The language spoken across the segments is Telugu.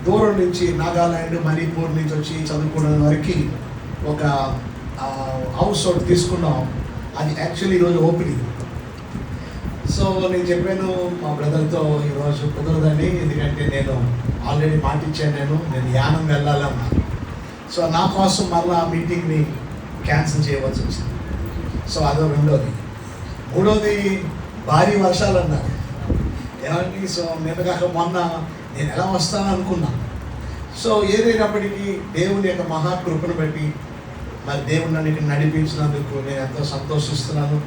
దూరం నుంచి నాగాలాండ్, మణిపూర్ నుంచి వచ్చి చదువుకోవడం వరకు ఒక హౌస్ ఒకటి తీసుకున్నాం. అది యాక్చువల్లీ ఈరోజు ఓపెనింగ్. సో నేను చెప్పాను మా బ్రదర్తో, ఈరోజు కుదరదని, ఎందుకంటే నేను ఆల్రెడీ మాటిచ్చాను, నేను యానం వెళ్ళాలన్నా. సో నా కోసం మళ్ళీ ఆ మీటింగ్ని క్యాన్సిల్ చేయవలసి వచ్చింది. సో అదో రెండోది. మూడోది భారీ వర్షాలు అన్నారు ఏమండి. సో నేను కాక మొన్న నేను ఎలా వస్తాను అనుకున్నా. సో ఏదైనప్పటికీ దేవుని యొక్క మహాకృపను బట్టి మరి దేవుడు నన్ను ఇక్కడ నడిపించినందుకు నేను ఎంతో సంతోషిస్తున్నాను.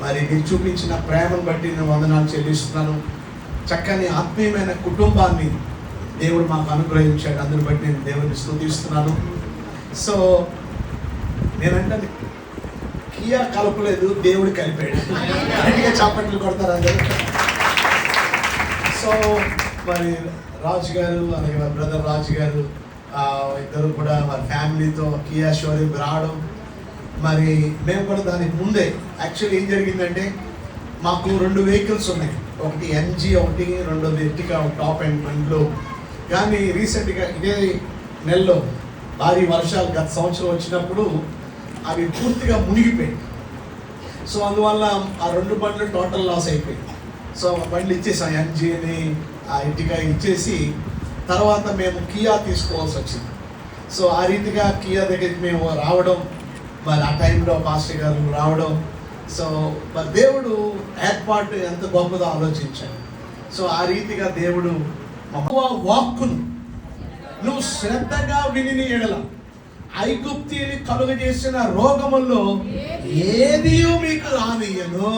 మరి మీరు చూపించిన ప్రేమను బట్టి నేను వందనాలు చెల్లిస్తున్నాను. చక్కని ఆత్మీయమైన కుటుంబాన్ని దేవుడు మాకు అనుగ్రహించాడు. అందుని బట్టి నేను దేవుడిని స్తుతిస్తున్నాను. సో నేనంటే కియా కలపలేదు, దేవుడు కలిపాడు. గట్టిగా చప్పట్లు కొడతారు అందరూ. సో మరి రాజు గారు, అలాగే మా బ్రదర్ రాజు గారు ఇద్దరు కూడా వారి ఫ్యామిలీతో కియా షోరూమ్ రావడం, మరి మేము కూడా దానికి ముందే యాక్చువల్లీ ఏం జరిగిందంటే మాకు 2 వెహికల్స్ ఉన్నాయి. ఒకటి ఎంజీ, ఒకటి రెండోది ఎర్టిగా, టాప్ అండ్ బండ్లు. కానీ రీసెంట్గా ఇదే నెలలో భారీ వర్షాలు గత సంవత్సరం వచ్చినప్పుడు అవి పూర్తిగా మునిగిపోయాయి. సో అందువల్ల ఆ 2 బండ్లు టోటల్ లాస్ అయిపోయింది. సో బండ్లు ఇచ్చేసాం, ఎంజీని ఎర్టిగా ఇచ్చేసి తర్వాత మేము కియా తీసుకోవాల్సి వచ్చింది. సో ఆ రీతిగా కియా దగ్గరికి మేము రావడం, మరి ఆ టైంలో పాస్టర్ గారు రావడం. సో మరి దేవుడు ఏర్పాటు ఎంత గొప్పదో ఆలోచించాడు. సో ఆ రీతిగా దేవుడు వాక్కును నువ్వు శ్రద్ధగా విని ఎడల ఐగుప్తీని కలుగజేసిన రోగముల్లో ఏది మీకు రానియను.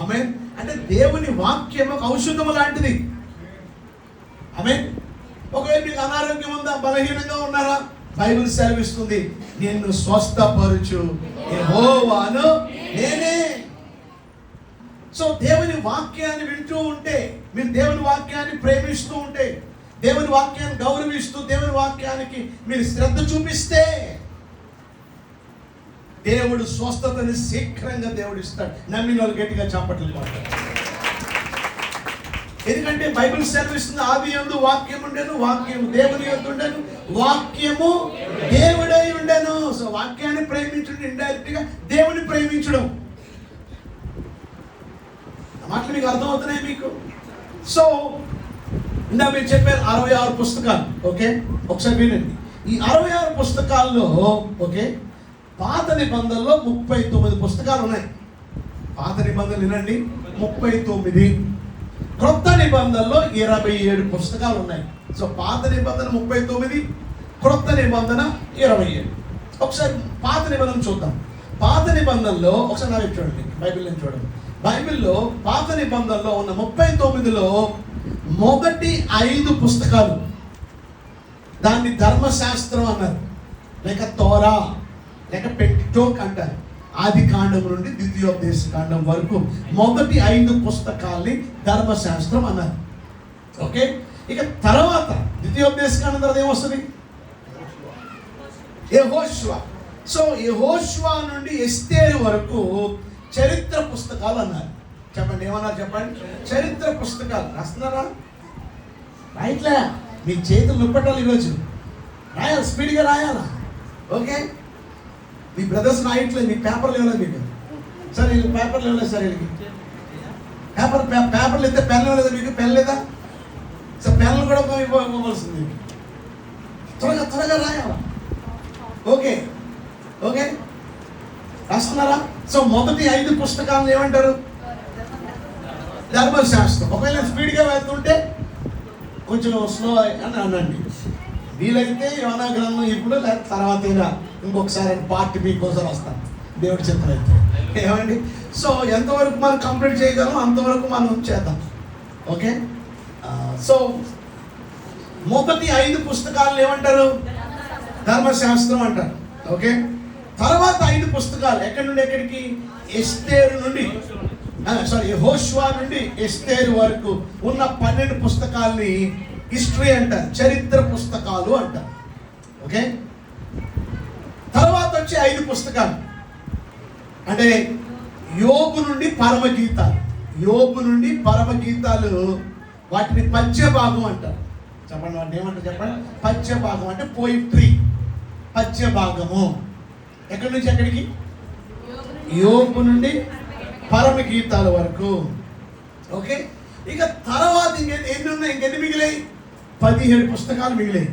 ఆమేన్. అంటే దేవుని వాక్యం ఒక ఔషధము లాంటిది. ఆమేన్. ఒకవేళ మీకు అనారోగ్యం ఉందా, బలహీనంగా ఉన్నారా, బైబిల్ సెలవిస్తుంది, నిన్ను స్వస్థపరచు యెహోవాను నేనే. సో దేవుని వాక్యాన్ని వింటూ ఉంటే, మీరు దేవుని వాక్యాన్ని ప్రేమిస్తూ ఉంటే, దేవుని వాక్యాన్ని గౌరవిస్తూ దేవుని వాక్యానికి మీరు శ్రద్ధ చూపిస్తే దేవుడు స్వస్థతని శీఘ్రంగా దేవుడు ఇస్తాడు. నమ్మిన వాళ్ళు గట్టిగా చప్పట్లు కొడతారు. ఎందుకంటే బైబిల్ సెలవిస్తుంది, ఆది యందు వాక్యం ఉండెను, వాక్యము దేవుని యందు ఉండెను, వాక్యము దేవుడై ఉండెను. సో వాక్యాన్ని ప్రేమించడం ఇండైరెక్ట్ గా దేవుని ప్రేమించడం. మాటలు మీకు అర్థమవుతున్నాయి మీకు? సో ఇందా మీరు చెప్పారు 66 పుస్తకాలు. ఓకే, ఒకసారి వినండి. ఈ 66 పుస్తకాల్లో ఓకే పాత నిబంధనలో 39 పుస్తకాలు ఉన్నాయి. పాత నిబంధనలు వినండి, 39. క్రొత్త నిబంధనలో 27 పుస్తకాలు ఉన్నాయి. సో పాత నిబంధన 39, క్రొత్త నిబంధన 27. ఒకసారి పాత నిబంధన చూద్దాం. పాత నిబంధనలో ఒకసారి నా చూడండి, బైబిల్ని చూడండి. బైబిల్లో పాత నిబంధనలో ఉన్న 39లో మొదటి 5 పుస్తకాలు దాన్ని ధర్మశాస్త్రం అన్నారు, లేక తోరా, లేక పెంటిటోక్ అంటారు. ఆది కాండం నుండి ద్వితీయోపదేశ కాండం వరకు మొదటి 5 పుస్తకాల్ని ధర్మశాస్త్రం అన్నారు. ఓకే, ఇక తర్వాత ద్వితీయోపదేశ కాండం తర్వాత ఏమొస్తుంది? యెహోషువ. సో యెహోషువ నుండి ఎస్తేరు వరకు చరిత్ర పుస్తకాలు అన్నారు. చెప్పండి, ఏమన్నారు చెప్పండి? చరిత్ర పుస్తకాలు. రాస్తున్నారా? రాయట్లే, మీ చేతులు నొప్పటాలి ఈరోజు. రాయాలి, స్పీడ్గా రాయాలా? ఓకే, మీ బ్రదర్స్ రాయట్లేదు, మీ పేపర్లు ఇవ్వలేదు మీకు. సార్ వీళ్ళు పేపర్లు ఇవ్వలేదు సార్, వీళ్ళకి పేపర్లు అయితే పెన్ను లేదా మీకు? పెన్ లేదా సార్? పెన్నులు కూడా ఇవ్వవలసింది. త్వరగా త్వరగా రాయాలా? ఓకే ఓకే, రాస్తున్నారా? సో మొదటి 5 పుస్తకాలను ఏమంటారు? ధర్మశాస్త్రం. ఒకవేళ స్పీడ్గా వెళ్తుంటే కొంచెం స్లో అని అనండి. వీలైతే యోనా గ్రంథం ఇప్పుడు, లేక తర్వాత ఇంకొకసారి పార్ట్ బి కోసం వస్తాను, దేవుడి చిత్రం అయితే. ఏమండి? సో ఎంతవరకు మనం కంప్లీట్ చేయగలం అంతవరకు మనం చేద్దాం. ఓకే, సో మొదటి 5 పుస్తకాలను ఏమంటారు? ధర్మశాస్త్రం అంటారు. ఓకే, తర్వాత 5 పుస్తకాలు ఎక్కడి నుండి ఎక్కడికి? ఎస్తేరు నుండి, యెహోషువ నుండి ఎస్తేరు వరకు ఉన్న 12 పుస్తకాల్ని హిస్టరీ అంటారు, చరిత్ర పుస్తకాలు అంటారు. ఓకే, తర్వాత వచ్చే 5 పుస్తకాలు అంటే యోబు నుండి పరమగీతాలు. యోబు నుండి పరమగీతాలు, వాటిని పద్య భాగం అంటారు. చెప్పండి, వాటిని ఏమంటారు చెప్పండి? పద్య భాగం అంటే పోయిట్రీ, పద్య భాగము. ఎక్కడి నుంచి ఎక్కడికి? యోబు నుండి పరమ గీతాల వరకు. ఓకే, ఇక తర్వాత ఎన్ని ఉన్నాయి? ఇంకెన్ని మిగిలాయి? 17 పుస్తకాలు మిగిలాయి.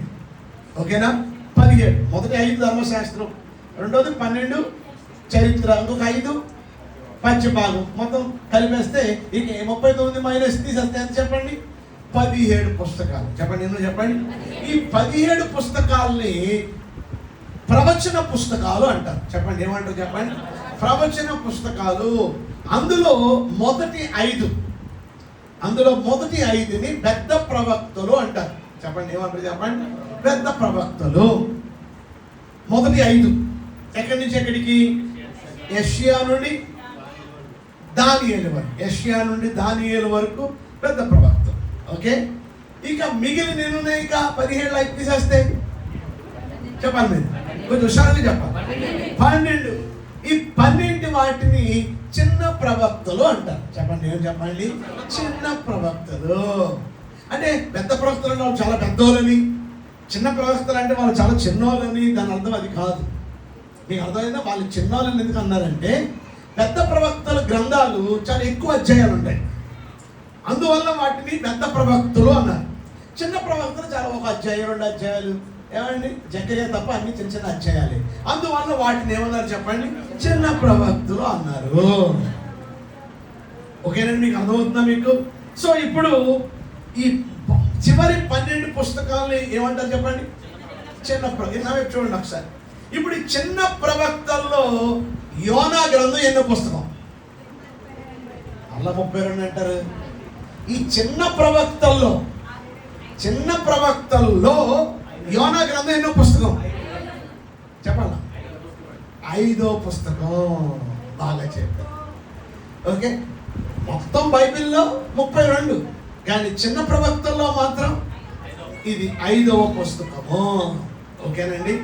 ఓకేనా? 17. మొదటి 5 ధర్మశాస్త్రం, రెండోది 12 చరిత్ర, ఇంకొక 5 పద్యభాగం. మొత్తం కలిపేస్తే ఇక 39 మైనస్ తీసేస్తే ఎంత చెప్పండి? 17 పుస్తకాలు. చెప్పండి, ఎన్నో చెప్పండి? ఈ 17 పుస్తకాల్ని ప్రవచన పుస్తకాలు అంటారు. చెప్పండి, ఏమంటారు చెప్పండి? ప్రవచన పుస్తకాలు. అందులో మొదటి 5ని పెద్ద ప్రవక్తలు అంటారు. చెప్పండి, ఏమంటారు చెప్పండి? పెద్ద ప్రవక్తలు. మొదటి 5 ఎక్కడి నుంచి ఎక్కడికి? యెషయా నుండి దానియేలు వరకు. యెషయా నుండి దానియేలు వరకు పెద్ద ప్రవక్తలు. ఓకే, ఇక మిగిలిన ఎన్ని ఉన్నాయి? ఇక 17 లైక్ తీసేస్తే చెప్పాలి, మీరు కొంచెం హుషారుగా చెప్పాలి. 12. ఈ 12 వాటిని చిన్న ప్రవక్తలు అంటారు. చెప్పండి, ఏం చెప్పండి? చిన్న ప్రవక్తలు. అంటే పెద్ద ప్రవక్తలు అంటే వాళ్ళు చాలా పెద్దోళ్ళని, చిన్న ప్రవక్తలు అంటే వాళ్ళు చాలా చిన్నోళ్ళని, దాని అర్థం అది కాదు. మీకు అర్థమైందా? వాళ్ళు చిన్నోళ్ళని ఎందుకు అన్నారంటే, పెద్ద ప్రవక్తల గ్రంథాలు చాలా ఎక్కువ అధ్యాయాలు ఉంటాయి, అందువల్ల వాటిని పెద్ద ప్రవక్తలు అన్నారు. చిన్న ప్రవక్తలు చాలా 1 అధ్యాయం 2 అధ్యాయాలు, ఏమండి జకరియా తప్ప అన్ని చిన్న చిన్న అధ్యాయాలే, అందువల్ల వాటిని ఏమన్నారు చెప్పండి? చిన్న ప్రవక్తలు అన్నారు. ఓకేనండి, మీకు అర్థమవుతుందా మీకు? సో ఇప్పుడు ఈ చివరి 12 పుస్తకాలని ఏమంటారు చెప్పండి? చిన్న ప్రవక్త. చూడండి ఒకసారి. ఇప్పుడు ఈ చిన్న ప్రవక్తల్లో యోనా గ్రంథం ఎన్నో పుస్తకం? అలా 32 అంటారు. ఈ చిన్న ప్రవక్తల్లో యోనా గ్రంథం ఎన్నో పుస్తకం? చెప్పాలా? 5వ పుస్తకం. బాగా చెప్పారు. ఓకే, మొత్తం బైబిల్లో 32, కానీ చిన్న ప్రవక్తల్లో మాత్రం ఇది 5వ పుస్తకము. ఓకేనండి.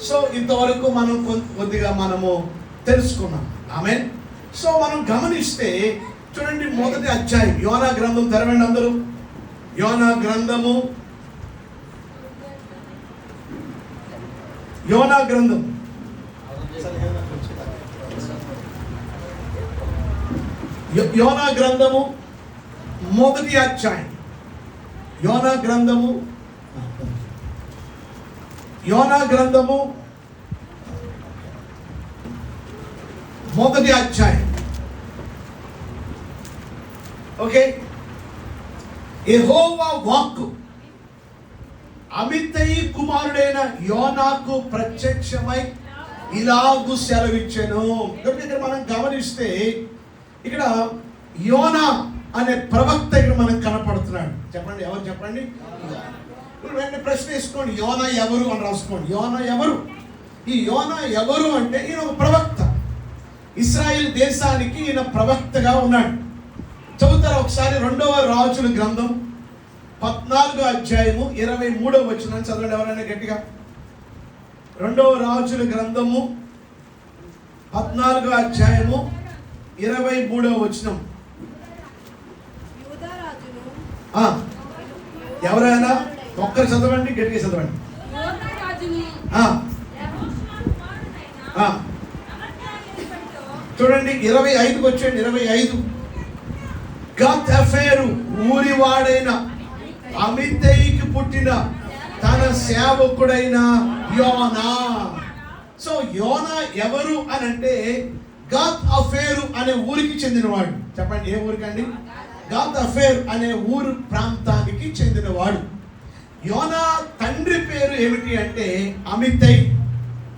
సో ఇంతవరకు మనం కొద్దిగా మనము తెలుసుకున్నాం. ఆమేన్. సో మనం గమనిస్తే చూడండి, మొదటి అధ్యాయం యోనా గ్రంథం తెరవండి అందరూ. యోనా గ్రంథం యోనా గ్రంథము మొదటి అధ్యాయం. యోనా గ్రంథము మొదటి అధ్యాయం. ఓకే, యెహోవా వాక్కు అమిత్తయి కుమారుడైన యోనాకు ప్రత్యక్షమై ఇలాగు సెలవిచ్చెను. ఇక్కడ మనం గమనిస్తే ఇక్కడ యోనా అనే ప్రవక్త ఇక్కడ మనకు కనపడుతున్నాడు. చెప్పండి, ఎవరు చెప్పండి? ఇప్పుడు వెంటనే ప్రశ్న వేసుకోండి, యోనా ఎవరు అని రాసుకోండి. యోనా ఎవరు? ఈ యోనా ఎవరు అంటే ఈయన ఒక ప్రవక్త. ఇశ్రాయేల్ దేశానికి ఈయన ప్రవక్తగా ఉన్నాడు. చదువుతారా ఒకసారి? 2వ రాజుల గ్రంథం 14వ అధ్యాయము 23వ వచనం చదవండి ఎవరైనా గట్టిగా. 2వ రాజుల గ్రంథము 14వ అధ్యాయము 23వ వచనం. ఎవరైనా ఒక్కరు చదవండి, గట్టిగా చదవండి. చూడండి 25కి వచ్చేయండి. 25. గత్ అఫేరు ఊరివాడైన అమిత్తయికి పుట్టిన తన సేవకుడైన యోనా. సో యోనా ఎవరు అని అంటే గాత్ అఫేరు అనే ఊరికి చెందినవాడు. చెప్పండి, ఏ ఊరికండి? గాత్ అఫేర్ అనే ఊరు ప్రాంతానికి చెందినవాడు. యోనా తండ్రి పేరు ఏమిటి అంటే అమిత్తై.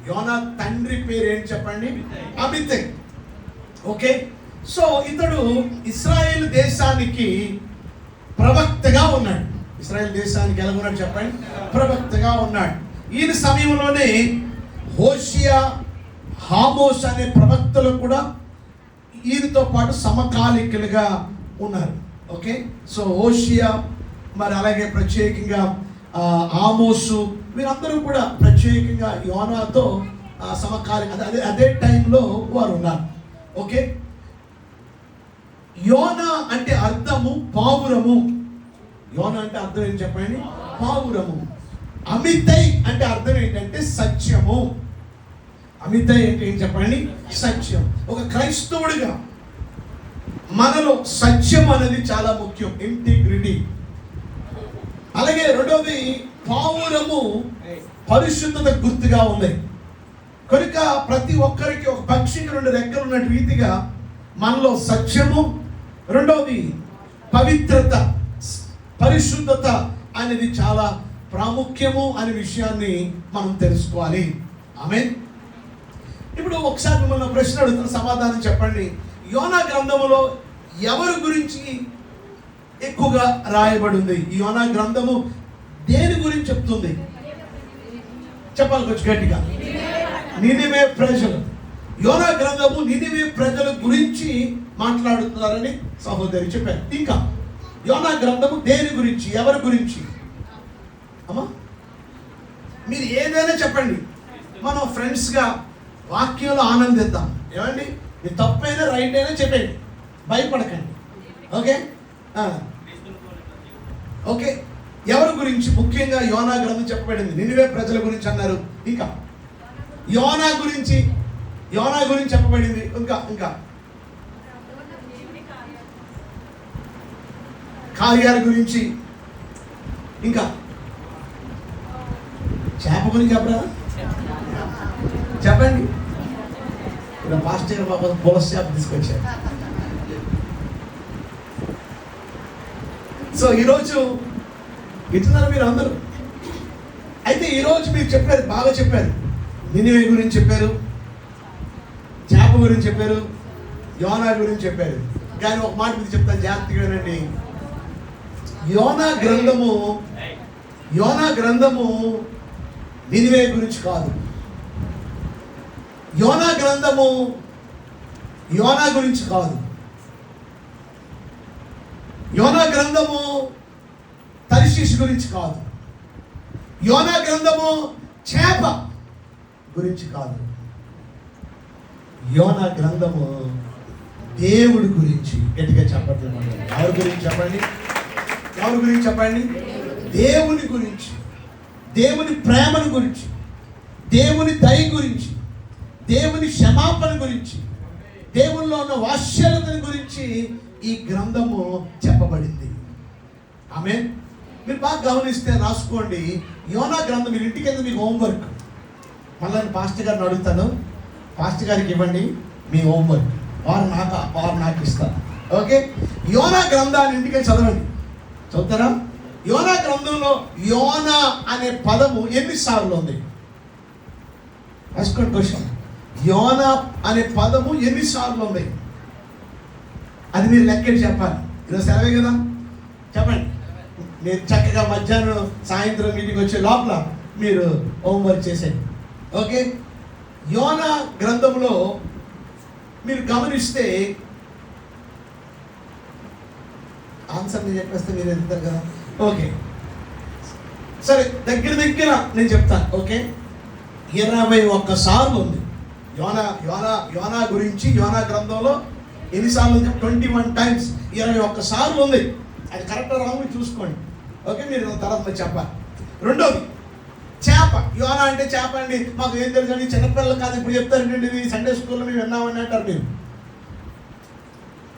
యోనా తండ్రి పేరు ఏంటి చెప్పండి? అమిత్తై. ఓకే, సో ఇతడు ఇశ్రాయేల్ దేశానికి ప్రవక్తగా ఉన్నాడు. ఇశ్రాయేల్ దేశానికి ఎలా ఉన్నాడు చెప్పండి? ప్రవక్తగా ఉన్నాడు. ఈయన సమయంలోనే హోషియా, ఆమోస్ అనే ప్రవక్తలు కూడా ఈయనతో పాటు సమకాలికులుగా ఉన్నారు. ఓకే, సో హోషియా, మరి అలాగే ప్రత్యేకంగా ఆమోసు, వీరందరూ కూడా ప్రత్యేకంగా యోనాతో సమకాలిక అదే టైంలో వారు ఉన్నారు. ఓకే, యోనా అంటే అర్థము పావురము. యోనా అంటే అర్థం ఏం చెప్పండి? పావురము. అమితై అంటే అర్థం ఏంటంటే సత్యము. అమితై అంటే ఏం చెప్పండి? సత్యం. ఒక క్రైస్తవుడిగా మనలో సత్యం అనేది చాలా ముఖ్యం, ఇంటిగ్రిటీ. అలాగే రెండవది పావురము పరిశుద్ధత గుర్తుగా ఉంది కనుక ప్రతి ఒక్కరికి ఒక పక్షికి 2 రెక్కలు ఉన్న రీతిగా మనలో సత్యము, రెండవది పవిత్రత, పరిశుద్ధత అనేది చాలా ప్రాముఖ్యము అనే విషయాన్ని మనం తెలుసుకోవాలి. ఆమేన్. ఇప్పుడు ఒకసారి మిమ్మల్ని ప్రశ్న అడుగుతున్న, సమాధానం చెప్పండి. యోనా గ్రంథములో ఎవరి గురించి ఎక్కువగా రాయబడింది? ఈ యోనా గ్రంథము దేని గురించి చెప్తుంది? చెప్పాలి కొంచెం గట్టిగా. నినివే ప్రజలు. యోనా గ్రంథము నినివే ప్రజల గురించి మాట్లాడుతున్నారని సహోదరి చెప్పారు. ఇంకా యోనా గ్రంథము దేని గురించి, ఎవరి గురించి? అమ్మా మీరు ఏదైనా చెప్పండి, మనం ఫ్రెండ్స్గా వాక్యంలో ఆనందిద్దాం. ఏమండి, మీరు తప్పైనా రైట్ అయినా చెప్పండి, భయపడకండి. Okay okay. ఎవరి గురించి? ముఖ్యంగా యోనా గ్రంథం చెప్పబడింది. నినివే ప్రజల గురించి అన్నారు. ఇంకా యోనా గురించి చెప్పబడింది. ఇంకా కార్యాల గురించి, ఇంకా చేప గురించి చెప్పరా? చెప్పండి. ఇలా పాస్టర్ బాబా బోలస్ చేప తీసుకొచ్చారు. సో ఈరోజు ఇటున్నారు మీరు అందరూ. అయితే ఈరోజు మీరు చెప్పారు, బాగా చెప్పారు. నినివే గురించి చెప్పారు, చేప గురించి చెప్పారు, యోనా గురించి చెప్పారు. కానీ ఒక మాట మీరు చెప్తాను, జాగ్రత్తగా వినండి. యోనా గ్రంథము నినివే గురించి కాదు. యోనా గ్రంథము యోనా గురించి కాదు. యోనా గ్రంథము తర్షీషు గురించి కాదు. యోనా గ్రంథము చేప గురించి కాదు. యోనా గ్రంథము దేవుడి గురించి. గట్టిగా చెప్పండి. ఎవరి గురించి చెప్పండి? ఎవరి గురించి చెప్పండి? దేవుని గురించి, దేవుని ప్రేమను గురించి, దేవుని దయ గురించి, దేవుని క్షమాపణ గురించి, దేవునిలో ఉన్న వాత్సల్యతను గురించి ఈ గ్రంథము చెప్పబడింది. ఆమేన్. మీరు బాగా గమనిస్తే రాసుకోండి. యోనా గ్రంథం మీరు ఇంటికి వెళ్తే మీకు హోంవర్క్. మళ్ళీ పాస్టర్ గారిని అడుగుతాను, పాస్టర్ గారికి ఇవ్వండి మీ హోంవర్క్. వారు నాకు ఇస్తారు. ఓకే. యోనా గ్రంథాన్ని ఇంటికి చదవండి. చదువుతారా? యోనా గ్రంథంలో యోనా అనే పదము ఎన్నిసార్లు ఉంది? రాసుకోండి క్వశ్చన్. యోనా అనే పదము ఎన్నిసార్లు ఉంది? అది మీరు లెక్కెట్టి చెప్పాలి. ఈరోజు సెలవే కదా, చెప్పండి. మీరు చక్కగా మధ్యాహ్నం సాయంత్రం ఇంటికి వచ్చే లోపల మీరు హోంవర్క్ చేసేయండి. ఓకే. యోనా గ్రంథంలో మీరు గమనిస్తే ఆన్సర్ నేను చెప్పేస్తే మీరు వెళ్తారు కదా. ఓకే సరే, దగ్గర నేను చెప్తాను. ఓకే, 21 సార్లు ఉంది యోనా గురించి. యోనా గ్రంథంలో ఎన్నిసార్లు ఉంది? 21 times, 21 సార్లు ఉంది. అది కరెక్ట్ రాంగ్ చూసుకోండి. ఓకే, మీరు తర్వాత చెప్పాలి. రెండోది చేప. యోనా అంటే చేప అండి, మాకు ఏం తెలుసు అండి, చిన్నపిల్లలు కాదు ఇప్పుడు చెప్తారండి, ఇది సండే స్కూల్లో మేము విన్నామని అంటారు మీరు.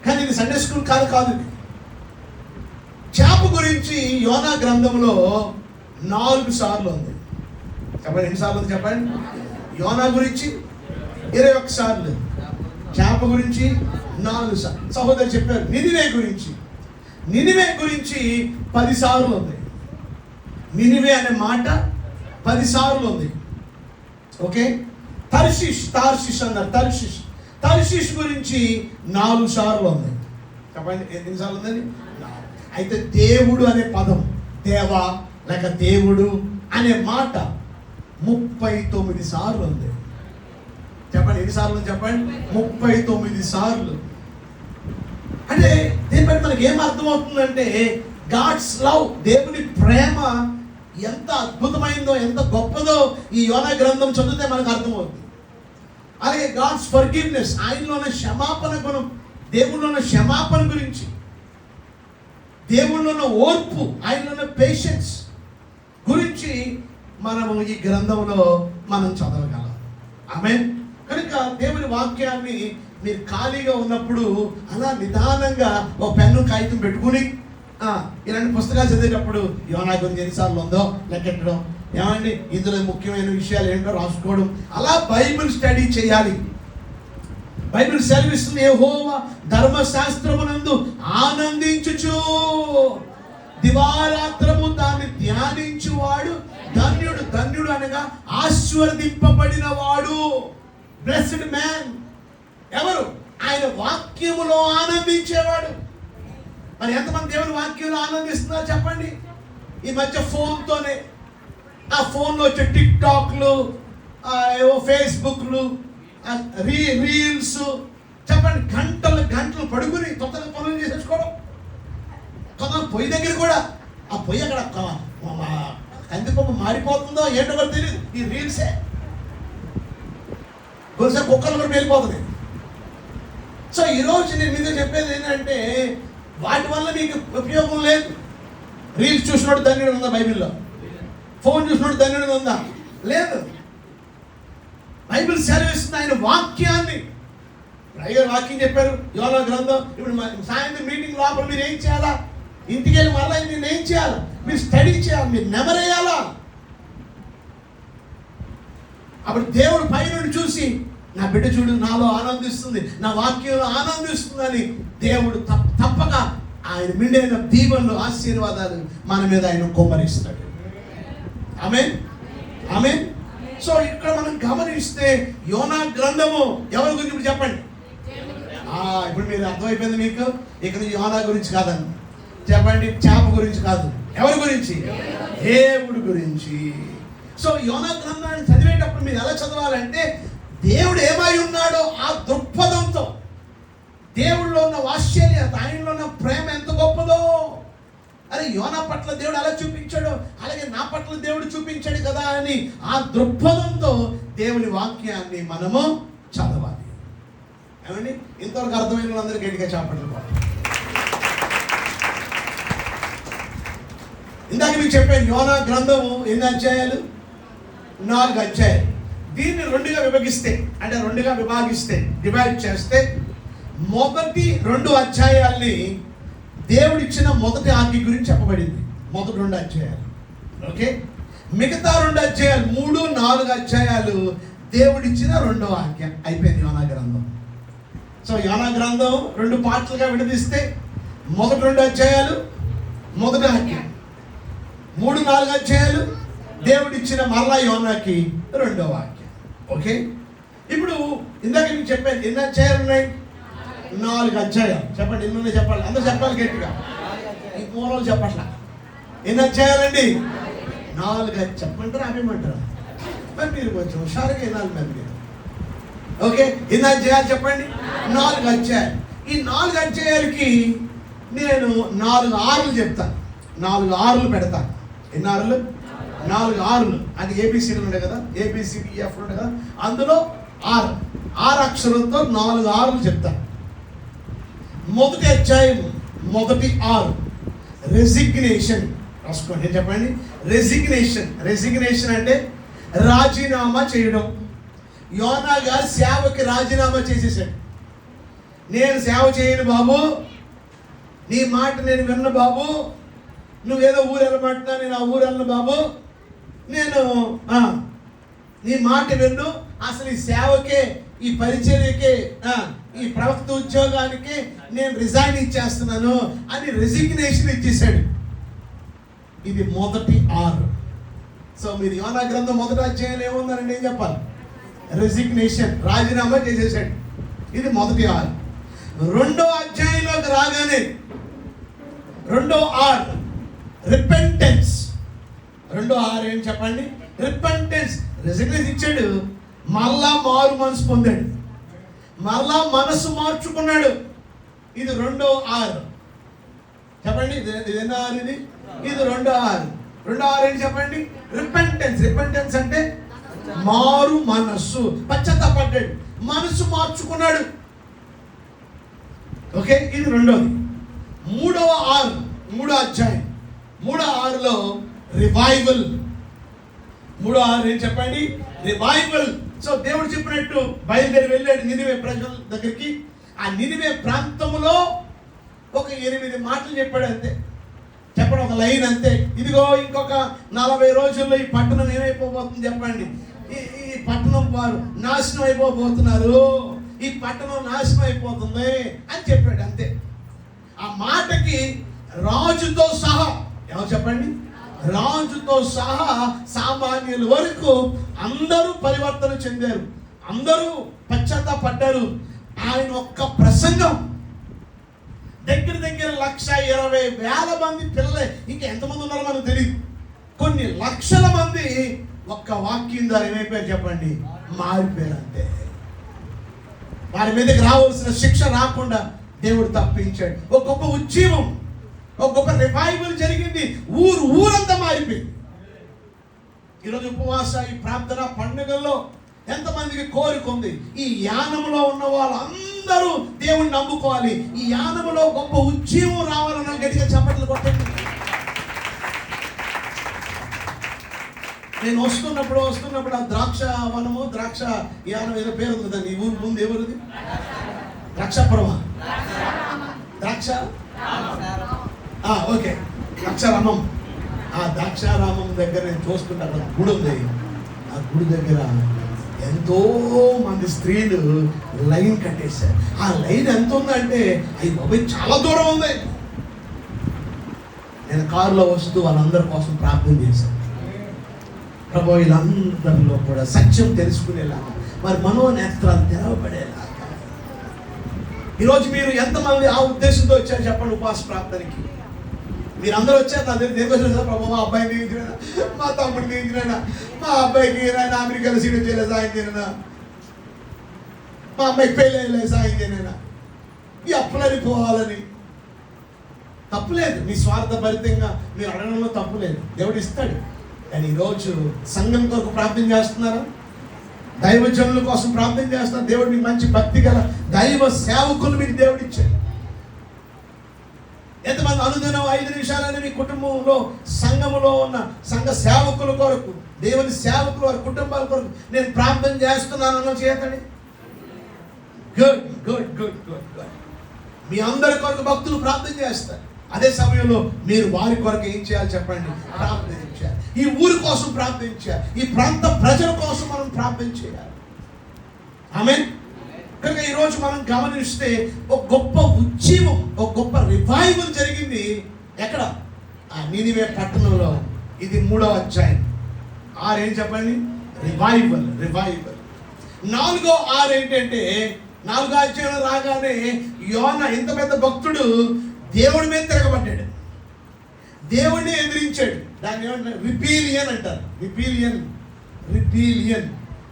కానీ ఇది సండే స్కూల్ కాదు ఇది. చేప గురించి యోనా గ్రంథంలో 4 సార్లు ఉంది. చెప్పండి, ఎన్నిసార్లు ఉంది చెప్పండి? యోనా గురించి 21 సార్లు, చేప గురించి 4 సార్లు. సహోదరు చెప్పారు. నినివే గురించి 10 సార్లు ఉంది. నినివే అనే మాట 10 సార్లు ఉంది. ఓకే. తార్షిష్ అన్నారు. తర్షీష్ గురించి 4 సార్లు ఉంది. చెప్పండి, ఎన్నిసార్లు ఉందండి? అయితే దేవుడు అనే పదం, దేవా లేక దేవుడు అనే మాట 39 సార్లు ఉంది. చెప్పండి, ఎన్నిసార్లు ఉంది చెప్పండి? 39 సార్లు. అంటే దీన్ని బట్టి మనకి ఏం అర్థమవుతుందంటే, గాడ్స్ లవ్, దేవుని ప్రేమ ఎంత అద్భుతమైందో, ఎంత గొప్పదో ఈ యోనా గ్రంథం చదివితే మనకు అర్థమవుతుంది. అలాగే గాడ్స్ ఫర్గివ్నెస్, ఆయనలో ఉన్న క్షమాపణ గుణం, దేవుళ్ళో ఉన్న క్షమాపణ గురించి, దేవుళ్ళో ఉన్న ఓర్పు, ఆయనలో ఉన్న పేషెన్స్, గురించి మనము ఈ గ్రంథంలో మనం చదవగలం. ఆమేన్. కనుక దేవుని వాక్యాన్ని మీరు ఖాళీగా ఉన్నప్పుడు అలా నిదానంగా ఓ పెన్ను కాగితం పెట్టుకుని ఇలాంటి పుస్తకాలు చదివేటప్పుడు యోనా గురించి ఎన్నిసార్లు ఉందో లెక్కెట్టడం, ఏమండి ఇందులో ముఖ్యమైన విషయాలు ఏంటో రాసుకోవడం, అలా బైబిల్ స్టడీ చేయాలి. బైబిల్ సెలవిస్తుంది, యెహోవా ధర్మశాస్త్రమునందు ఆనందించుచు దివారాత్రము దాన్ని ధ్యానించువాడు ధన్యుడు. ధన్యుడు అనగా ఆశీర్వదింపబడిన వాడు. Blessed man. ఎవరు? ఆయన వాక్యములో ఆనందించేవాడు. మరి ఎంతమంది దేవుని వాక్యంలో ఆనందిస్తున్నారు చెప్పండి? ఈ మధ్య ఫోన్తోనే, ఆ ఫోన్లో వచ్చే టిక్ టాక్లు, ఫేస్బుక్లు, రీల్స్, చెప్పండి, గంటలు గంటలు పడుకుని తొందరగా పనులు చేసేసుకోవడం. కొంతమంది పొయ్యి దగ్గర కూడా ఆ పొయ్యి అక్కడ కందిపప్పు మారిపోతుందో ఏంటో కూడా తెలియదు, ఈ రీల్సే. బహుశా కుక్కలు కూడా వెళ్ళిపోతుంది. సో ఈరోజు నేను మీద చెప్పేది ఏంటంటే, వాటి వల్ల మీకు ఉపయోగం లేదు. రీల్స్ చూసినట్టు ధన్యుడు ఉందా బైబిల్లో? ఫోన్ చూసినట్టు ధన్యుడు ఉందా? లేదు. బైబిల్ సెలవిస్తుంది ఆయన వాక్యాన్ని. అయ్యో వాక్యం చెప్పారు యోనా గ్రంథం. ఇప్పుడు సాయంత్రం మీటింగ్ లోపల మీరు ఏం చేయాలా? ఇంటికి వెళ్ళి మళ్ళీ మీరు ఏం చేయాలి? మీరు స్టడీ చేయాలి, మీరు నెమరేయాలా. అప్పుడు దేవుడు పైనుండి చూసి, నా బిడ్డ చూడు నాలో ఆనందిస్తుంది, నా వాక్యంలో ఆనందిస్తుందని దేవుడు తప్పక ఆయన మిండైన దీవెనలు, ఆశీర్వాదాలు మన మీద ఆయన కుమ్మరిస్తాడు. ఆమేన్. ఆమేన్. సో ఇక్కడ మనం గమనిస్తే యోనా గ్రంథము ఎవరి గురించి ఇప్పుడు చెప్పండి. ఇప్పుడు మీరు అర్థమైపోయింది మీకు. ఇక్కడ యోనా గురించి కాదని చెప్పండి, చేప గురించి కాదు. ఎవరి గురించి? దేవుడి గురించి. సో యోనా గ్రంథాన్ని చదివేటప్పుడు మీరు ఎలా చదవాలంటే, దేవుడు ఏమై ఉన్నాడో ఆ దృక్పథంతో, దేవుడిలో ఉన్న వాత్సల్యత, ఆయనలో ఉన్న ప్రేమ ఎంత గొప్పదో. అరే యోనా పట్ల దేవుడు అలా చూపించాడు, అలాగే నా పట్ల దేవుడు చూపించాడు కదా అని ఆ దృక్పథంతో దేవుని వాక్యాన్ని మనము చదవాలి. ఏమండి? ఇంతవరకు అర్థమైన వాళ్ళందరూ గట్టిగా చాపట్లు పోవాలి. ఇందాక మీకు చెప్పాను, యోనా గ్రంథము ఎన్ని అధ్యాయాలు? 4 అధ్యాయాలు. దీన్ని రెండుగా విభాగిస్తే డివైడ్ చేస్తే, మొదటి 2 అధ్యాయాల్ని దేవుడిచ్చిన మొదటి ఆజ్ఞ గురించి చెప్పబడింది. మొదటి 2 అధ్యాయాలు. ఓకే. మిగతా 2 అధ్యాయాలు, 3, 4 అధ్యాయాలు దేవుడిచ్చిన 2వ ఆజ్ఞ. అయిపోయింది యోనా గ్రంథం. సో యోనా గ్రంథం 2 పార్ట్లుగా విడదీస్తే, మొదటి 2 అధ్యాయాలు మొదటి ఆజ్ఞ, 3, 4 అధ్యాయాలు దేవుడిచ్చిన మరలా యోనాకి 2వ ఆజ్ఞ. ఓకే. ఇప్పుడు ఇందాక మీకు చెప్పాను, ఎన్ని అధ్యాయాలు ఉన్నాయి? 4 అధ్యాయాలు. చెప్పండి, ఎన్ని ఉన్నాయి చెప్పాలి, అందరూ చెప్పాలి గట్టిగా. ఈ మూలలు చెప్పట్లా. ఎన్ని అధ్యాయాలండి? 4 చెప్పమంటారా ఆపేయమంటారా? మరి మీరు కొంచెం హుషారుగా వినాలి మరి మీరు. ఓకే. ఎన్ని అధ్యాయాలు చెప్పండి? 4 అధ్యాయాలు. ఈ 4 అధ్యాయాలకి నేను 4 ఆరులు చెప్తాను, 4 ఆరులు పెడతాను. ఎన్ని ఆరులు? 4 ఆరులు. అంటే ఏబిసిడీలు ఉంటాయి కదా, ABCDEF ఉంటాయి కదా, అందులో 6 అక్షరంతో 4 ఆరులు చెప్తాను. మొదటి అధ్యాయం మొదటి 6 రెసిగ్నేషన్. రాసుకోండి, చెప్పండి. రెసిగ్నేషన్ అంటే రాజీనామా చేయడం. యోనా గారు సేవకి రాజీనామా చేసేసాడు. నేను సేవ చేయను బాబు, నీ మాట నేను విన్న బాబు, నువ్వేదో ఊరు వెళ్ళమంటున్నా, నేను ఆ ఊరు వెళ్ళను బాబు, నేను నీ మాట విన్ను, అసలు ఈ సేవకే, ఈ పరిచర్యకే, ఈ ప్రవక్త ఉద్యోగానికి నేను రిజైన్ ఇచ్చేస్తున్నాను అని రెసిగ్నేషన్ ఇచ్చేసాడు. ఇది మొదటి 6. సో మీరు యోనా గ్రంథం మొదటి అధ్యాయంలో ఏముందని నేను చెప్పాలి? రెసిగ్నేషన్, రాజీనామా చేసేసాడు. ఇది మొదటి 6. 2వ అధ్యాయంలోకి రాగానే 2వ 6 రిపెంటెన్స్. 2వ 6 ఏం చెప్పండి? రిపెంటెన్స్. రెసిగ్నేషన్ ఇచ్చాడు, మళ్ళా మారు మనసు పొందాడు, మళ్ళా మనసు మార్చుకున్నాడు. ఇది 2వ 6. చెప్పండి, ఇది ఎన్నో 6? ఇది 2వ 6. 2వ 6 ఏంటి చెప్పండి? రిపెంటెన్స్ అంటే మారు మనస్సు, పశ్చాత్తాపడ్డాడు, మనసు మార్చుకున్నాడు. ఓకే. ఇది 2వది. 3వ 6, 3వ అధ్యాయం, 3వ 6లో రివైవల్. 3:6 ఏం చెప్పండి? రివైవల్. సో దేవుడు చెప్పినట్టు బయలుదేరి వెళ్ళాడు నినివే ప్రజల దగ్గరికి. ఆ నినివే ప్రాంతంలో ఒక 8 మాటలు చెప్పాడు అంతే. చెప్పడం ఒక లైన్ అంతే. ఇదిగో ఇంకొక 40 రోజుల్లో ఈ పట్టణం ఏమైపోబోతుంది చెప్పండి. ఈ పట్టణం వారు నాశనం అయిపోబోతున్నారు, ఈ పట్టణం నాశనం అయిపోతుంది అని చెప్పాడు అంతే. ఆ మాటకి రాజుతో సహా, ఎవరు చెప్పండి? రాజుతో సహా సామాన్యుల వరకు అందరూ పరివర్తన చెందారు, అందరూ పశ్చాత్తాపడ్డారు. ఆయన ఒక్క ప్రసంగం దగ్గర 1,20,000 మంది పిల్లలే, ఇంకా ఎంతమంది ఉన్నారో మనకు తెలియదు, కొన్ని లక్షల మంది ఒక్క వాక్యం ద్వారా ఏమైపోయారు చెప్పండి? మారిపోయారు అంతే. వారి మీదకి రావాల్సిన శిక్ష రాకుండా దేవుడు తప్పించాడు. ఒక గొప్ప ఉజ్జీవం, ఒక గొప్ప రివైవల్ జరిగింది. ఊరంతా మారిపోయింది. ఈరోజు ఉపవాస, ఈ ప్రార్థన పండుగల్లో ఎంతమందికి కోరిక ఉంది? ఈ యానంలో ఉన్న వాళ్ళందరూ దేవుణ్ణి నమ్ముకోవాలి, ఈ యానంలో గొప్ప ఉజ్జీవం రావాలని గట్టిగా చప్పట్లు కొట్టండి. నేను వస్తున్నప్పుడు ఆ ద్రాక్ష వనము, ద్రాక్ష యానం ఏదో పేరు ఉంది దాన్ని, ఈ ఊరు ముందు ఎవరిది? ద్రాక్షపురమా? ఓకే, ద్రాక్షారామం. ఆ ద్రాక్షారామం దగ్గర నేను చూస్తుంటే అక్కడ గుడి ఉంది. ఆ గుడి దగ్గర ఎంతో మంది స్త్రీలు లైన్ కట్టేశారు. ఆ లైన్ ఎంత ఉందంటే అవి బాబాయ్ చాలా దూరం ఉంది. నేను కారులో వస్తూ వాళ్ళందరి కోసం ప్రార్థన చేశాను. ప్రభు వీళ్ళందరిలో కూడా సత్యం తెలుసుకునేలాగా, మరి మనోనేత్రాలు తెరవబడేలాగా. ఈరోజు మీరు ఎంతమంది ఆ ఉద్దేశంతో వచ్చారు చెప్పండి? ఉపవాస ప్రార్థనకి మీరు అందరూ వచ్చారు. నా దగ్గర దేనికోసం? ప్రభు మా అబ్బాయిని దీవించినా, మా తమ్ముడిని దీవించినా, మా అబ్బాయికి ఆయన అమెరికాలో సీట్ చేయలే సాయం చేయనా, మా అమ్మాయికి పెళ్ళి సాయం చేయనా, ఈ అప్పులని పోవాలని. తప్పులేదు, మీ స్వార్థభరితంగా మీరు అడగడంలో తప్పులేదు, దేవుడు ఇస్తాడు. కానీ ఈరోజు సంఘం కొరకు ప్రార్థన చేస్తున్నారా? దైవజనుల కోసం ప్రార్థన చేస్తున్నారు. దేవుడు మీకు మంచి భక్తి గల దైవ సేవకులు మీకు దేవుడు ఇచ్చాడు. ఎంతమంది అనుదినం 5 నిమిషాలని మీ కుటుంబంలో, సంఘములో ఉన్న సంఘ సేవకుల కొరకు, దేవుని సేవకులు వారి కుటుంబాల కొరకు నేను ప్రార్థన చేస్తున్నాను అన్న చేతండి. Good good good good good. మీ అందరి కొరకు భక్తులు ప్రార్థన చేస్తారు. అదే సమయంలో మీరు వారి కొరకు ఏం చేయాలి చెప్పండి? ప్రార్థించాలి. ఈ ఊరి కోసం ప్రార్థించాలి, ఈ ప్రాంత ప్రజల కోసం మనం ప్రార్థన చేయాలి. ఆమేన్. కనుక ఈరోజు మనం గమనిస్తే ఒక గొప్ప ఉజ్జీవం, ఒక గొప్ప రివైవల్ జరిగింది. ఎక్కడ? ఆ నినివే పట్టణంలో. ఇది 3వ అధ్యాయం. 6 ఏం చెప్పండి? రివైవల్. 4వ 6 ఏంటంటే, 4వ అధ్యాయం రాగానే యోనా ఇంత పెద్ద భక్తుడు దేవుడి మీద తిరగబడ్డాడు, దేవుడిని ఎదిరించాడు. దాన్ని ఏమంటారు? రిపీలియన్ అంటారు.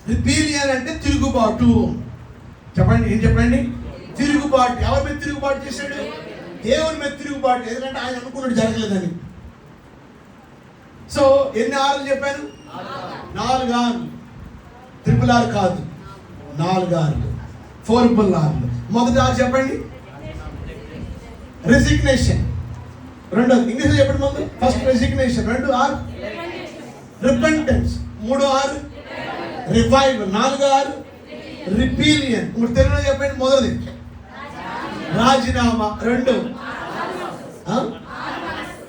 రిపీలియన్ అంటే తిరుగుబాటు. చెప్పండి, ఏం చెప్పండి? తిరుగుబాటు. ఎవరి మీద తిరుగుబాటు చేశాడు? దేవుని మీద తిరుగుబాటు. ఎందుకంటే ఆయన అనుకున్నట్టు జరగలేదని. సో ఎన్ని ఆరులు చెప్పాను? 4 ఆరులు. 666 కాదు, 4 ఆరులు, 466. మొదటి 6 చెప్పండి? రెసిగ్నేషన్. రెండోది ఇంగ్లీష్లో చెప్పండి ముందు. First resignation, 2 6 repentance, 3 6 revival, 4 6 రిపీలియన్. ఇప్పుడు తెలుగులో చెప్పండి. మొదటిది రాజీనామా, 2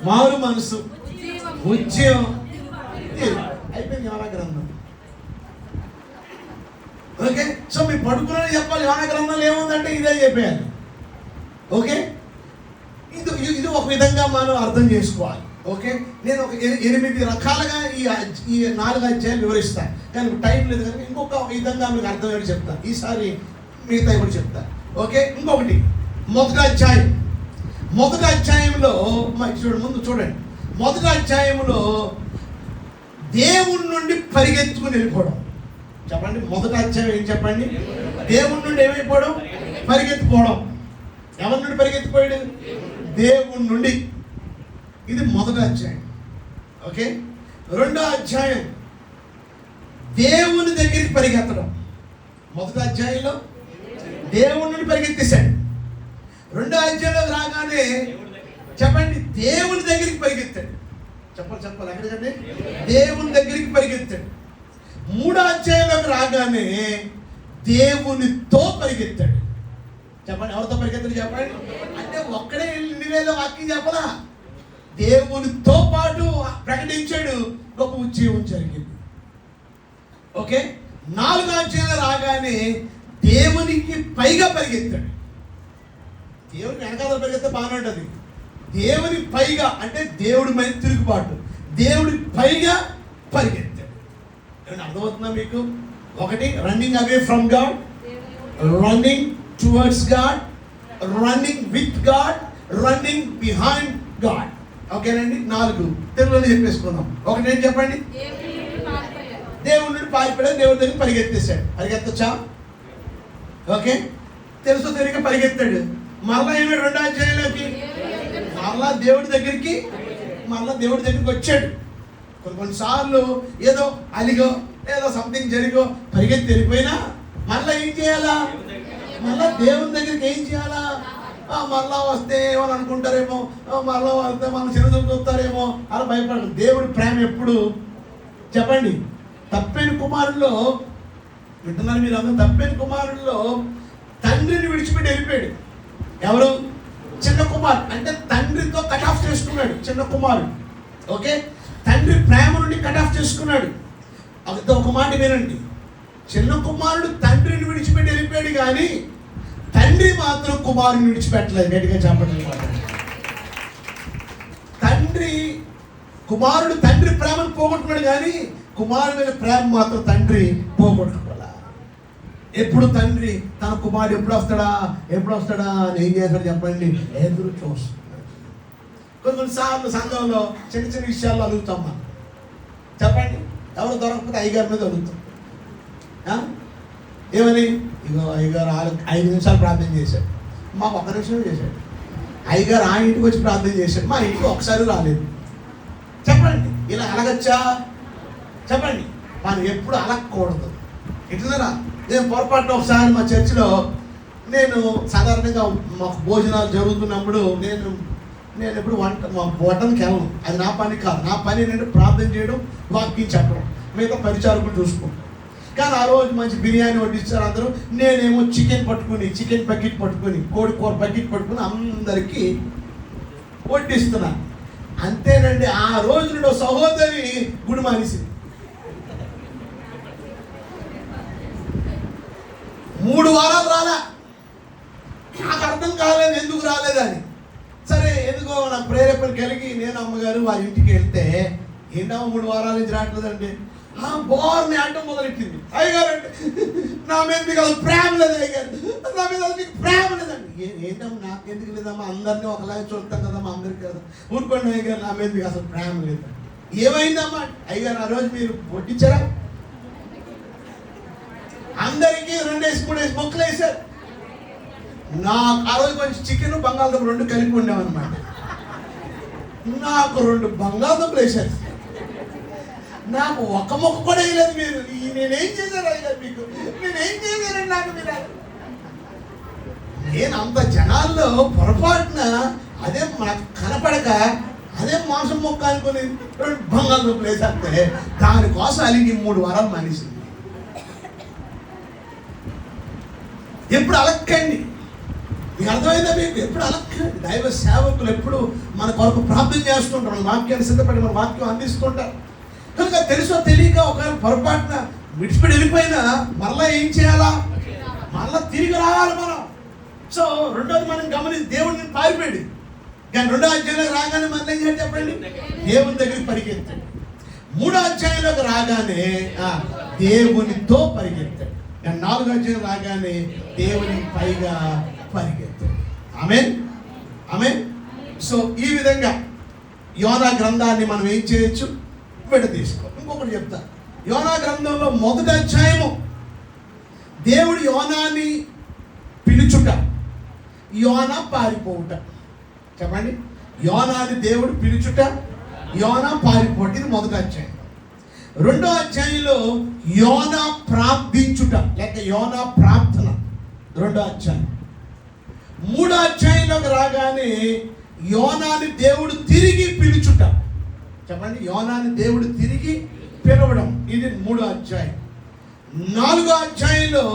మారు మనసు, ఉద్యమం. అయిపోయింది యోనా గ్రంథం. ఓకే, సో మీ పడుకునే చెప్పాలి. యోనా గ్రంథంలో ఏముందంటే ఇదే చెప్పేయాలి. ఓకే, ఇది ఒక విధంగా మనం అర్థం చేసుకోవాలి. ఓకే, నేను ఒక 8 రకాలుగా ఈ 4 అధ్యాయాలు వివరిస్తాను. కానీ టైం లేదు కనుక ఇంకొక విధంగా మీకు అర్థమయ్యేది చెప్తాను. ఈసారి మిగతా కూడా చెప్తాను. ఓకే, ఇంకొకటి మొదటి అధ్యాయంలో ముందు చూడండి. మొదటి అధ్యాయంలో దేవుడి నుండి పరిగెత్తుకుని వెళ్ళిపోవడం. చెప్పండి, మొదటి అధ్యాయం ఏం చెప్పండి? దేవుడి నుండి ఏమైపోవడం? పరిగెత్తిపోవడం. ఎవరి నుండి పరిగెత్తిపోయాడు? దేవుడి నుండి. ఇది మొదటి అధ్యాయం. ఓకే, 2వ అధ్యాయం దేవుని దగ్గరికి పరిగెత్తడం. మొదటి అధ్యాయంలో దేవుడి నుండి పరిగెత్తేశాడు. 2వ అధ్యాయంలో రాగానే చెప్పండి దేవుని దగ్గరికి పరిగెత్తాడు. చెప్పాలి ఎక్కడికండి? దేవుని దగ్గరికి పరిగెత్తాడు. 3వ అధ్యాయంలోకి రాగానే దేవునితో పరిగెత్తాడు. చెప్పండి, ఎవరితో పరిగెత్తాడు చెప్పండి? అంటే ఒక్కడే నివేద వాక్యం చెప్పలా, దేవునితో పాటు ప్రకటించాడు. గొప్ప ఉద్యోగం జరిగింది. ఓకే, 4వ అధ్యాయంలో రాగానే దేవునికి పైగా పరిగెత్తాడు. దేవుని వెనకాల పరిగెత్తే బాగానే ఉంటుంది. దేవుని పైగా అంటే దేవుడి మీద తిరుగుబాటు, దేవుడి పైగా పరిగెత్తాడు. ఏమన్నా అర్థమవుతుందా మీకు? ఒకటి, running away from God, running towards God, running with God, running behind God. ఓకేనండి? 4 తెలుగులో చెప్పేసుకున్నాం. ఒకటి ఏంటి చెప్పండి? దేవుడి నుండి పారిపోయాడు, దేవుడి దగ్గర పరిగెత్తేశాడు. పరిగెత్తచ్చా? ఓకే, తెలుసు, తిరిగి పరిగెత్తాడు. మరలా ఏమి 2వ అధ్యాయంలోకి మరలా దేవుడి దగ్గరికి వచ్చాడు. కొన్నిసార్లు ఏదో అలిగో ఏదో సంథింగ్ జరిగో పరిగెత్తి వెళ్ళిపోయినా మళ్ళీ ఏం చేయాలా? మళ్ళా దేవుని దగ్గరికి ఏం చేయాలా? మళ్ళా వస్తే ఏమని అనుకుంటారేమో, మళ్ళా వస్తే మనం చిన్నదం చూస్తారేమో అలా భయపడదు. దేవుడి ప్రేమ ఎప్పుడు చెప్పండి? తప్పైన కుమారుల్లో వింటున్నారు మీరు అందరూ? తప్పైన కుమారుల్లో తండ్రిని విడిచిపెట్టి వెళ్ళిపోయాడు. ఎవరు? చిన్న కుమారుడు. అంటే తండ్రితో కట్ ఆఫ్ చేసుకున్నాడు చిన్న కుమారుడు. ఓకే, తండ్రి ప్రేమ నుండి కట్ ఆఫ్ చేసుకున్నాడు. ఒక మాట వినండి, చిన్న కుమారుడు తండ్రిని విడిచిపెట్టి వెళ్ళిపోయాడు, కానీ తండ్రి మాత్రం కుమారుని విడిచిపెట్టలేదు. గట్టిగా చెప్పండి. కుమారుడు తండ్రి ప్రేమను పోగొట్టుకున్నాడు, కానీ కుమారుడు మీద ప్రేమ మాత్రం తండ్రి పోగొట్టుకోవాలి. ఎప్పుడు తండ్రి తన కుమారుడు ఎప్పుడు వస్తాడా అని ఏం చేస్తాడు చెప్పండి? ఎదురు చూస్తున్నాడు. కొన్నిసార్లు సంఘంలో చిన్న చిన్న విషయాల్లో అడుగుతాం మనం. చెప్పండి, ఎవరు దొరకకపోతే అయ్యగారి మీద అడుగుతాం. ఏమని? ఇగో అయ్యగారు 5 నిమిషాలు ప్రార్థన చేశాడు, మాకు 1 నిమిషం చేశాడు. అయ్యగారు ఆ ఇంటికి వచ్చి ప్రార్థన చేశాడు, మా ఇంటికి ఒకసారి రాలేదు. చెప్పండి, ఇలా అలగచ్చా? చెప్పండి, మనం ఎప్పుడు అలగకూడదు. ఇట్లరా నేను పొరపాటున ఒకసారి మా చర్చిలో నేను సాధారణంగా మాకు భోజనాలు జరుగుతున్నప్పుడు నేను ఎప్పుడు వంటకి వెళ్ళను. అది నా పని కాదు. నా పని ఏంటంటే ప్రార్థన చేయడం, వాక్యం చెప్పడం, మిగతా పరిచారకులు చూసుకుంటాం. కానీ ఆ రోజు మంచి బిర్యానీ వడ్డిస్తారు అందరూ. నేనేమో చికెన్ బకెట్ పట్టుకొని కోడి కూర బకెట్ పట్టుకుని అందరికీ వడ్డిస్తున్నాను. అంతేనండి, ఆ రోజు నుండి సహోదరి గుడి మానేసింది. 3 వారాలు రాలా. నాకు అర్థం కాలేదు ఎందుకు రాలేదని. సరే, ఎందుకో నాకు ప్రేరేపణ కలిగి నేను అమ్మగారు వారి ఇంటికి వెళ్తే, ఏంటమ్మా 3 వారాల నుంచి రావట్లేదండి? బోర్ని అంటం మొదలెట్టింది. అయ్యగారు అంటే, నా మీద మీకు అసలు ప్రేమ లేదు అయ్యగారు, నా మీద మీకు ప్రేమ లేదండి. ఏంటమ్మా నాకు ఎందుకు లేదమ్మా, అందరినీ ఒకలాగా చూస్తాం కదమ్మా, అందరికీ కదా. ఊరుకోండి అయ్యగారు, నా మీద మీకు అసలు ప్రేమ లేదు. ఏమైందమ్మా? అయ్యగారు ఆ రోజు మీరు వడ్డించారా? అందరికీ 2 3 మొక్కలు వేశారు. నాకు ఆ రోజు కొంచెం చికెన్ బంగాళదుంప 2 కలిపి ఉండేవన్నమాట. నాకు 2 బంగాళదుంపలు వేశారు. నాకు ఒక మొక్క కూడా వేయలేదు మీరు. నేనేం చేశాను అయ్యారు మీకు? నేనేం చేశానండి నాకు మీరు? నేను అంత జనాల్లో పొరపాటున అదే నాకు కనపడక అదే మాంసం మొక్క అనుకుని 2 బంగాళదుంపలు వేసేస్తే దానికోసం అలిగి 3 వారాలు మానేసింది. ఎప్పుడు అలక్కండి, మీకు అర్థమైందా? మీకు ఎప్పుడు అలక్కండి. దైవ సేవకులు ఎప్పుడు మన కొరకు ప్రార్థన చేస్తుంటారు, మన వాక్యాన్ని సిద్ధపడి మన వాక్యం అందిస్తుంటారు. కనుక తెలుసో తెలియక ఒకవేళ పొరపాటున విడిచిపెట్టి వెళ్ళిపోయినా మళ్ళీ ఏం చేయాలా? మళ్ళీ తిరిగి రావాలి మనం. సో రెండోది మనం గమనించి దేవుడిని పారిపోయాడు, కానీ 2వ అధ్యాయంలోకి రాగానే మళ్ళీ ఏం చేయాలి చెప్పండి? దేవుని దగ్గరికి పరిగెత్తాడు. 3వ అధ్యాయంలోకి రాగానే దేవునితో పరిగెత్తాడు. 4వ అధ్యాయం రాగానే దేవుని పైగా పరిగెత్తాడు. ఆమేన్, ఆమేన్. సో ఈ విధంగా యోనా గ్రంథాన్ని మనం ఏం చేయొచ్చు? విడదీసుకో. ఇంకొకటి చెప్తా. యోనా గ్రంథంలో 1వ అధ్యాయము దేవుడు యోనాని పిలుచుట, యోనా పారిపోవుట. చెప్పండి, యోనాని దేవుడు పిలుచుట, యోనా పారిపోవట. ఇది 1వ అధ్యాయం. 2వ అధ్యాయంలో యోనా ప్రార్థించుట లేక యోనా ప్రార్థన 2వ అధ్యాయం. 3వ అధ్యాయంలోకి రాగానే యోనాని దేవుడు తిరిగి పిలుచుట. చెప్పండి. యోనాని దేవుడు తిరిగి పిలవడం, ఇది 3వ అధ్యాయం. 4వ అధ్యాయంలో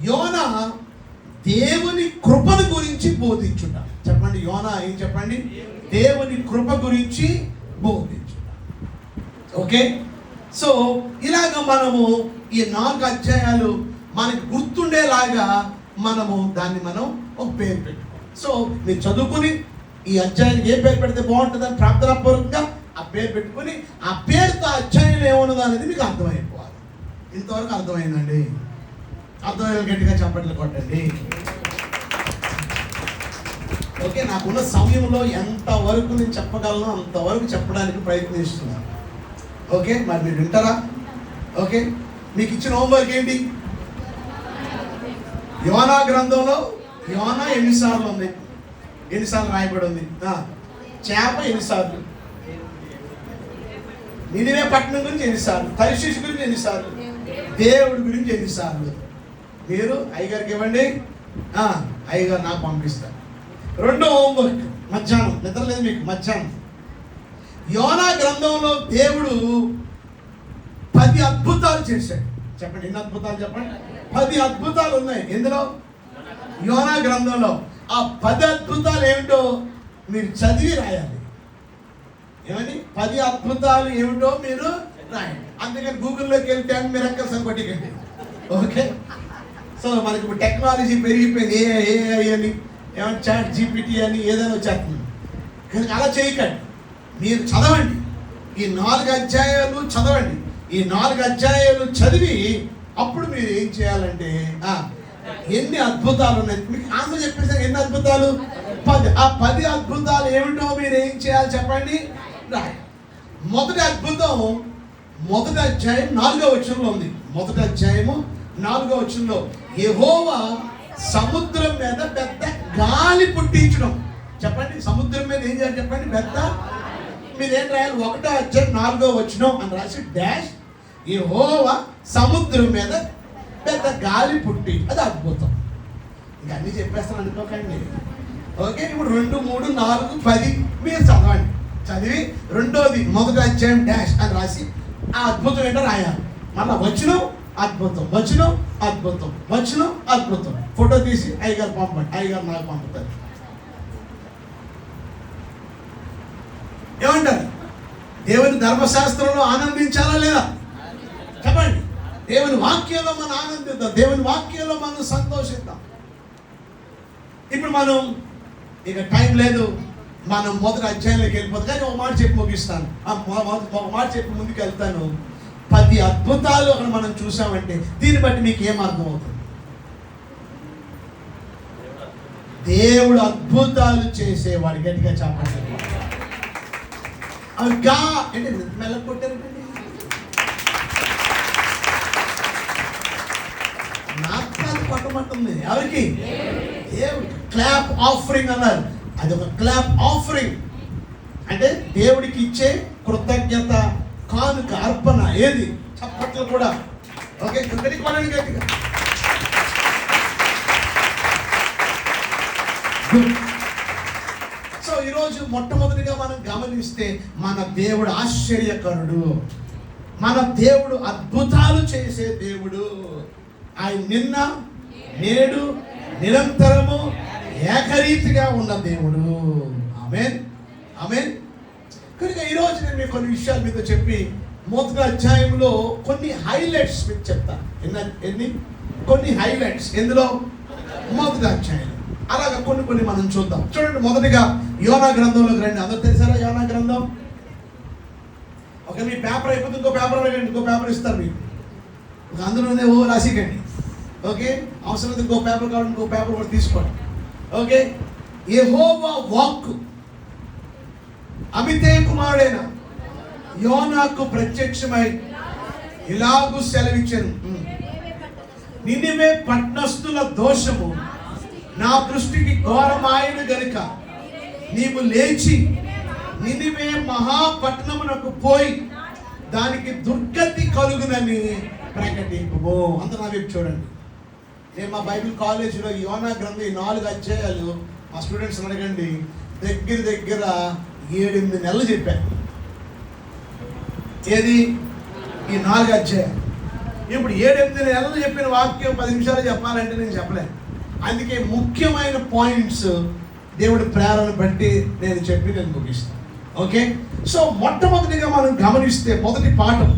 యోనా దేవుని కృపను గురించి బోధించుట. చెప్పండి, యోనా ఏం చెప్పండి? దేవుని కృప గురించి బోధించుట. ఓకే, సో ఇలాగ మనము ఈ 4 అధ్యాయాలు మనకి గుర్తుండేలాగా మనము దాన్ని మనం ఒక పేరు పెట్టుకోవాలి. సో మీరు చదువుకుని ఈ అధ్యాయానికి ఏ పేరు పెడితే బాగుంటుందని ప్రార్థనాపూర్వకంగా ఆ పేరు పెట్టుకుని ఆ పేరుతో అధ్యాయంలో ఏమున్నదో అనేది మీకు అర్థమైపోవాలి. ఇంతవరకు అర్థమైందండి? అర్థమయ్యే గట్టిగా చప్పట్లు కొట్టండి. ఓకే, నాకున్న సమయంలో ఎంతవరకు నేను చెప్పగలను అంతవరకు చెప్పడానికి ప్రయత్నిస్తున్నాను. ఓకే, మరి మీరు వింటారా? ఓకే, మీకు ఇచ్చిన హోంవర్క్ ఏంటి? యోనా గ్రంథంలో యోనా ఎన్నిసార్లు ఉంది? ఎన్నిసార్లు రాయబడి ఉంది? చేప ఎన్నిసార్లు? నినివే పట్టణం గురించి ఎన్నిసార్లు? తర్షీషు గురించి ఎన్నిసార్లు? దేవుడి గురించి ఎన్నిసార్లు? మీరు అయ్యగారికి ఇవ్వండి, అయ్యగారు నాకు పంపిస్తారు. 2వ హోంవర్క్, మధ్యాహ్నం నిద్రలేదు మీకు. మధ్యాహ్నం యోనా గ్రంథంలో దేవుడు 10 అద్భుతాలు చేశాడు. చెప్పండి, ఎన్ని అద్భుతాలు చెప్పండి? 10 అద్భుతాలు ఉన్నాయి ఎందులో? యోనా గ్రంథంలో. ఆ 10 అద్భుతాలు ఏమిటో మీరు చదివి రాయాలి. ఏమని? 10 అద్భుతాలు ఏమిటో మీరు రాయండి. అందుకని గూగుల్లోకి వెళ్ళి 10 మిరకల్స్ అని కొట్టికండి. ఓకే, సో మనకి ఇప్పుడు టెక్నాలజీ పెరిగిపోయింది. ఏఐ అని, ఏమైనా చాట్ జీపీటీ అని ఏదైనా వచ్చేస్తుంది. కానీ అలా చేయకండి, మీరు చదవండి. ఈ 4 అధ్యాయాలు చదవండి. ఈ 4 అధ్యాయాలు చదివి అప్పుడు మీరు ఏం చేయాలంటే ఎన్ని అద్భుతాలు ఉన్నాయి మీకు ఆన్సర్ చెప్పేసారు. ఎన్ని అద్భుతాలు? 10. ఆ 10 అద్భుతాలు ఏమిటో మీరు ఏం చేయాలి చెప్పండి, రాయి. మొదటి అద్భుతం 1వ అధ్యాయం 4వ వచనంలో ఉంది. 1వ అధ్యాయము 4వ వచనంలో యెహోవా సముద్రం మీద పెద్ద గాలి పుట్టించడం. చెప్పండి, సముద్రం మీద ఏం చేయాలి చెప్పండి? పెద్ద. మీరేం రాయాలి? 1వ అధ్యాయం 4వ వచనం అని రాసి డాష్ యెహోవా సముద్రం మీద పెద్ద గాలి పుట్టి. అది అద్భుతం. ఇంకా అన్నీ చెప్పేస్తాను అనుకోకండి. ఓకే, ఇప్పుడు 2, 3, 4, 10 మీరు చదవండి. చదివి 2వది 1వ అధ్యాయం డాష్ అని రాసి ఆ అద్భుతం ఏంటో రాయాలి. మళ్ళీ వచనం అద్భుతం, వచనం అద్భుతం, వచనం అద్భుతం. ఫోటో తీసి అయ్యగారు పంపండి, అయ్యగారు నాకు పంపుతారు. ఏమంటారు? దేవుని ధర్మశాస్త్రంలో ఆనందించాలా లేదా? చెప్పండి. దేవుని వాక్యంలో మనం ఆనందిద్దాం, దేవుని వాక్యంలో మనం సంతోషిద్దాం. ఇప్పుడు మనం ఇక టైం లేదు, మనం 1వ అధ్యాయంలోకి వెళ్ళిపోతాం. కానీ ఒక మాట చెప్పి ముగిస్తాను, ఒక మాట చెప్పి ముందుకు వెళ్తాను. 10 అద్భుతాలు అక్కడ మనం చూసామంటే దీన్ని బట్టి మీకు ఏం అర్థమవుతుంది? దేవుడు అద్భుతాలు చేసేవాడు. గట్టిగా చెప్పండి. అవి అంటే మెల్ల కొట్టారండి. నాకు కొట్టమంటుంది. ఎవరికి? దేవుడికి. క్లాప్ ఆఫరింగ్ అన్నారు. అది ఒక క్లాప్ ఆఫరింగ్ అంటే దేవుడికి ఇచ్చే కృతజ్ఞత కానుక, అర్పణ. ఏది? చప్పట్లు కూడా. ఓకే, గట్టిగా. సో ఈరోజు మొట్టమొదటిగా మనం గమనిస్తే మన దేవుడు ఆశ్చర్యకరుడు, మన దేవుడు అద్భుతాలు చేసే దేవుడు. ఆయన నిన్న, నేడు, నిరంతరము ఏకరీతిగా ఉన్న దేవుడు. ఆమేన్, ఆమేన్. కనుక ఈరోజు నేను మీకు కొన్ని విషయాలు మీతో చెప్పి 1వ అధ్యాయంలో కొన్ని హైలైట్స్ మీకు చెప్తాను. ఎన్ని కొన్ని హైలైట్స్ ఎందులో? 1వ అధ్యాయం. అలాగా కొన్ని మనం చూద్దాం. చూడండి, మొదటిగా యోనా గ్రంథంలోకి రండి. అందరూ తెలిసారా యోనా గ్రంథం? ఓకే, మీ పేపర్ అయిపోతే ఇంకో పేపర్ అడగండి, ఇంకో పేపర్ ఇస్తారు మీకు. అందులోనే రాసికండి. ఓకే, అవసరం ఇంకో పేపర్ కావాలి, ఇంకో పేపర్ కూడా తీసుకోండి. ఓకే, యెహోవా వాక్కు అమితే కుమారుడైన యోనాకు ప్రత్యక్షమై ఇలాగు సెలవిచ్చాను. నినివే పట్టణస్థుల దోషము నా దృష్టికి ఘోరమాయన గనుక నీవు లేచి నినివే మహాపట్టణమునకు పోయి దానికి దుర్గతి కలుగునని ప్రకటింపు. అంత నా వైపు చూడండి. నేను మా బైబిల్ కాలేజీలో యోనా గ్రంథం ఈ 4 అధ్యాయాలు మా స్టూడెంట్స్ అడగండి, దగ్గర 7-8 నెలలు చెప్పాను. ఏది? ఈ 4 అధ్యాయాలు. ఇప్పుడు 7-8 నెలలు చెప్పిన వాక్యం 10 నిమిషాలు చెప్పాలంటే నేను చెప్పలేను. అందుకే ముఖ్యమైన పాయింట్స్ దేవుడి ప్రేరణ బట్టి నేను చెప్పి నేను ముగిస్తాను. ఓకే, సో మొట్టమొదటిగా మనం గమనిస్తే మొదటి పాఠం,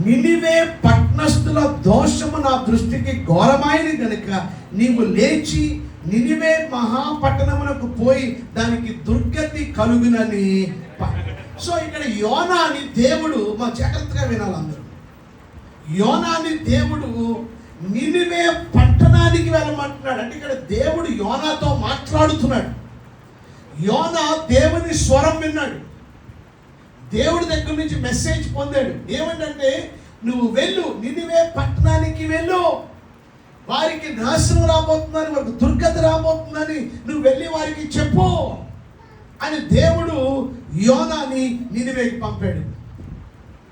నినివే పట్టణస్థుల దోషము నా దృష్టికి ఘోరమైనది కనుక నీవు లేచి నినివే మహాపట్టణమునకు పోయి దానికి దుర్గతి కలుగునని. సో ఇక్కడ యోనాని దేవుడు, మా జాగ్రత్తగా వినాలి అందరూ, యోనాని దేవుడు నినివే పట్టణానికి వెళ్ళమంటున్నాడు. అంటే ఇక్కడ దేవుడు యోనాతో మాట్లాడుతున్నాడు. యోనా దేవుని స్వరం విన్నాడు, దేవుడి దగ్గర నుంచి మెసేజ్ పొందాడు. ఏమంటే నువ్వు వెళ్ళు, నినివే పట్టణానికి వెళ్ళు, వారికి నాశనం రాబోతుందని, వారికి దుర్గతి రాబోతుందని నువ్వు వెళ్ళి వారికి చెప్పు అని దేవుడు యోనాని నినివేకి పంపాడు.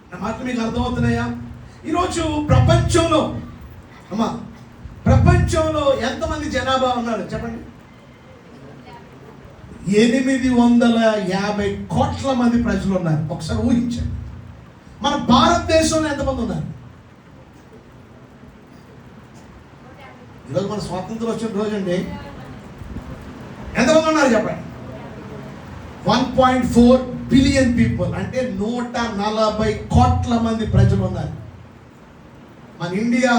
నా మాట మీకు అర్థమవుతున్నాయా? ఈరోజు ప్రపంచంలో ఎంతమంది జనాభా ఉన్నారు చెప్పండి? 850 కోట్ల మంది ప్రజలు ఉన్నారు. ఒకసారి ఊహించండి. మన భారతదేశంలో ఎంతమంది ఉన్నారు? ఈరోజు మన స్వాతంత్రం వచ్చిన రోజు అండి, ఎంతమంది ఉన్నారు చెప్పండి? 1.4 బిలియన్ పీపుల్, అంటే 140 కోట్ల మంది ప్రజలు ఉన్నారు. మన India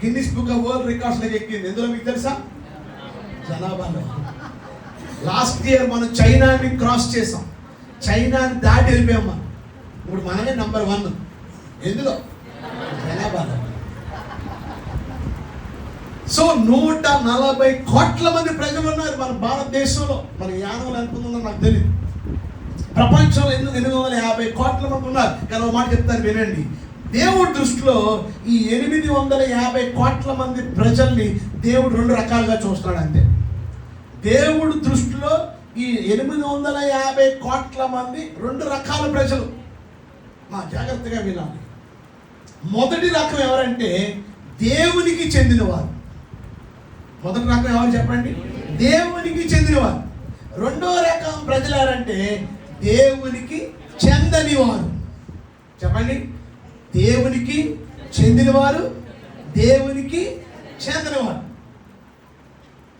Guinness book of world రికార్డ్స్లోకి ఎక్కింది. ఎందులో మీకు తెలుసా? జనాభాలో. లాస్ట్ ఇయర్ మనం చైనాని క్రాస్ చేసాం, చైనాని దాటి వెళ్ళిపోయాం మనం. ఇప్పుడు మనమే నంబర్ 1 ఎందులో? జనాభాలో. సో 140 కోట్ల మంది ప్రజలు ఉన్నారు మన భారతదేశంలో. మన యానంలో ఎంత ఉందో నాకు తెలియదు. ప్రపంచంలో 850 కోట్ల మంది ఉన్నారు. కానీ ఒక మాట చెప్తాను వినండి, దేవుడి దృష్టిలో ఈ 850 కోట్ల మంది ప్రజల్ని దేవుడు 2 రకాలుగా చూస్తున్నాడు అంతే. దేవుడి దృష్టిలో ఈ 850 కోట్ల మంది 2 రకాల ప్రజలు. మా జాగ్రత్తగా వినాలి. మొదటి రకం ఎవరంటే దేవునికి చెందినవారు. మొదటి రకం ఎవరు చెప్పండి? దేవునికి చెందినవారు. రెండో రకం ప్రజలు ఎవరంటే దేవునికి చెందనివారు. చెప్పండి, దేవునికి చెందినవారు, దేవునికి చెందనివారు.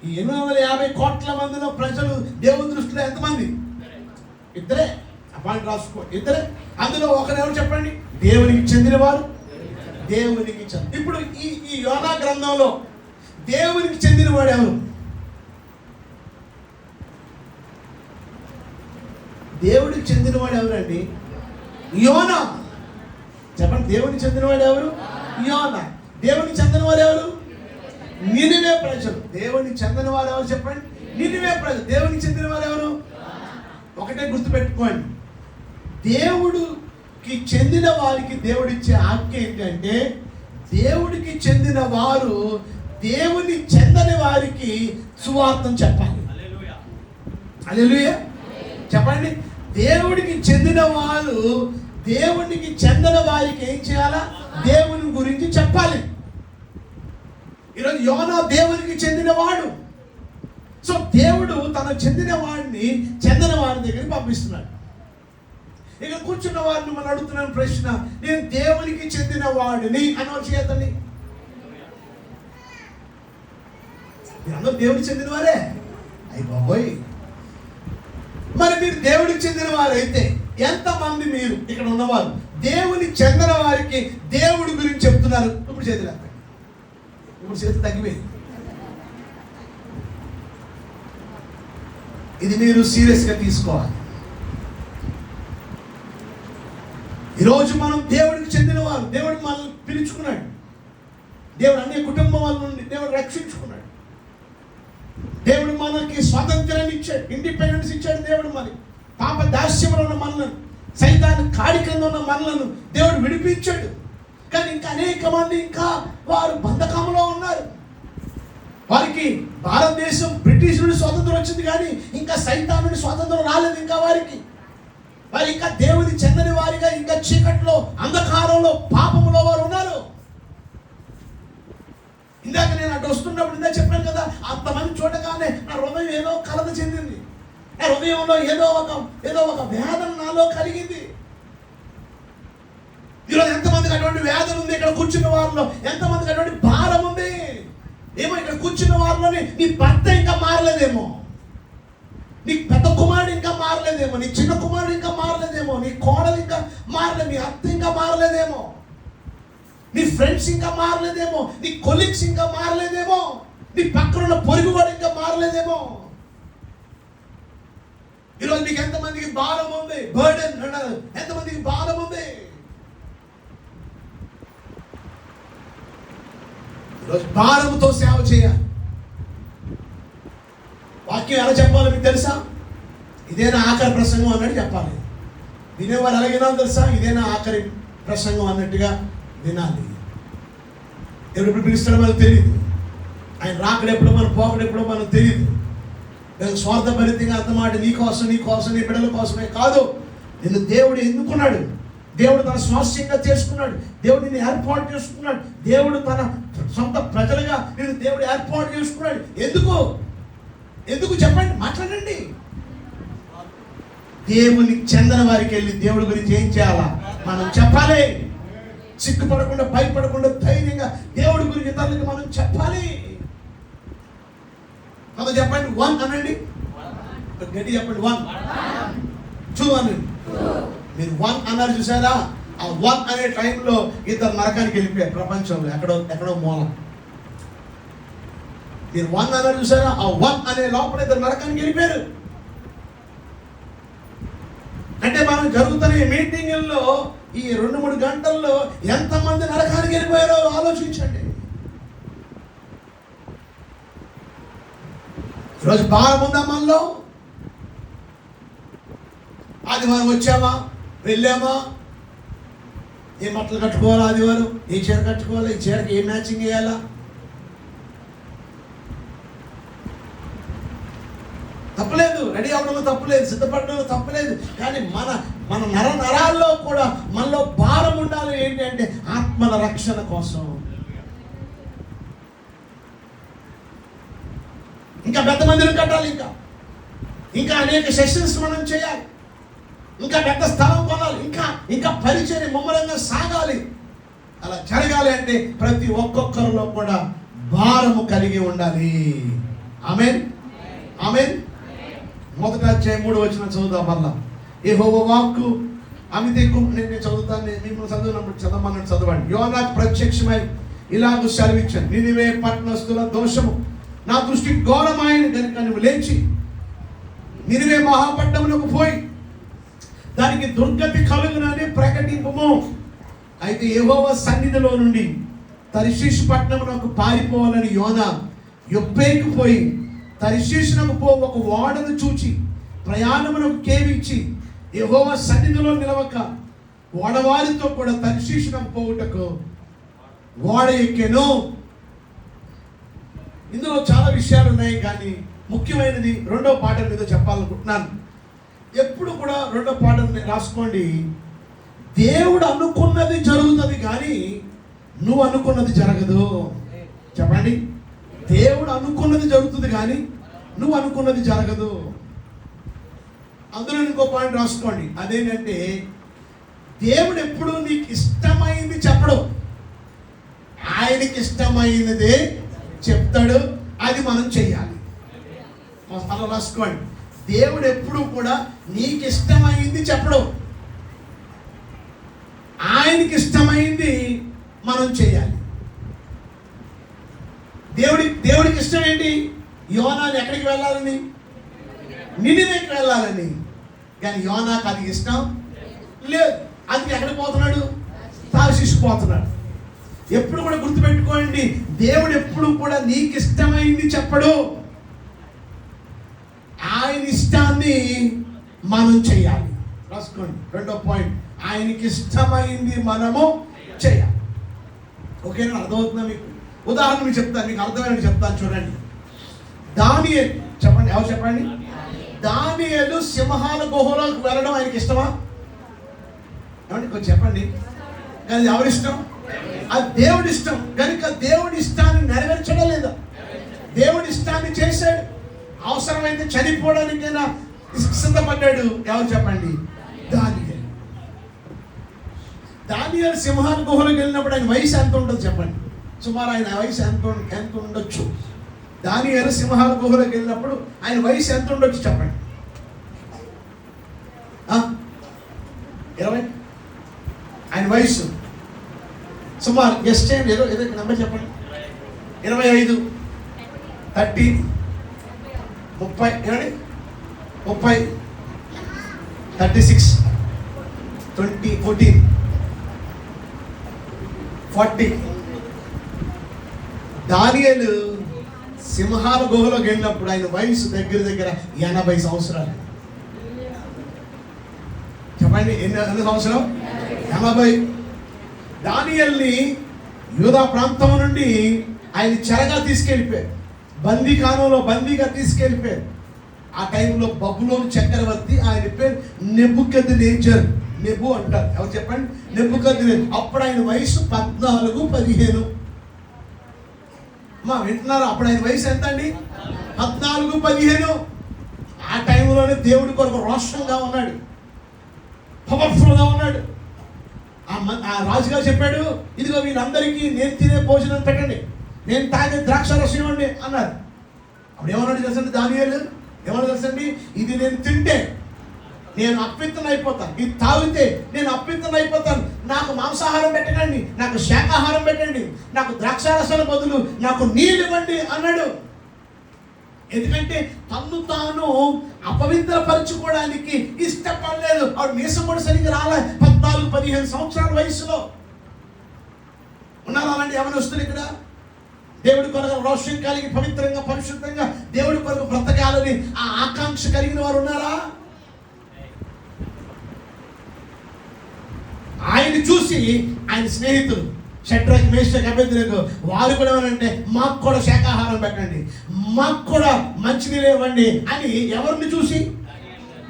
ఈ 850 కోట్ల మందిలో ప్రజలు దేవుని దృష్టిలో ఎంతమంది? ఇద్దరే. ఆ పాయింట్ రాసుకో, ఇద్దరే. అందులో ఒకరెవరు చెప్పండి? దేవునికి చెందినవారు, దేవునికి చెంది. ఇప్పుడు ఈ యోనా గ్రంథంలో దేవునికి చెందినవాడు ఎవరు? దేవుడికి చెందినవాడు ఎవరండి? యోనా. చెప్పండి, దేవునికి చెందినవాడు ఎవరు? యోనా. దేవునికి చెందినవాడు ఎవరు? నినివే ప్రజలు. దేవునికి చెందిన వారు ఎవరు చెప్పండి? నినివే ప్రజలు. దేవునికి చెందిన వారు ఎవరు? ఒకటే గుర్తుపెట్టుకోండి, దేవుడికి చెందిన వారికి దేవుడిచ్చే ఆజ్ఞ ఏంటంటే దేవుడికి చెందిన వారు దేవుని చెందని వారికి సువార్తను చెప్పాలి. హల్లెలూయా చెప్పండి. దేవుడికి చెందిన వారు దేవునికి చెందిన వారికి ఏం చేయాలా? దేవుని గురించి చెప్పాలి. ఈరోజు యోనా దేవునికి చెందినవాడు. సో దేవుడు తన చెందిన వాడిని చెందిన వాడి దగ్గరికి పంపిస్తున్నాడు. ఇక కూర్చున్న వారిని మనం అడుగుతున్నాను ప్రశ్న, నేను దేవునికి చెందిన వాడిని అనవచ్చు చేతండి. మీరందరూ దేవుడికి చెందిన వారే? అయ్యి బాబోయ్, మరి మీరు దేవుడికి చెందిన వారైతే ఎంతమంది మీరు ఇక్కడ ఉన్నవారు దేవునికి చెందిన వారికి దేవుడి గురించి చెప్తున్నారు? ఇప్పుడు చేతులు ఎత్తండి. ఇప్పుడు చేతులు తగ్గిపోయింది. ఇది మీరు సీరియస్గా తీసుకోవాలి. ఈరోజు మనం దేవుడికి చెందినవారు. దేవుడు మనల్ని పిలుచుకున్నాడు. దేవుడు అన్ని కుటుంబం వాళ్ళ నుండి దేవుడు రక్షించుకున్నాడు. దేవుడు మనకి స్వాతంత్రాన్ని ఇచ్చాడు, ఇండిపెండెన్స్ ఇచ్చాడు. దేవుడు మరి పాప దాస్యంలో ఉన్న మనలను, సైతాన్ని కాడి కింద ఉన్న మనలను దేవుడు విడిపించాడు. కానీ ఇంకా అనేక మంది ఇంకా వారు బంధకంలో ఉన్నారు. వారికి భారతదేశం బ్రిటిష్ నుండి స్వాతంత్రం వచ్చింది, కానీ ఇంకా సైతాన్ నుండి స్వాతంత్రం రాలేదు. ఇంకా వారు ఇంకా దేవుని చెందని వారిగా ఇంకా చీకట్లో, అంధకారంలో, పాపంలో వారు ఉన్నారు. ఇందాక నేను అటు వస్తున్నప్పుడు ఇందాక చెప్పాను కదా, అంతమంది చూడగానే నా హృదయం ఏదో కలత చెందింది. నా హృదయంలో ఏదో ఒక వేదన నాలో కలిగింది. కూర్చున్న వారిలో ఎంతమందికి అటువంటి భారం ఉంది? ఏమో ఇక్కడ కూర్చున్న వారిలోని నీ భర్త ఇంకా మారలేదేమో, నీ పెద్ద కుమారుడు ఇంకా మారలేదేమో, నీ చిన్న కుమారుడు ఇంకా మారలేదేమో, నీ కోడలు ఇంకా మారలేదు, నీ అత్త ఇంకా మారలేదేమో, నీ ఫ్రెండ్స్ ఇంకా మారలేదేమో, నీ కొలీగ్స్ ఇంకా మారలేదేమో, నీ పక్కన ఉన్న పొరుగువాడు ఇంకా మారలేదేమో. ఈరోజు మీకు ఎంతమందికి భారం ఉంది? బర్డెన్ అన్నారు. ఎంతమందికి భారం ఉంది? ఈరోజు భారముతో సేవ చేయాలి. వాక్యం ఎలా చెప్పాలో మీకు తెలుసా? ఇదేనా ఆఖరి ప్రసంగం అన్నట్టు చెప్పాలి. వినేవారు ఎలాగైనా తెలుసా? ఇదేనా ఆఖరి ప్రసంగం అన్నట్టుగా వినాలి. ఎప్పుడు పిలుస్తాడో మనకు తెలియదు. ఆయన రాకడెప్పుడో మనం పోకడెప్పుడో మనకు తెలియదు. స్వార్థభరితంగా అంతమాట నీ కోసం నీ బిడ్డల కోసమే కాదు. నిన్ను దేవుడు ఎన్నుకున్నాడు. దేవుడు తన స్వాస్థ్యంగా చేసుకున్నాడు. దేవుడు నిన్ను ఏర్పాటు చేసుకున్నాడు. దేవుడు తన సొంత ప్రజలుగా నిన్ను దేవుడు ఏర్పాటు చేసుకున్నాడు. ఎందుకు చెప్పండి, మాట్లాడండి. దేవునికి చెందిన వారికి వెళ్ళి దేవుడి గురించి ఏం చేయాలా మనం చెప్పాలి. సిగ్గుపడకుండా, భయపడకుండా, ధైర్యంగా దేవుడి గురించి ఇతరులకు మనం చెప్పాలి. మనం చెప్పండి, 1 అనండి, గట్టి చెప్పండి, 1 2 అనండి. మీరు 1 అన్నారు చూసారా? ఆ 1 అనే టైంలో ఇద్దరు నరకానికి వెళ్ళిపోయారు ప్రపంచంలో, ఎక్కడో మూలం. మీరు 1 అన్నారు చూసారా? ఆ 1 అనే లోపల ఇద్దరు నరకానికి వెళ్ళిపోయారు. అంటే మనం జరుగుతున్న ఈ మీటింగుల్లో ఈ 2-3 గంటల్లో ఎంతమంది నరకానికి వెళ్ళిపోయారో ఆలోచించండి. ఈరోజు భారం ఉందా మనలో? ఆదివారం వచ్చామా, వెళ్ళామా, ఏ బట్టలు కట్టుకోవాలా, ఆదివారం ఏ చీర కట్టుకోవాలా, ఈ చీరకి ఏ మ్యాచింగ్ వేయాలా, తప్పలేదు. రెడీ అవ్వడంలో తప్పలేదు, సిద్ధపడడంలో తప్పలేదు. కానీ మన నరాల్లో కూడా మనలో భారం ఉండాలి. ఏంటి అంటే ఆత్మల రక్షణ కోసం. ఇంకా పెద్ద మందిరం కట్టాలి, ఇంకా అనేక సెషన్స్ మనం చేయాలి, ఇంకా పెద్ద స్థలం కొనాలి, ఇంకా పరిచయం ముమ్మరంగా సాగాలి. అలా జరగాలి అంటే ప్రతి ఒక్కొక్కరిలో కూడా భారము కలిగి ఉండాలి. ఆమేన్, ఆమేన్. 1 అధ్యాయం 3 వచనం చదువుదాం. మళ్ళా యెహోవా వాక్కు అమిత ఎక్కువ. నేను చదువుతాను, మిమ్మల్ని చదువునప్పుడు చదవమన్నట్టు చదవండి. యోనాకు ప్రత్యక్షమై ఇలాగ సెలవిచ్చాను, నినివే పట్టణస్థుల దోషము నా దృష్టికి ఘోరమైన కనుక నువ్వు లేచి నినివే మహాపట్టణమునకు పోయి దానికి దుర్గతి కలుగునని ప్రకటింపుము. అయితే యెహోవా సన్నిధిలో నుండి తర్షీషు పట్టణమునకు పారిపోవాలని యోనా యొప్పేకు పోయి తర్షీషునకు ఒక ఓడను చూచి ప్రయాణమునకు కేవించి యెహోవా సన్నిధిలో నిలవక ఓడవారితో కూడా తర్షీషునకు పోవుటకు ఓడ ఎక్కెను. ఇందులో చాలా విషయాలు ఉన్నాయి, కానీ ముఖ్యమైనది 2వ పాఠం మీద చెప్పాలనుకుంటున్నాను. ఎప్పుడు కూడా 2వ పాఠం రాసుకోండి. దేవుడు అనుకున్నది జరుగుతుంది, కానీ నువ్వు అనుకున్నది జరగదు. చెప్పండి, దేవుడు అనుకున్నది జరుగుతుంది, కానీ నువ్వు అనుకున్నది జరగదు. అందులో ఇంకో పాయింట్ రాసుకోండి. అదేంటంటే దేవుడు ఎప్పుడు నీకు ఇష్టమైంది చెప్పడు, ఆయనకి ఇష్టమైనదే చెప్తాడు. అది మనం చెయ్యాలి. అలా రాసుకోండి. దేవుడు ఎప్పుడు కూడా నీకు ఇష్టమైంది చెప్పడు, ఆయనకి ఇష్టమైంది మనం చేయాలి. దేవుడికి ఇష్టం ఏంటి? యోనాని ఎక్కడికి వెళ్ళాలని? నినివేకి వెళ్ళాలని. కానీ యోనాకు అది ఇష్టం లేదు. అందుకే ఎక్కడికి పోతున్నాడు? తార్షీషు పోతున్నాడు. ఎప్పుడు కూడా గుర్తుపెట్టుకోండి, దేవుడు ఎప్పుడు కూడా నీకు ఇష్టమైంది చెప్పడు, ఆయన ఇష్టాన్ని మనం చేయాలి. రాసుకోండి 2వ పాయింట్, ఆయనకి ఇష్టమైంది మనము చేయాలి. ఓకేనా? అర్థమవుతుందా మీకు? ఉదాహరణ మీకు చెప్తాను, మీకు అర్థమైనట్టు చెప్తాను. చూడండి, దానియేలు. చెప్పండి, ఎవరు చెప్పండి? దానియేలు సింహాల గుహలోకి వెళ్ళడం ఆయనకి ఇష్టమా? ఏమండి కొంచెం చెప్పండి. కానీ ఎవరి ఇష్టం? అది దేవుడి ఇష్టం. కనుక దేవుడి ఇష్టాన్ని నెరవేర్చడం లేదా? దేవుడి ఇష్టాన్ని చేశాడు. అవసరమైతే చనిపోవడానికైనా సిద్ధపడ్డాడు. ఎవరు చెప్పండి? దానియేలు. దానియేలు సింహాల గుహలోకి వెళ్ళినప్పుడు ఆయన వయసు ఎంత ఉంటుంది చెప్పండి. సుమారు ఆయన వయసు ఎంత ఉండొచ్చు? దానియేలు సింహాల గుహలోకి వెళ్ళినప్పుడు ఆయన వయసు ఎంత ఉండొచ్చు చెప్పండి. 20 ఆయన వయసు సుమారు గెస్ట్ ఏం ఏదో నెంబర్ చెప్పండి. 25, 30, 30, 36, 20, 14, 40. దానియేలు సింహాల గుహలోకి వెళ్ళినప్పుడు ఆయన వయసు దగ్గర 80 సంవత్సరాలు. చెప్పండి, ఎన్ని సంవత్సరం? 80. దానియేలుని యూదా ప్రాంతం నుండి ఆయన చెరగా తీసుకెళ్ళిపోయారు, బందీగా తీసుకెళ్ళిపోయారు. ఆ టైంలో బబులోను చక్రవర్తి, ఆయన పేరు నెబుకద్నెజర్. నెబు అంటారు, ఎవరు చెప్పండి? నెబుకద్నెజర్. అప్పుడు ఆయన వయసు 14, 15. వింటున్నారు? అప్పుడు ఆయన వయసు ఎంత అండి? 14, 15. ఆ టైంలోనే దేవుడి కొరకు రోషంగా ఉన్నాడు, పవర్ఫుల్గా ఉన్నాడు. ఆ రాజుగారు చెప్పాడు, ఇదిగో వీళ్ళందరికీ నేను తినే భోజనం పెట్టండి, నేను తాగే ద్రాక్ష రసం ఇవ్వండి అన్నారు. అప్పుడు ఏమన్నాడు తెలుసండి దానియేలు? ఏమన్నా తెలుసండి? ఇది నేను తింటే నేను అప్పిత్తన అయిపోతాను, ఇది తాగితే నేను అప్పిత్తన అయిపోతాను, నాకు మాంసాహారం పెట్టకండి, నాకు శాకాహారం పెట్టండి, నాకు ద్రాక్షారసాల బదులు నాకు నీళ్ళు ఇవ్వండి అన్నాడు. ఎందుకంటే తన్ను తాను అపవిత్రపరచుకోవడానికి ఇష్టపడలేదు. ఆవిడ మీసం కూడా సరిగ్గా రాలే. 14, 15 సంవత్సరాల వయసులో ఉన్నారు అలాంటి యవనస్తులు ఇక్కడ. దేవుడి కొరకు రోషం కలిగి పవిత్రంగా పరిశుద్ధంగా దేవుడి కొరకు బ్రతకాలని ఆ ఆకాంక్ష కలిగిన వారు ఉన్నారా? ఆయన చూసి ఆయన స్నేహితులు షడ్రక్, మేషక్, అబేద్నెగో వారు కూడా ఏమనంటే మాకు కూడా శాకాహారం పెట్టండి, మాకు కూడా మంచినీళ్ళు ఇవ్వండి అని ఎవరిని చూసి?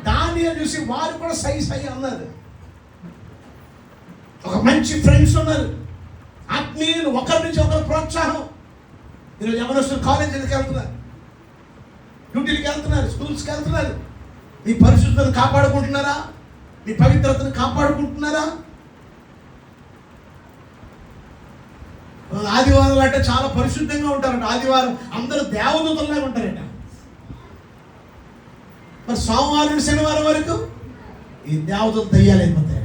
దానియేలు చూసి వారు కూడా సై అన్నారు. ఒక మంచి ఫ్రెండ్స్ ఉన్నారు, ఆత్మీయులు, ఒకరి నుంచి ఒకరు ప్రోత్సాహం. ఈరోజు యవనస్తులు కాలేజీలకు వెళ్తున్నారు, డ్యూటీలకు వెళ్తున్నారు, స్కూల్స్కి వెళ్తున్నారు. మీ పరిశుద్ధతను కాపాడుకుంటున్నారా? మీ పవిత్రతను కాపాడుకుంటున్నారా? ఆదివారం అంటే చాలా పరిశుద్ధంగా ఉంటారట. ఆదివారం అందరూ దేవదూతల్లాగా ఉంటారట. మరి సోమవారం నుండి శనివారం వరకు ఈ దేవదూతలు దయ్యాలైపోతాయి.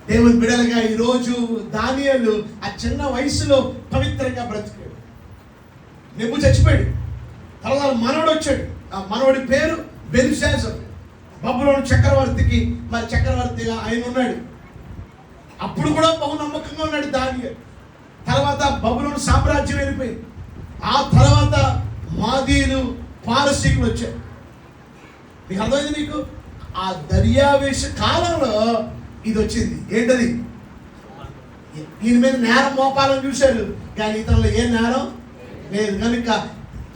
దేవుని బిడ్డలుగా ఈరోజు దానియేలు ఆ చిన్న వయసులో పవిత్రంగా బ్రతికాడు. నెబు చచ్చిపోయాడు, తర్వాత మనవడు వచ్చాడు. ఆ మనవడి పేరు బెల్షాజర్. బబులోను చక్రవర్తికి మరి చక్రవర్తిగా ఆయన ఉన్నాడు. అప్పుడు కూడా బహు నమ్మకంగా ఉన్నాడు దానియేలు. తర్వాత బబులోను సామ్రాజ్యం వెళ్ళిపోయింది. ఆ తర్వాత మాదీలు, పారసీకులు వచ్చారు. మీకు అర్థమైంది? మీకు ఆ దర్యావేశ కాలంలో ఇది వచ్చింది. ఏంటది? ఈయన మీద నేరం మోపాలని చూశారు, కానీ ఇతరులు ఏ నేరం లేదు కనుక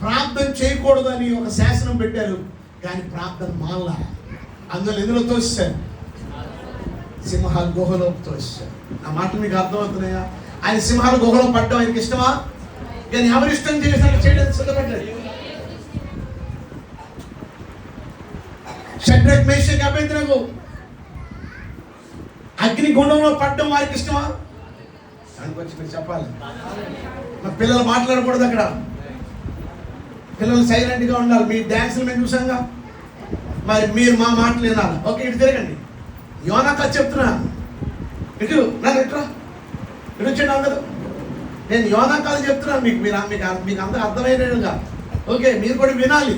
ప్రార్థన చేయకూడదు అని ఒక శాసనం పెట్టారు. కానీ ప్రార్థన మాల అందులో ఎందులో తోసారు? సింహాల గుహలో తోసారు. ఆ మాటలు మీకు అర్థమవుతున్నాయా? ఆయన సింహాల గుహలో పడ్డం ఆయనకి ఇష్టమా? కానీ ఎవరి ఇష్టం చేశారు చేయడానికి సిద్ధపడ్డాడు. షడ్రక్, మేషక్, అబేద్నెగో అగ్ని గుండంలో పడ్డం వారికి ఇష్టమా? దానికి వచ్చి మీరు చెప్పాలి. మా పిల్లలు మాట్లాడకూడదు అక్కడ, పిల్లలు సైలెంట్గా ఉండాలి. మీ డ్యాన్సులు మేము చూసాంగా, మరి మీరు మా మాటలు వినాలి. ఓకే, ఇటు తిరగండి. యోనా కథ చెప్తున్నా, ఇటు నాకు ఇట్రా, ఇటు వచ్చండి అందరూ. నేను యోనా కథ చెప్తున్నాను మీకు, మీకు అందరూ అర్థమైనగా. ఓకే, మీరు కూడా వినాలి.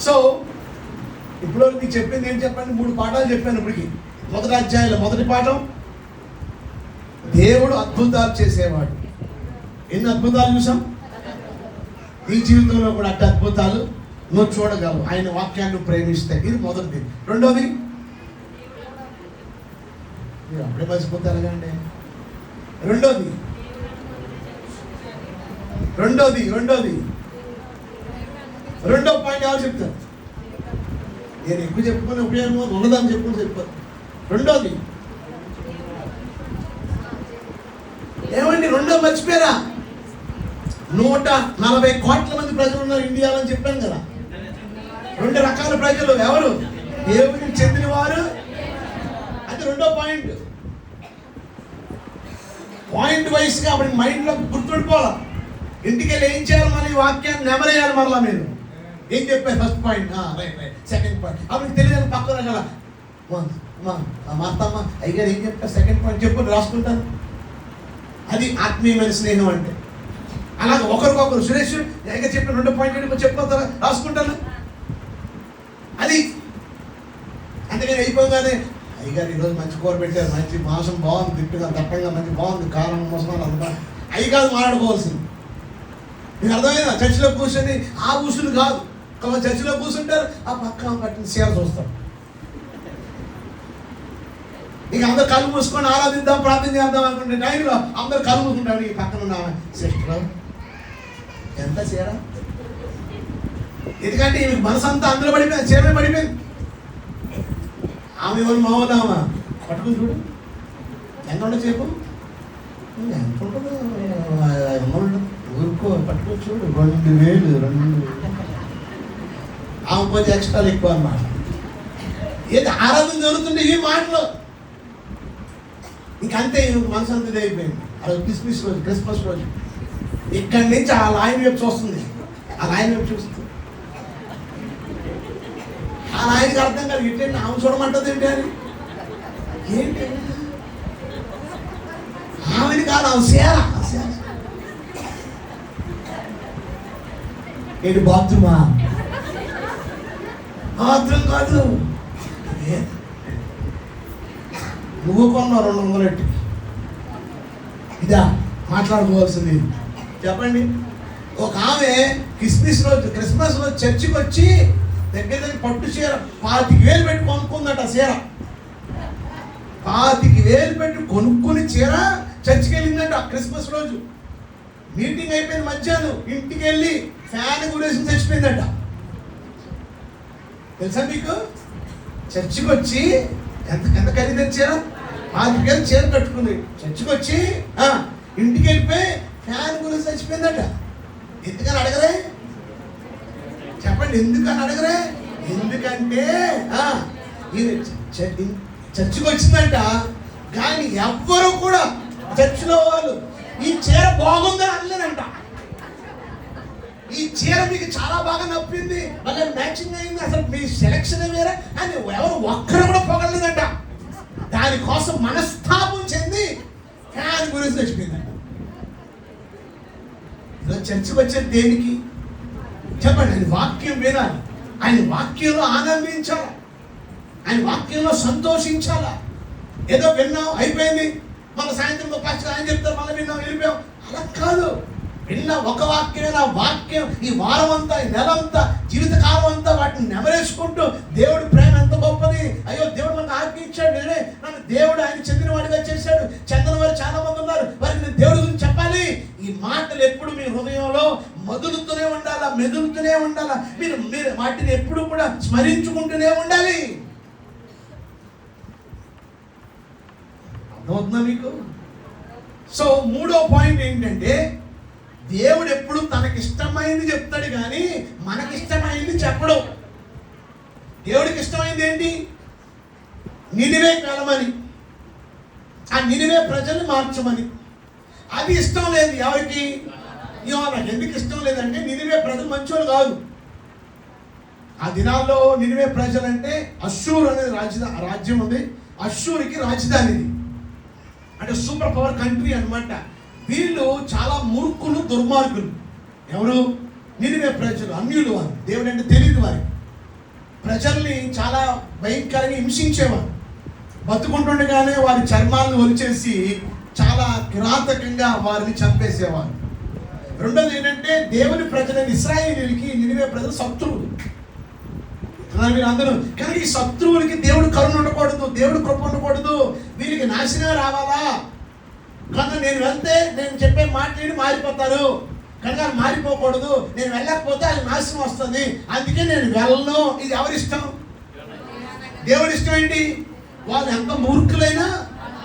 సో ఇప్పుడు మీకు చెప్పింది ఏం చెప్పండి? 3 పాఠాలు చెప్పాను ఇప్పటికి. మొదటి అధ్యాయంలో మొదటి పాఠం, దేవుడు అద్భుతాలు చేసేవాడు. ఎన్ని అద్భుతాలు చూసాం? ఈ జీవితంలో కూడా అట్టి అద్భుతాలు నువ్వు చూడగలవు, ఆయన వాక్యాన్ని ప్రేమిస్తే. ఇది మొదటిది. రెండోది, మీరు అప్పుడే మర్చిపోతారు కండి. రెండోది రెండో పాయింట్ ఎవరు చెప్తారు? నేను ఎక్కువ చెప్పుకొని ఉపయోగం ఉన్నదని చెప్పుకొని చెప్పాను. రెండోది ఏమండి? రెండో మర్చిపోయారా? 140 కోట్ల మంది ప్రజలు ఉన్నారు ఇండియాలో అని చెప్పాను కదా. రెండు రకాల ప్రజలు ఎవరు? దేవునికి చెందిన వారు. అది రెండో పాయింట్. పాయింట్ వైస్ గా అప్పుడు మైండ్ లో గుర్తుండిపోవాలి. ఇంటికి వెళ్ళి ఏం చేయాలి? మన ఈ వాక్యాన్ని నెమరేయాలి. మరలా మీరు ఏం చెప్పారు? First point, right right. Second point అప్పుడు తెలియదు పక్కన గల మా అత్తమ్మ అయ్యారు ఏం చెప్తారు? సెకండ్ పాయింట్ చెప్పు, రాసుకుంటాను. అది ఆత్మీయమైన స్నేహం అంటే. అలాగే ఒకరికొకరు సురేష్ ఏక చెప్పిన రెండో పాయింట్ చెప్పుకోతారా? రాసుకుంటాను. అది అందుకని అయిపోగానే అయ్యగారు ఈరోజు మంచి కూర పెట్టారు, మంచి మాంసం బాగుంది, తిట్టుగా దప్పంగా మంచి బాగుంది, కారం మోసం అంతా అవి కాదు మాట్లాడుకోవాల్సింది. మీకు అర్థమైందా? చర్చిలో కూర్చొని ఆ కూర్చుని కాదు. చర్చిలో కూర్చుంటారు, ఆ పక్క పట్టిన సీర చూస్తారు. ఇక అందరు కళ్ళు మూసుకొని ఆరాధిద్దాం, ప్రార్థన చేద్దాం అనుకుంటే టైంలో అందరు కళ్ళు మూసుకుంటారు. ఈ పక్కన ఉన్న సిస్టర్ ఎంత చీర, ఎందుకంటే ఈమె మనసు అంతా అందులో పడిపోయింది, చీరమే పడిపోయింది. ఆమె ఎవరు? మామూలు పట్టుకుని చూడు ఎంత ఉండదు చెప్పు, ఎంత ఉంటుంది ఊరుకో, పట్టుకొని చూడు 2000 ఆమె కొంచెం ఎక్స్ట్రాలు ఎక్కువ అన్నమాట. ఏది ఆరాధన జరుగుతుంటే ఇవి మాటలు ఇంకంతే. మనసు అంత ఇది అయిపోయింది. అది క్రిస్మస్ రోజు ఇక్కడి నుంచి ఆ లాయన్ వైపు చూస్తుంది, ఆ లాయన్ వైపు చూస్తుంది. ఆ లాయన్కి అర్థం కాదు ఏంటంటే ఆమె చూడమంటుంది ఏంటి అని. ఏంటి ఆమెని కాదు, ఆమె సేర ఏంటి? బాత్రూమా? బాత్రూమ్ కాదు, నువ్వు కొన్నావు 200 ఇదా మాట్లాడుకోవాల్సింది. చెప్పండి. ఒక ఆమె క్రిస్మస్ రోజు చర్చికి వచ్చి దగ్గర పట్టు చీర 25,000 పెట్టి కొనుక్కుందట. చీర 25,000 పెట్టి కొనుక్కుని చీర చర్చికి వెళ్ళిందట. క్రిస్మస్ రోజు మీటింగ్ అయిపోయింది, మధ్యాహ్నం ఇంటికి వెళ్ళి ఫ్యాన్ గురేసి చచ్చిపోయిందట. తెలుసా మీకు? చర్చికి వచ్చి ఎంత ఖరీదైన చీర? 25,000 చీర కట్టుకుంది. చర్చికి వచ్చి ఇంటికి వెళ్ళిపోయి ఫ్యాన్ గురించి చచ్చిపోయిందట. ఎందుకని అడగరే? చెప్పండి, ఎందుకని అడగరే? ఎందుకంటే చర్చికి వచ్చిందంట, కానీ ఎవ్వరు కూడా చర్చిలో వాళ్ళు ఈ చీర బాగుందని అనలేదంట. ఈ చీర మీకు చాలా బాగా నప్పింది, మళ్ళీ మ్యాచింగ్ అయింది, అసలు మీ సెలక్షన్ వేరే అని ఎవరు ఒక్కరు కూడా పొగలేదంట. దానికోసం మనస్తాపం చెంది ఫ్యాన్ గురించి చచ్చిపోయిందంట. చర్చికి వచ్చేది దేనికి? చెప్పండి. ఆయన వాక్యం వినాలి, ఆయన వాక్యంలో ఆనందించాలి, ఆయన వాక్యంలో సంతోషించాలా. ఏదో విన్నాం అయిపోయింది, మన సాయంత్రం పాస్టర్ ఆయన చెప్తారు మళ్ళీ విన్నాం వెళ్ళిపోయాం, అలా కాదు. విన్న ఒక వాక్యమైన వాక్యం ఈ వారం అంతా, ఈ నెల అంతా, జీవితకాలం అంతా వాటిని నెమరేసుకుంటూ దేవుడి ప్రేమ ఎంత గొప్పది, అయ్యో దేవుడు మనకు ఆజ్ఞ ఇచ్చాడు, నేనే నన్ను దేవుడు ఆయన చెందిన వాడిగా చేశాడు, చెందిన వారు చాలా మంది ఉన్నారు, వారికి నేను దేవుడి గురించి చెప్పాలి. ఈ మాటలు ఎప్పుడు మీ హృదయంలో మెదులుతూనే ఉండాలా. మీరు వాటిని ఎప్పుడు కూడా స్మరించుకుంటూనే ఉండాలి. అర్థమవుతుందా మీకు? సో మూడో పాయింట్ ఏంటంటే, దేవుడు ఎప్పుడు తనకిష్టమైంది చెప్తాడు కానీ మనకిష్టమైంది చెప్పడు. దేవుడికి ఇష్టమైంది ఏంటి? నినివేకి వెళ్ళమని, ఆ నినివే ప్రజల్ని మార్చమని. అది ఇష్టం లేదు ఎవరికి? యోనాకి. ఎందుకు ఇష్టం లేదంటే నినివే ప్రజలు మంచోళ్ళు కాదు. ఆ దినాల్లో నినివే ప్రజలంటే అష్షూర్ అనేది రాజ్యం ఉంది. అష్షూర్కి రాజధానిది, అంటే సూపర్ పవర్ కంట్రీ అన్నమాట. వీళ్ళు చాలా మూర్ఖులు, దుర్మార్గులు. ఎవరు? నినివే ప్రజలు, అన్యులు. వారు దేవుడు అంటే తెలియదు. వారి ప్రజల్ని చాలా భయంకరంగా హింసించేవారు. బతుకుంటుండగానే వారి చర్మాలను ఒలిచేసి చాలా కిరాతకంగా వారిని చంపేసేవారు. రెండోది ఏంటంటే, దేవుని ప్రజలైన ఇశ్రాయేలీయులకి నినివే ప్రజలు శత్రువులు. మీరు అందరూ కానీ ఈ శత్రువులకి దేవుడు కరుణ ఉండకూడదు, దేవుడు కృప ఉండకూడదు, వీరికి నాశనం రావాలా. కనుక నేను వెళ్తే నేను చెప్పే మాట నేను మారిపోతారు, కనుక మారిపోకూడదు. నేను వెళ్ళకపోతే అది నాశనం వస్తుంది, అందుకే నేను వెళ్ళను. ఇది ఎవరిష్టం? దేవుడి ఇష్టం ఏంటి? వాళ్ళు ఎంత మూర్ఖులైనా,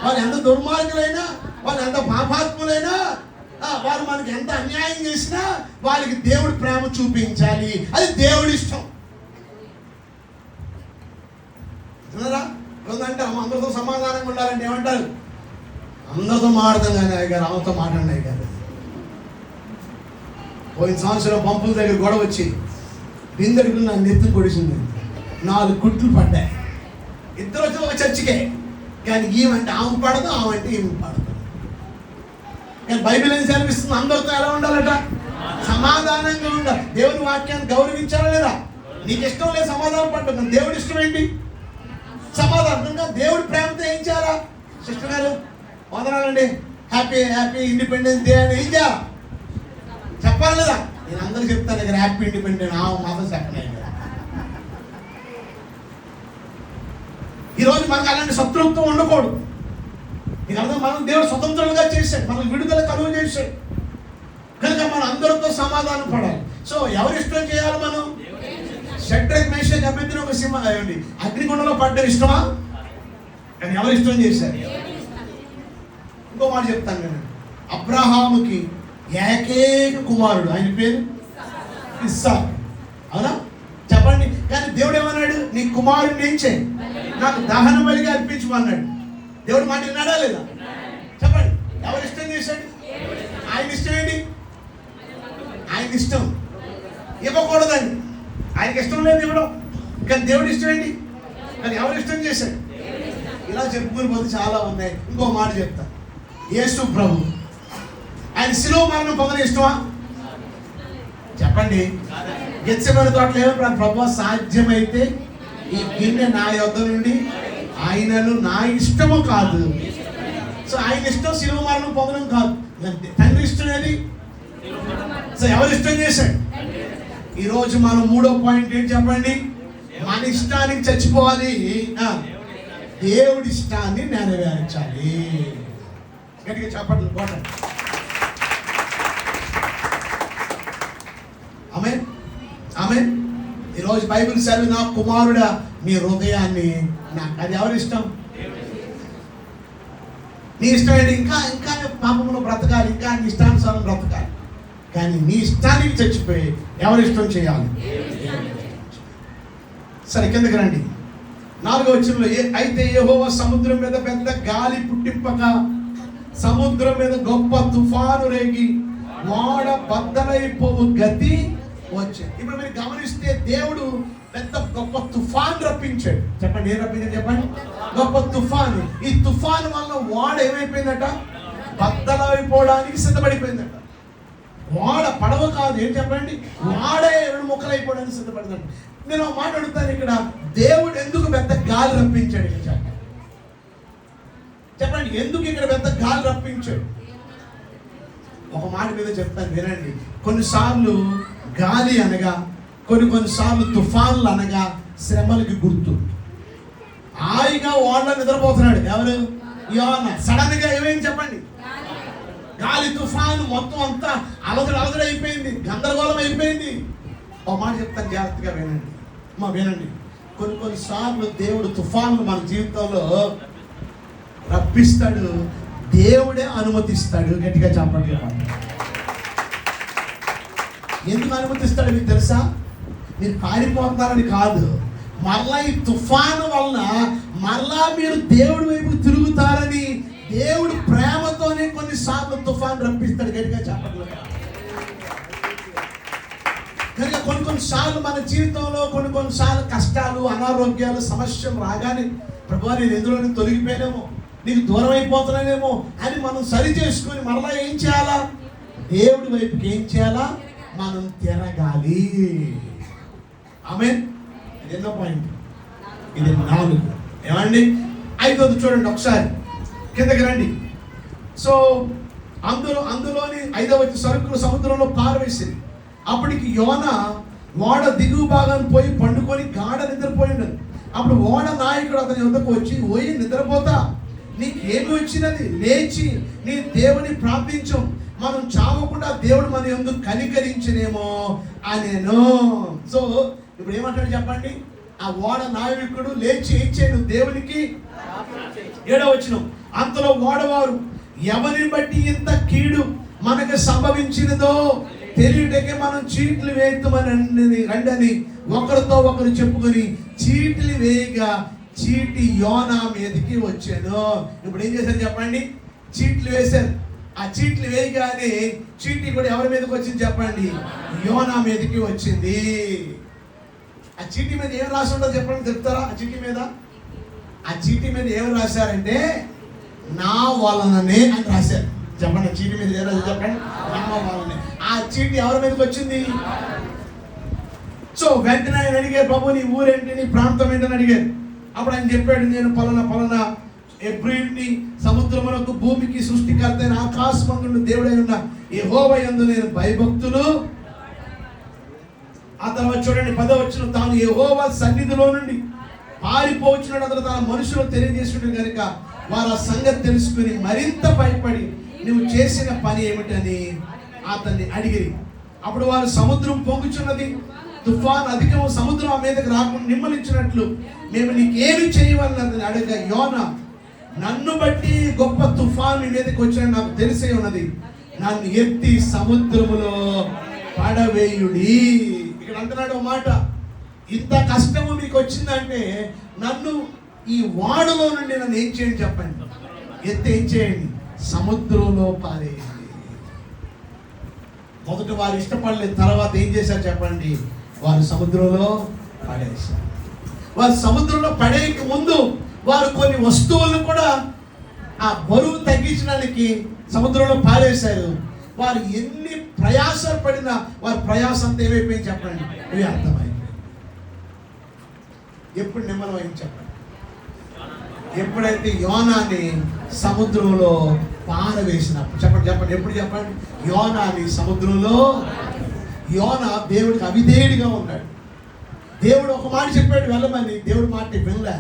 వాళ్ళు ఎంత దుర్మార్గులైనా, వాళ్ళు ఎంత పాపాత్ములైనా, వారు మనకి ఎంత అన్యాయం చేసినా వాళ్ళకి దేవుడి ప్రేమ చూపించాలి. అది దేవుడి ఇష్టం. విన్నారా? అంటే అందరితో సమాధానంగా ఉండాలంటే ఏమంటారు? అందరితో మాట్లాడతాం కానీ అయ్యగారు ఆమెతో మాట్లాడిన అయ్యగారు. పోయిన సంవత్సరం పంపుల దగ్గర గొడవ వచ్చి బిందెడుకులు నా నెత్తి పొడిచింది, 4 కుట్లు పడ్డాయి. ఇద్దరు వచ్చి ఒక చర్చికే, కానీ ఈమంటే ఆమె పడదు, ఆమంటే ఈమె పడదు. కానీ బైబిల్ ఏం సెలవిస్తుంది? అందరితో ఎలా ఉండాలట? సమాధానంగా ఉండాలి. దేవుని వాక్యాన్ని గౌరవించాలా లేదా? నీకు ఇష్టం లేదు సమాధానం పడ్డా, దేవుడి ఇష్టం ఏంటి? సమాధానంగా దేవుడి ప్రేమతో ఏం చేయాలా? సిస్టర్ గారు వందనాలండి, హ్యాపీ హ్యాపీ ఇండిపెండెన్స్ డే అని ఏం చేయాలా? చెప్పాలి లేదా? నేను అందరికి చెప్తాను దగ్గర హ్యాపీ ఇండిపెండెన్స్ మాత్రం చెప్పలేదు. ఈరోజు మనకు అలాంటి శత్రుత్వం ఉండకూడదు. నీకు అర్థం? మనం దేవుడు స్వతంత్రులుగా చేశాడు, మనకు విడుదల కలుగు చేశాడు కనుక మనం అందరితో సమాధానం పడాలి. సో ఎవరి ఇష్టం చేయాలి? మనం షడ్రక్ మేషక్ అబేద్నెగో ఒక సింహ అగ్నిగుండంలో పడ్డం ఇష్టమా? కానీ ఎవరి ఇష్టం చేశారు? ఇంకో మాట చెప్తాను నేను. అబ్రహాముకి ఏకైక కుమారుడు, ఆయన పేరు ఇస్సాకు. అవునా? చెప్పండి. కానీ దేవుడు ఏమన్నాడు? నీ కుమారుడిని ఏం చేయి, నాకు దహన బలిగా అర్పించమన్నాడు. దేవుడు మాట విన్నాడా లేదా? చెప్పండి. ఎవరు ఇష్టం చేశాడు? ఆయన ఇష్టం ఏంటి? ఆయన ఇష్టం ఇవ్వకూడదండి, ఆయనకి ఇష్టం లేదు ఇవ్వడం. కానీ దేవుడు ఇష్టం ఏంటి? కానీ ఎవరు ఇష్టం చేశాడు? ఇలా చెప్పుకుని పోతే చాలా ఉన్నాయి. ఇంకో మాట చెప్తా. యేసు ప్రభు ఆయన శిలువ మరణం పొందడం ఇష్టమా? చెప్పండి. గెత్సెమనే తోటలో ఏమో ప్రభు సాధ్యమైతే ఈ గిన్నె నా యొద్ద నుండి ఆయనను నా ఇష్టము కాదు. సో ఆయన ఇష్టం శిలువ మరణం పొందడం కాదు, తండ్రి ఇష్టం ఏది? సో ఎవరు ఇష్టం చేశాడు? ఈరోజు మనం 3వ పాయింట్ ఏంటి చెప్పండి? మన ఇష్టానికి చచ్చిపోవాలి, దేవుడి ఇష్టాన్ని నెరవేర్చాలి. గట్టిగా చెప్పండి. ఆమేన్, ఆమేన్. ఈరోజు బైబిల్ సెలవు, నా కుమారుడా నీ హృదయాన్ని నాకు. అది ఎవరి ఇష్టం? నీ ఇష్టం ఏంటి? ఇంకా ఇంకా పాపంలో బ్రతకాలి, ఇంకా నీ ఇష్టానుసారం బ్రతకాలి. కానీ నీ ఇష్టానికి చచ్చిపోయి ఎవరి ఇష్టం చేయాలి? సరే కిందకి రండి. 4వ వచనంలో అయితే యెహోవా సముద్రం మీద పెద్ద గాలి పుట్టింపక సముద్రం మీద గొప్ప తుఫాను రేగి ఓడ బద్దలైపోవు గతి వచ్చాడు. ఇప్పుడు మీరు గమనిస్తే దేవుడు పెద్ద గొప్ప తుఫాన్ రప్పించాడు. చెప్పండి, ఏం రప్పించాడు? చెప్పండి, గొప్ప తుఫాను. ఈ తుఫాను వల్ల ఓడ ఏమైపోయిందట? బద్దలైపోవడానికి సిద్ధపడిపోయిందట. ఓడ, పడవ కాదు, ఏం చెప్పండి, ఓడే 2 ముక్కలైపోవడానికి సిద్ధపడిందట. నేను ఒక మాట అడుగుతాను, ఇక్కడ దేవుడు ఎందుకు పెద్ద గాలి రప్పించాడు? ఇక్కడ చెప్పండి, ఎందుకు ఇక్కడ పెద్ద గాలి రప్పించాడు? ఒక మాట మీద చెప్తాను వినండి. కొన్నిసార్లు గాలి అనగా, కొన్నిసార్లు తుఫాన్లు అనగా శ్రమలకి గుర్తు. హాయిగా ఓడ నిద్రపోతున్నాడు ఎవరు? యోనా. సడన్ గా ఏమైంది చెప్పండి? గాలి తుఫాను మొత్తం అంతా అలజడి అయిపోయింది, గందరగోళం అయిపోయింది. ఒక మాట చెప్తాను, జాగ్రత్తగా వినండి. వినండి. కొన్నిసార్లు దేవుడు తుఫాన్లు మన జీవితంలో రప్పిస్తాడు, దేవుడే అనుమతిస్తాడు. గట్టిగా చెప్పండి. ఎందుకు అనుమతిస్తాడు మీకు తెలుసా? మీరు పారిపోతున్నారని కాదు, మరలా ఈ తుఫాను వలన మరలా మీరు దేవుడి వైపు తిరుగుతారని దేవుడు ప్రేమతోనే కొన్నిసార్లు తుఫాను రప్పిస్తాడు. గట్టిగా చెప్పండి. కనుక కొన్నిసార్లు మన జీవితంలో కొన్నిసార్లు కష్టాలు, అనారోగ్యాలు, సమస్యలు రాగానే ప్రభువా నేను ఎందులో తొలగిపోయానేమో, నీకు దూరం అయిపోతున్నానేమో అని మనం సరి చేసుకొని మరలా ఏం చేయాలా? దేవుడి వైపుకి ఏం చేయాలా? మనం తిరగాలి. ఆమేన్. ఇది ఎన్నో పాయింట్? ఇది 4. ఏమండి? 5వది చూడండి ఒకసారి, కిందకి రండి. సో అందులోని 5వ సరుకులు సముద్రంలో పారవేసింది. అప్పటికి యోనా ఓడ దిగువ భాగాన్ని పోయి పండుకొని గాఢ నిద్రపోయిండు. అప్పుడు ఓడ నాయకుడు అతని వద్దకు వచ్చి, ఓయి నిద్రపోతా, నీకు ఏమి వచ్చినది? లేచి నీ దేవుని ప్రార్థించు, మనం చావకుండా దేవుడు మన యందు కనికరించినేమో అనేను. సో ఇప్పుడు ఏమంటాడు చెప్పండి? ఆ ఓడ నాయకుడు లేచి ఏం చేయను? దేవునికి. 7వ వచనం, అంతలో ఓడవారు ఎవరిని బట్టి ఇంత కీడు మనకు సంభవించినదో తెలియటకే మనం చీట్లు వేయమని రండని ఒకరితో ఒకరు చెప్పుకొని చీట్లు వేయగా చీటి యోనా మీదకి వచ్చాను. ఇప్పుడు ఏం చేశారు చెప్పండి? చీట్లు వేశారు. ఆ చీట్లు వేయగానే చీటి కూడా ఎవరి మీదకి వచ్చింది చెప్పండి? యోనా మీదకి వచ్చింది. ఆ చీటి మీద ఏం రాసి ఉండదు చెప్పండి, చెప్తారా? ఆ చీటి మీద ఏం రాశారంటే నా వలననే అని రాశారు. చెప్పండి, చీటి మీద ఏం రాశారు చెప్పండి? నా వలనే. ఆ చీటి ఎవరి మీదకి వచ్చింది? సో వెంటనే ఆయన అడిగారు, ప్రభు నీ ఊరేంటి, నీ ప్రాంతం ఏంటని అడిగారు. అప్పుడు ఆయన చెప్పాడు, నేను పలానా ఎబ్రీని, సముద్రమునకు భూమికి సృష్టికర్త అయిన ఆకాశమందున్న దేవుడై ఉన్న యెహోవా యందు నేను భయభక్తులు. ఆ తర్వాత చూడండి 10వ వచనం, తాను యెహోవా సన్నిధిలో నుండి పారిపోవచ్చున్నాడు. అతను తన మనుషులు తెలియజేస్తున్నాడు కనుక వారు ఆ సంగతి తెలుసుకుని మరింత భయపడి నువ్వు చేసిన పని ఏమిటని అతన్ని అడిగిరి. అప్పుడు వారు సముద్రం పొంగుచున్నది, తుఫాన్ అధికము, సముద్రం ఆ మీదకి రాకుండా నిమ్మలించినట్లు మేము నీకేమి చేయవలని అతన్ని అడగ, యోనా నన్ను బట్టి గొప్ప తుఫాన్ మీ మీదకి వచ్చిన నాకు తెలిసే ఉన్నది, నన్ను ఎత్తి సముద్రములో పడవేయుడి. ఇక్కడ అంటున్నాడు ఒక మాట, ఇంత కష్టము మీకు వచ్చిందంటే నన్ను ఈ వాడలో నుండి నన్ను ఏం చేయండి చెప్పండి, ఎత్తి ఏం చేయండి, సముద్రంలో పారేయండి. మొదట వారు ఇష్టపడలేదు, తర్వాత ఏం చేశారు చెప్పండి? వారు సముద్రంలో పడేశారు. వారు సముద్రంలో పడేయక ముందు వారు కొన్ని వస్తువులను కూడా ఆ బరువు తగ్గించడానికి సముద్రంలో పారేశారు. వారు ఎన్ని ప్రయాసాలు పడినా వారి ప్రయాసం అంతా ఏమైపోయింది చెప్పండి? ఇవి అర్థమైపోయింది. ఎప్పుడు నిమ్మలమైంది చెప్పండి? ఎప్పుడైతే యోనాని సముద్రంలో పారవేసినప్పుడు. చెప్పండి ఎప్పుడు చెప్పండి? యోనాని సముద్రంలో. యోనా దేవుడికి అవిధేయుడిగా ఉన్నాడు. దేవుడు ఒక మాట చెప్పాడు వెళ్ళమని, దేవుడు మాట వినలే.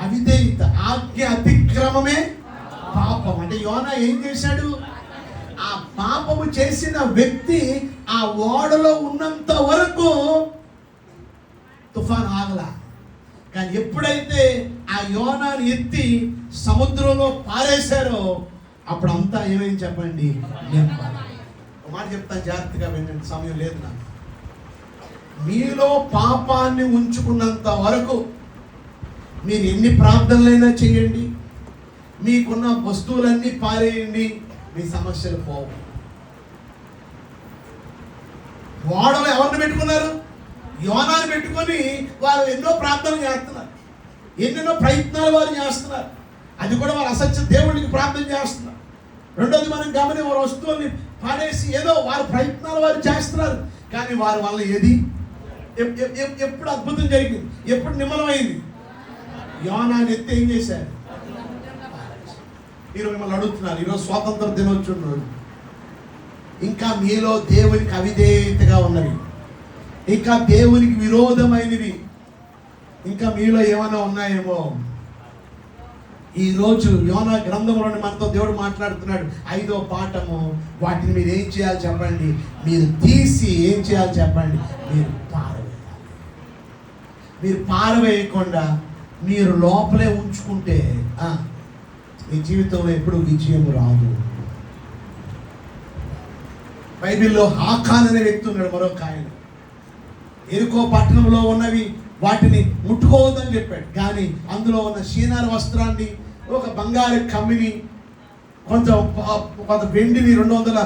అవిధేయత, ఆజ్ఞ అతిక్రమమే పాపం. అంటే యోనా ఏం చేశాడు? ఆ పాపము చేసిన వ్యక్తి ఆ ఓడలో ఉన్నంత వరకు తుఫాన్ ఆగల. కానీ ఎప్పుడైతే ఆ యోనాను ఎత్తి సముద్రంలో పారేశారో అప్పుడు అంతా ఏమైంది చెప్పండి? ఒక మాట చెప్తాను, జాగ్రత్తగా వినండి, సమయం లేదు నాకు. మీలో పాపాన్ని ఉంచుకున్నంత వరకు మీరు ఎన్ని ప్రార్థనలైనా చేయండి, మీకున్న వస్తువులన్నీ పారేయండి, మీ సమస్యలు పోవు. ఓడలో ఎవరిని పెట్టుకున్నారు? యోనాను పెట్టుకొని వారు ఎన్నో ప్రార్థనలు చేస్తున్నారు, ఎన్నెన్నో ప్రయత్నాలు వారు చేస్తున్నారు. అది కూడా వారు అసత్య దేవుడికి ప్రార్థన చేస్తున్నారు. రెండోది మనం గమని వారి వస్తువుల్ని పాడేసి ఏదో వారి ప్రయత్నాలు వారు చేస్తున్నారు, కానీ వారి వల్ల ఏది ఎప్పుడు అద్భుతం జరిగింది, ఎప్పుడు నిమ్మలమైంది? యోనాను ఎత్తి ఏం చేశారు? ఈరోజు మిమ్మల్ని అడుగుతున్నారు, ఈరోజు స్వాతంత్ర దినోత్సవం, ఇంకా మీలో దేవునికి అవిధేయతగా ఉన్నవి, ఇంకా దేవునికి విరోధమైనవి ఇంకా మీలో ఏమైనా ఉన్నాయేమో. ఈరోజు యోనా గ్రంథంలోని మనతో దేవుడు మాట్లాడుతున్నాడు. 5వ పాఠము, వాటిని మీరు ఏం చేయాలి చెప్పండి? మీరు తీసి ఏం చేయాలి చెప్పండి? మీరు పారవేయాలి. మీరు పారవేయకుండా మీరు లోపలే ఉంచుకుంటే మీ జీవితంలో ఎప్పుడు విజయం రాదు. బైబిల్లో హాకాన్ అనే వ్యక్తి ఉన్నాడు, మరొక ఆయన. ఎరుకో పట్టణంలో ఉన్నవి వాటిని ముట్టుకోవద్దని చెప్పాడు, కానీ అందులో ఉన్న షీనార్ వస్త్రాన్ని, ఒక బంగారు కమ్మిని, కొంత వెండిని, 200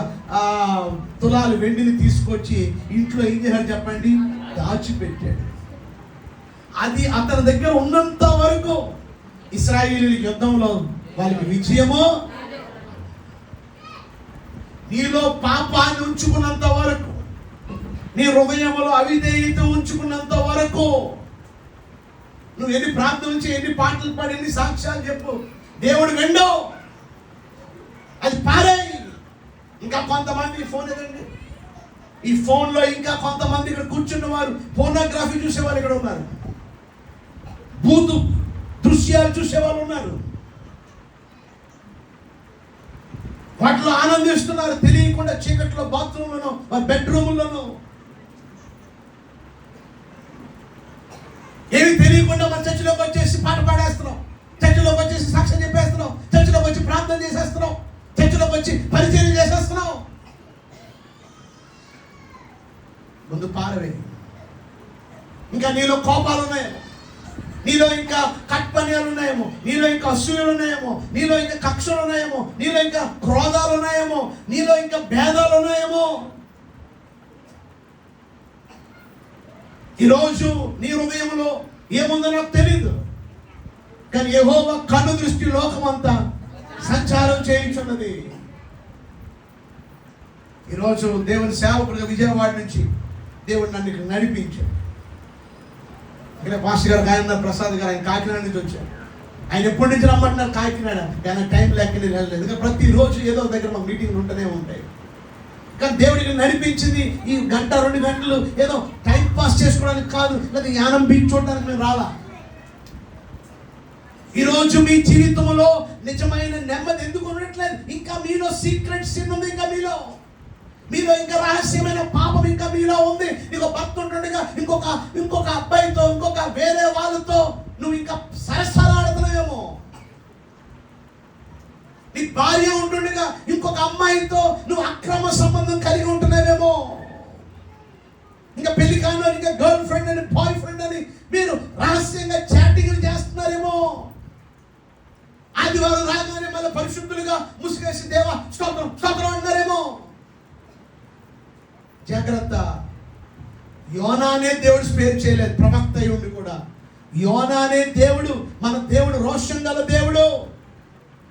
తులాలు వెండిని తీసుకొచ్చి ఇంట్లో ఏం చేశాడు చెప్పండి? దాచిపెట్టాడు. అది అతని దగ్గర ఉన్నంత వరకు ఇశ్రాయేలీయుల యుద్ధంలో వాళ్ళకి విజయము. నీలో పాపాన్ని ఉంచుకున్నంత వరకు, నీ హృదయంలో అవిధేయత ఉంచుకున్నంత వరకు, నువ్వు ఎన్ని ప్రార్థనలు చేయి, ఎన్ని పాటలు పాడి, ఎన్ని సాక్ష్యాలు చెప్పు, దేవుడు విండో. అది పారేయి. ఇంకా కొంతమంది ఫోన్ ఎదండి, ఈ ఫోన్లో ఇంకా కొంతమంది ఇక్కడ కూర్చున్న వారు పోర్నోగ్రఫీ చూసేవాళ్ళు ఇక్కడ ఉన్నారు, భూతు దృశ్యాలు చూసేవాళ్ళు ఉన్నారు, వాటిలో ఆనందిస్తున్నారు తెలియకుండా. చీకట్లో బాత్రూంలోనో వారి బెడ్రూమ్లోనో ఏమి తెలియకుండా మన చర్చిలోకి వచ్చేసి పాట పాడేస్తున్నాం, చర్చిలోకి వచ్చేసి సాక్ష్యం చెప్పేస్తున్నాం, చర్చిలోకి వచ్చి ప్రార్థన చేసేస్తున్నాం, చర్చిలోకి వచ్చి పరిచయం చేసేస్తున్నాం. ముందు పారవే. ఇంకా నీలో కోపాలు ఉన్నాయేమో, నీ నీలో ఇంకా కట్పన్యాలు ఉన్నాయేమో, నీలో ఇంకా అసూయలు ఉన్నాయేమో, నీలో ఇంకా కక్షలు ఉన్నాయేమో, నీలో ఇంకా క్రోధాలు ఉన్నాయేమో, నీలో ఇంకా భేదాలు ఉన్నాయేమో. ఈరోజు నీ హృదయంలో ఏముందో నాకు తెలీదు, కానీ యెహోవా కన్ను దృష్టి లోకమంతా సంచారం చేయించున్నది. ఈరోజు దేవుని సేవకుడిగా విజయవాడ నుంచి దేవుడు నన్ను ఇక్కడ నడిపించాడు. ఇక్కడ మాస్టర్ గారు ఆయన ప్రసాద్ గారు, ఆయన కాకినాడ నుంచి వచ్చారు. ఆయన ఎప్పటి నుంచి రమ్మంటున్నారు కాకినాడ, ఆయన టైం లేక నేను వెళ్ళలేదు. ఇంకా ప్రతిరోజు ఏదో దగ్గర మాకు మీటింగ్లు ఉంటూనే ఉంటాయి. కానీ దేవుడికి నడిపించింది ఈ గంట 2 గంటలు ఏదో టైం పాస్ చేసుకోవడానికి కాదు, లేదా యానం బీచ్ చూడడానికి మేము రాలా. ఈరోజు మీ జీవితంలో నిజమైన నెమ్మది ఎందుకు ఉండట్లేదు? ఇంకా మీలో సీక్రెట్ సిన్ ఉంది, ఇంకా మీలో ఇంకా రహస్యమైన పాపం ఇంకా మీలో ఉంది. నీకు భర్త ఉంటుండగా ఇంకొక అబ్బాయితో, ఇంకొక వేరే వాళ్ళతో నువ్వు ఇంకా సరసలాడుతున్నావేమో. నీ భార్య ఉంటుండగా ఇంకొక అమ్మాయితో నువ్వు అక్రమ సంబంధం కలిగి ఉంటున్నావేమో. ఇంకా పెళ్లి కాను ఇంకా గర్ల్ ఫ్రెండ్ అని, బాయ్ ఫ్రెండ్ అని మీరు రహస్యంగా చాటింగ్లు చేస్తున్నారేమో. ఆదివారం రాగానే మళ్ళీ పరిశుద్ధులుగా ముసుగేసి దేవా స్తోత్రం స్తోత్రం అంటారేమో. జాగ్రత్త. యోనానే దేవుడు స్పేర్ చేయలేదు, ప్రవక్త అయి ఉండి కూడా. యోనానే దేవుడు, మన దేవుడు రోషం గల దేవుడు.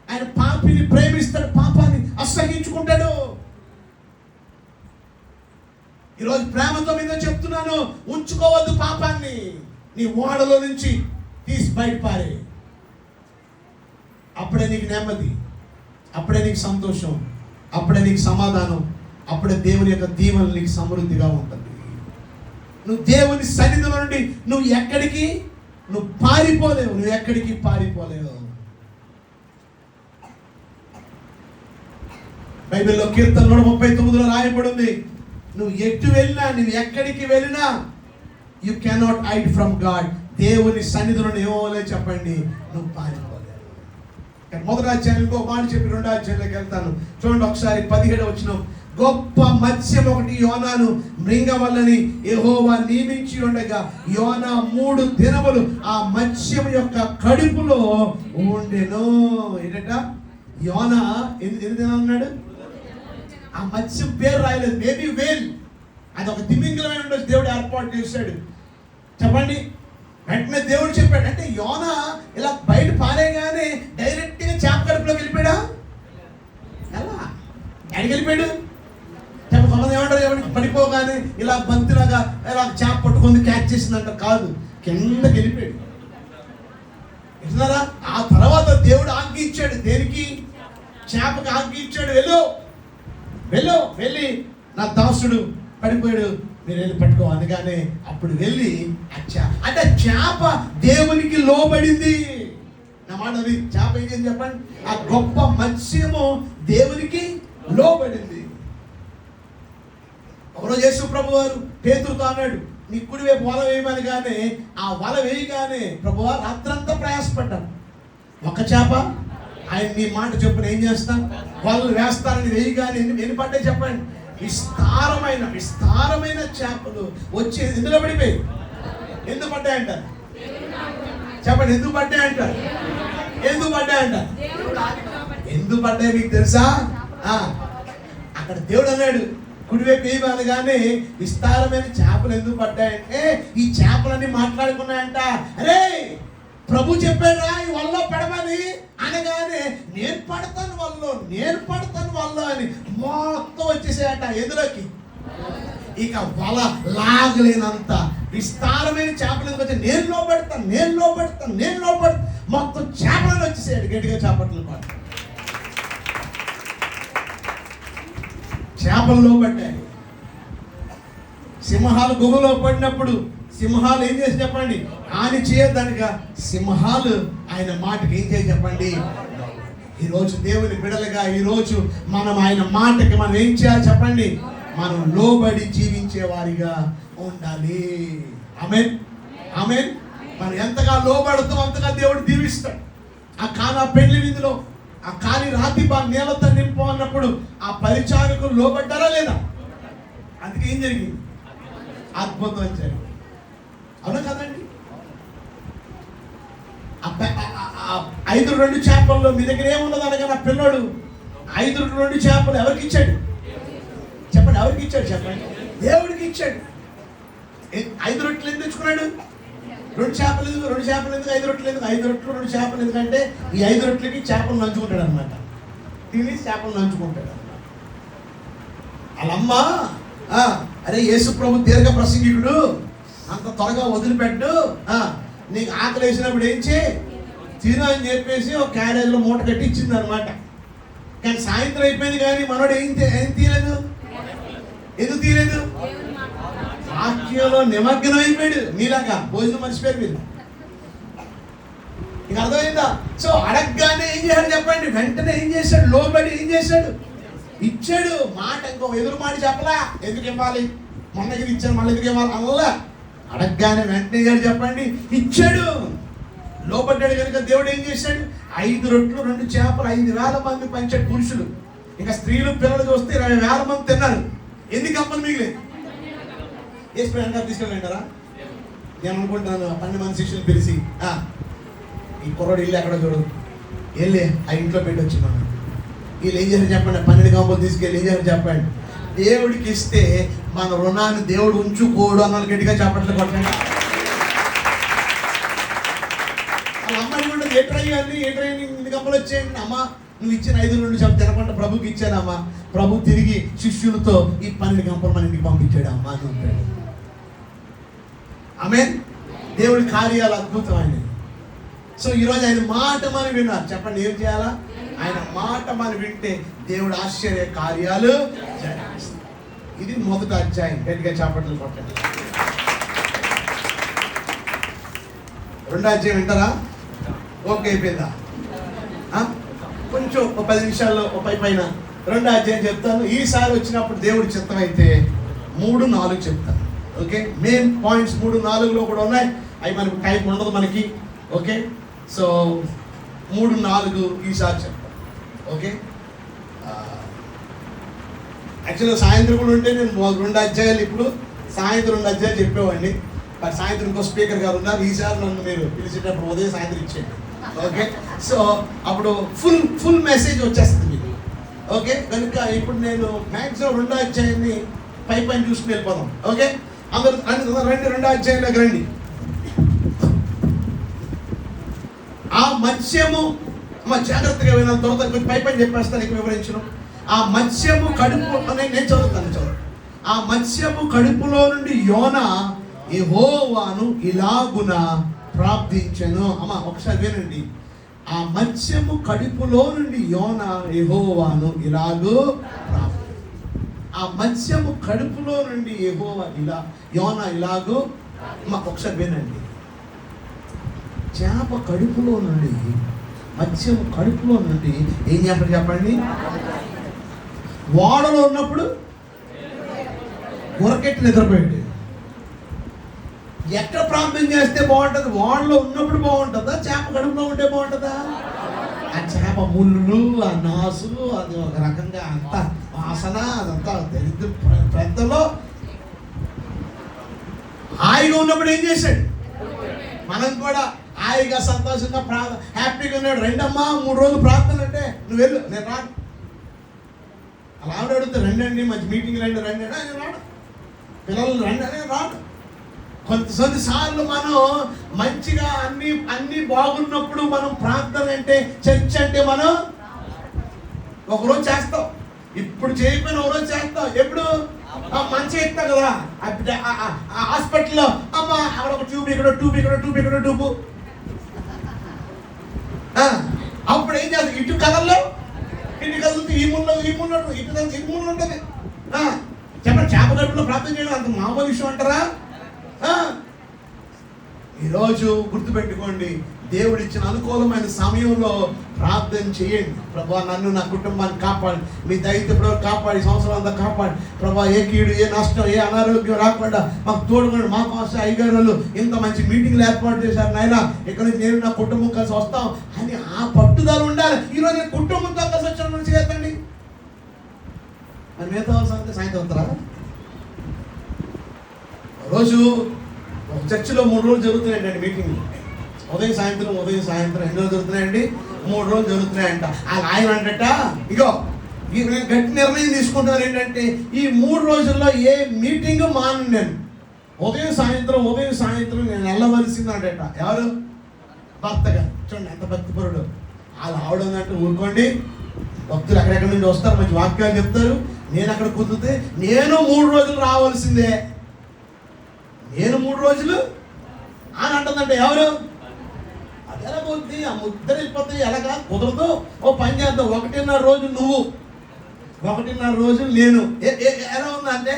ఆయన పాపిని ప్రేమిస్తాడు, పాపాన్ని అసహించుకుంటాడు. ఈరోజు ప్రేమతో మీద చెప్తున్నాను, ఉంచుకోవద్దు పాపాన్ని. నీ ఓడలో నుంచి తీసి బయటపారే. అప్పుడే నీకు నెమ్మది, అప్పుడే నీకు సంతోషం, అప్పుడే నీకు సమాధానం, అప్పుడే దేవుని యొక్క దీవెనలు నీకు సమృద్ధిగా ఉంటుంది. నువ్వు దేవుని సన్నిధిలో నుండి నువ్వు పారిపోలేవు, నువ్వు ఎక్కడికి పారిపోలేవు. బైబిల్లో కీర్తన 139లో రాయబడి ఉంది, నువ్వు ఎటు వెళ్ళినా, నువ్వు ఎక్కడికి వెళ్ళినా you cannot hide from God. దేవుని సన్నిధిలో ఏమోలే చెప్పండి, నువ్వు పారిపోలేవు. మొదటి అధ్యాయం ఇంకో మాట చెప్పి 2వ అధ్యాయంలోకి వెళ్తాను. చూడండి ఒకసారి 17వ వచనం. గొప్ప మత్స్యం ఒకటి యోనాను మృంగవల్లని యెహోవా నియమించి ఉండగా యోనా 3 దినములు ఆ మత్స్యం యొక్క కడుపులో ఉండెను. ఏంటట? యోనా ఎన్ని దినాలు ఉన్నాడు? ఆ మత్స్యం పేరు రాయలేదు, మేబీ వేల్. అది ఒక తిమింగలమై ఉండొచ్చు, దేవుడు ఏర్పాటు చేశాడు. చెప్పండి. వెంటనే దేవుడు చెప్పాడు, అంటే యోనా ఇలా బయట పారేగానే డైరెక్ట్గా చేప కడుపులోకి వెళ్ళిపోయాడా? ఎలా ఎక్కడికి వెళ్ళిపోయాడు? కొంతమంది ఏమంటారు, ఎవరికి పడిపోగానే ఇలా బంతిలాగా ఇలా చేప పట్టుకుంది క్యాచ్ చేసిందంట. కాదు, కిందకి వెళ్ళిపోయాడు. విన్నారా? ఆ తర్వాత దేవుడు ఆజ్ఞ ఇచ్చాడు. దేనికి? చేపకి ఆజ్ఞ ఇచ్చాడు, వెళ్ళి నా దాసుడు పడిపోయాడు, మీరు వెళ్ళి పట్టుకో అనగానే అప్పుడు వెళ్ళి అంటే చేప దేవునికి లోబడింది. నా మాట అది. చేప ఏం చెప్పండి, ఆ గొప్ప మత్స్యము దేవునికి లోబడింది. ఎవరో యేసు ప్రభు వారు పేతురుతో అన్నాడు, నీ కుడి వైపు వల వేయమని. కానీ ఆ వల వేయగానే ప్రభువా రాత్రంతా ప్రయాసపడ్డాను, ఒక చేప ఆయన నీ మాట చెప్పున ఏం చేస్తాను, వాళ్ళు వేస్తారని వేయగానే ఎన్ని పడ్డాయి చెప్పండి? విస్తారమైన చేపలు వచ్చి ఎందులో పడిపోయి. ఎందుకు పడ్డాయంటారు చెప్పండి? ఎందుకు పడ్డాయంటారు? ఎందుకు పడ్డాయి మీకు తెలుసా? అక్కడ దేవుడు అన్నాడు కుడివైపు వేయమని. కానీ విస్తారమైన చేపలు ఎందుకు పడ్డాయంటే ఈ చేపలన్నీ మాట్లాడుకున్నాయంట, అరే ప్రభు చెప్పాడా ఈ వల్ల పడమని అనగానే నేను పడతాను వాళ్ళు అని మొత్తం వచ్చేసాయట ఎదురుకి. ఇక వల లాగలేనంత విస్తారమైన చేపలు ఎందుకు వచ్చి నేను లోపడతాను మొత్తం చేపలను వచ్చేసాడు. గట్టిగా చేపట్లు పాటు చేపలు లోపడ్డాయి. సింహాలు గుహలో పడినప్పుడు సింహాలు ఏం చేసి చెప్పండి? ఆయన చేయొద్దనగా సింహాలు ఆయన మాటకి ఏం చేసి చెప్పండి? ఈరోజు దేవుని బిడలుగా ఈరోజు మనం ఆయన మాటకి మనం ఏం చేయాలి చెప్పండి? మనం లోబడి జీవించే వారిగా ఉండాలి. ఆమేన్. మనం ఎంతగా లోబడుతాం అంతగా దేవుడు దీవిస్తాడు. ఆ కానా పెళ్లి విధిలో ఆ కాలి రాతి నీళ్ళతో నింపు అన్నప్పుడు ఆ పరిచారకులు లోబడ్డారా లేదా? అందుకే ఏం జరిగింది? అద్భుతం జరిగింది. అవునా కదండి? 5 2 చేపల్లో మీ దగ్గర ఏమున్నది అనగా నా పిల్లోడు 5 2 చేపలు ఎవరికి ఇచ్చాడు చెప్పండి? ఎవరికి ఇచ్చాడు చెప్పండి? దేవుడికి ఇచ్చాడు. 5 రొట్టెలు ఎందుకు తెచ్చుకున్నాడు? 2 చేపలు ఎందుకు? 2 చేపలు ఎందుకు? 5 రొట్టెలు ఎందుకు? 5 రొట్టెలు 2 చేపలు ఎందుకంటే ఈ 5 రొట్టెలకి చేపలు నంచుకుంటాడు అనమాట. తిని చేపలు నంచుకుంటాడు అనమాట. వాళ్ళమ్మ అరే యేసు ప్రభు దీర్ఘ ప్రసంగికుడు, అంత త్వరగా వదిలిపెట్టు, నీకు ఆకలి వేసినప్పుడు ఏం చేయి తిను అని చెప్పేసి ఒక క్యారేజ్లో మూట కట్టి ఇచ్చింది అనమాట. కానీ సాయంత్రం అయిపోయింది కానీ మనోడు ఏం తీయలేదు. ఎందుకు తీయలేదు? వాక్యంలో నిమగ్నం అయిపోయాడు. మీలాగా భోజనం మర్చిపోయారు మీరు. నీకు అర్థమైందా? సో అడగగానే ఏం చేశాడు చెప్పండి? వెంటనే ఏం చేశాడు? లోబడి ఏం చేశాడు? ఇచ్చాడు. మాట ఇంకో ఎదురు మాట చెప్పలా. ఎందుకు ఇవ్వాలి? మొన్నకి ఇచ్చాను మళ్ళీ ఎందుకు ఇవ్వాలి అలా. అడగగానే వెంటనే చెప్పండి ఇచ్చాడు. లోబడ్డాడు కనుక దేవుడు ఏం చేశాడు? 5 రొట్టెలు 2 చేపలు 5,000 మంది పంచాడు పురుషులు. ఇంకా స్త్రీలు పిల్లలు చూస్తే 20,000 మంది తిన్నారు. ఎన్ని కప్పలు మిగిలేదు? వేసి వెనకాల తీసుకెళ్ళంటారా? నేను అనుకుంటున్నాను 12 మంది శిష్యులు పిలిచి ఈ కుర్రోడు ఇల్లు ఎక్కడ చూడు వెళ్ళి ఆ ఇంట్లో పెట్టొచ్చి మనం వీళ్ళు ఏం చేశారు చెప్పండి? 12 కప్పలు తీసుకెళ్ళి ఏం చేశారు చెప్పండి? దేవుడికి ఇస్తే మన రుణాన్ని దేవుడు ఉంచుకోడు అన్న గట్టిగా చెప్పట్లు కొట్టండి. వాళ్ళ అమ్మాయి కూడా ఏ కప్పలు వచ్చేయండి. అమ్మ నువ్వు ఇచ్చిన 5 2 చెప్ప తినకుండా ప్రభుకి ఇచ్చానమ్మా. ప్రభు తిరిగి శిష్యులతో ఈ 12 గంపలు మన ఇంటికి పంపించాడు అమ్మా అని ఉంటాడు. ఆమేన్. దేవుడి కార్యాలు అద్భుతమైనవి. సో ఈరోజు ఆయన మాట మనం విన్నారు. చెప్పండి ఏం చేయాలా? ఆయన మాట మనం వింటే దేవుడు ఆశ్చర్య కార్యాలు చేస్తాడు. ఇది మొదటి అధ్యాయం. గట్టిగా చేపట్టలు కొట్టండి. 2వ అధ్యాయం వింటారా? ఓకే అయిపోయిందా? కొంచెం 10 నిమిషాల్లో పైన 2వ అధ్యాయం చెప్తాను. ఈసారి వచ్చినప్పుడు దేవుడి చిత్తం అయితే 3 4 చెప్తాను. ఓకే, మెయిన్ పాయింట్స్ 3 4లో కూడా ఉన్నాయి. అవి మనకు టైం ఉండదు మనకి. ఓకే, సో 3 4 ఈసారి చెప్తాను. ఓకే, యాక్చువల్గా సాయంత్రం కూడా ఉంటే నేను 2 అధ్యాయాలు ఇప్పుడు సాయంత్రం 2 అధ్యాయాలు చెప్పేవాడిని. మరి సాయంత్రం ఇంకో స్పీకర్ గారు ఉన్నారు. ఈసారి నన్ను మీరు పిలిచేటప్పుడు ఉదయం సాయంత్రం ఇచ్చేయండి. ఓకే, సో అప్పుడు ఫుల్ మెసేజ్ వచ్చేస్తుంది మీకు. ఓకే, కనుక ఇప్పుడు నేను మ్యాక్సిమం 2వ అధ్యాయాన్ని పైన చూసుకుని వెళ్ళిపోదాం. ఓకే, అందరూ రండి 2వ అధ్యాయంలోకి రండి. ఆ మత్స్యము జాగ్రత్తగా వినాలి. తర్వాత పైన చెప్పేస్తాను, ఎక్కువ వివరించను. ఆ మత్స్యము కడుపు నేను చదువుతాను. ఆ మత్స్యము కడుపులో నుండి యోనా యెహోవాను ఇలాగున ప్రార్థించెను. అమ్మ ఒకసారి వినండి. ఆ మత్స్యము కడుపులో నుండి యోనా యెహోవాను ఇలాగూ ఆ మత్స్యము కడుపులో నుండి యోనా ఇలాగూ ఒకసారి వినండి. చేప కడుపులో నుండి మత్స్యము కడుపులో నుండి ఏం చేస్తాడు చెప్పండి? ఓడలో ఉన్నప్పుడు గురకెట్టి నిద్రపోయాడు. ఎక్కడ ప్రార్థన చేస్తే బాగుంటుంది? ఓడలో ఉన్నప్పుడు బాగుంటుందా? చేప కడుపులో ఉంటే బాగుంటుందా? ఆ చేప ముళ్ళు, ఆ నాసు, అది ఒక రకంగా అంత వాసన, అదంతా దరిద్ర పెద్దలో హాయిగా ఉన్నప్పుడు ఏం చేశాడు? మనం కూడా హాయిగా సంతోషంగా హ్యాపీగా ఉన్నాడు. 2 అమ్మా 3 రోజులు ప్రార్థన అంటే నువ్వు వెళ్ళు, నేను రాను. అలా ఆవిడ అడిగితే రండి మంచి మీటింగ్ రండి నేను రాను. పిల్లలు రండి అని రాను. కొన్నిసార్లు మనం మంచిగా అన్ని బాగున్నప్పుడు మనం ప్రార్థన అంటే చర్చ్ అంటే మనం ఒకరోజు చేస్తాం, ఇప్పుడు చేయకపోయినా ఒకరోజు చేస్తాం. ఎప్పుడు మంచి ఎక్కుతాం కదా హాస్పిటల్లో, అమ్మ అక్కడ ఒక ట్యూబ్, ఇక్కడ ట్యూబ్, ఇక్కడ ట్యూబ్, ఇక్కడ ట్యూబ్. అప్పుడు ఏం చేస్తాం? ఇటు కదల్లో ఇటు కదులుతూ ఈ ముళ్ళు ఇటు ఉంటుంది. చెప్పండి, చేప కడుపులో ప్రార్థన చేయడం అంత మామూలు విషయం అంటారా? ఈరోజు గుర్తుపెట్టుకోండి, దేవుడిచ్చిన అనుకూలమైన సమయంలో ప్రార్థన చేయండి. ప్రభా నన్ను నా కుటుంబాన్ని కాపాడి, మీ దైత్యప్పుడు కాపాడి, సంవత్సరం అంతా కాపాడి, ప్రభా ఏ కీడు ఏ నష్టం ఏ అనారోగ్యం రాకుండా మాకు తోడుకోండి. మా కోసం అయ్యగారు ఇంత మంచి మీటింగ్లు ఏర్పాటు చేశారు నాయన, ఇక్కడ నుంచి నేను నా కుటుంబం కలిసి వస్తాం అని ఆ పట్టుదల ఉండాలి. ఈరోజు నేను కుటుంబంతో కలిసి వచ్చిన నుంచి చేద్దండి. మరి మిగతా వాళ్ళ సాయంత్రం వస్తారా? రోజు ఒక చర్చిలో 3 రోజులు జరుగుతున్నాయండి మీటింగ్. ఉదయం సాయంత్రం ఎన్ని రోజులు జరుగుతున్నాయండి? 3 రోజులు జరుగుతున్నాయంట. ఆయన అంటట, ఇగో నేను గట్టి నిర్ణయం తీసుకుంటున్నాను ఏంటంటే ఈ 3 రోజుల్లో ఏ మీటింగ్ మాను నేను. ఉదయం సాయంత్రం నేను వెళ్ళవలసిందంటట. ఎవరు? భర్తగా. చూడండి ఎంత భక్తిపరుడు. వాళ్ళు ఆవిడంటే ఊరుకోండి, భక్తులు ఎక్కడెక్కడి నుంచి వస్తారు, మంచి వాక్యాలు చెప్తారు. నేను అక్కడ కుదిరితే నేను 3 రోజులు రావాల్సిందే. నేను 3 రోజులు అని అంటుందంటే ఎవరు? అది ఎలా పోతుంది? ఆ ముద్ర వెళ్ళిపోతే ఎలాగా? కుదరదు. ఓ పని చేద్దాం, 1.5 రోజు నువ్వు, 1.5 రోజులు నేను. ఎలా ఉందంటే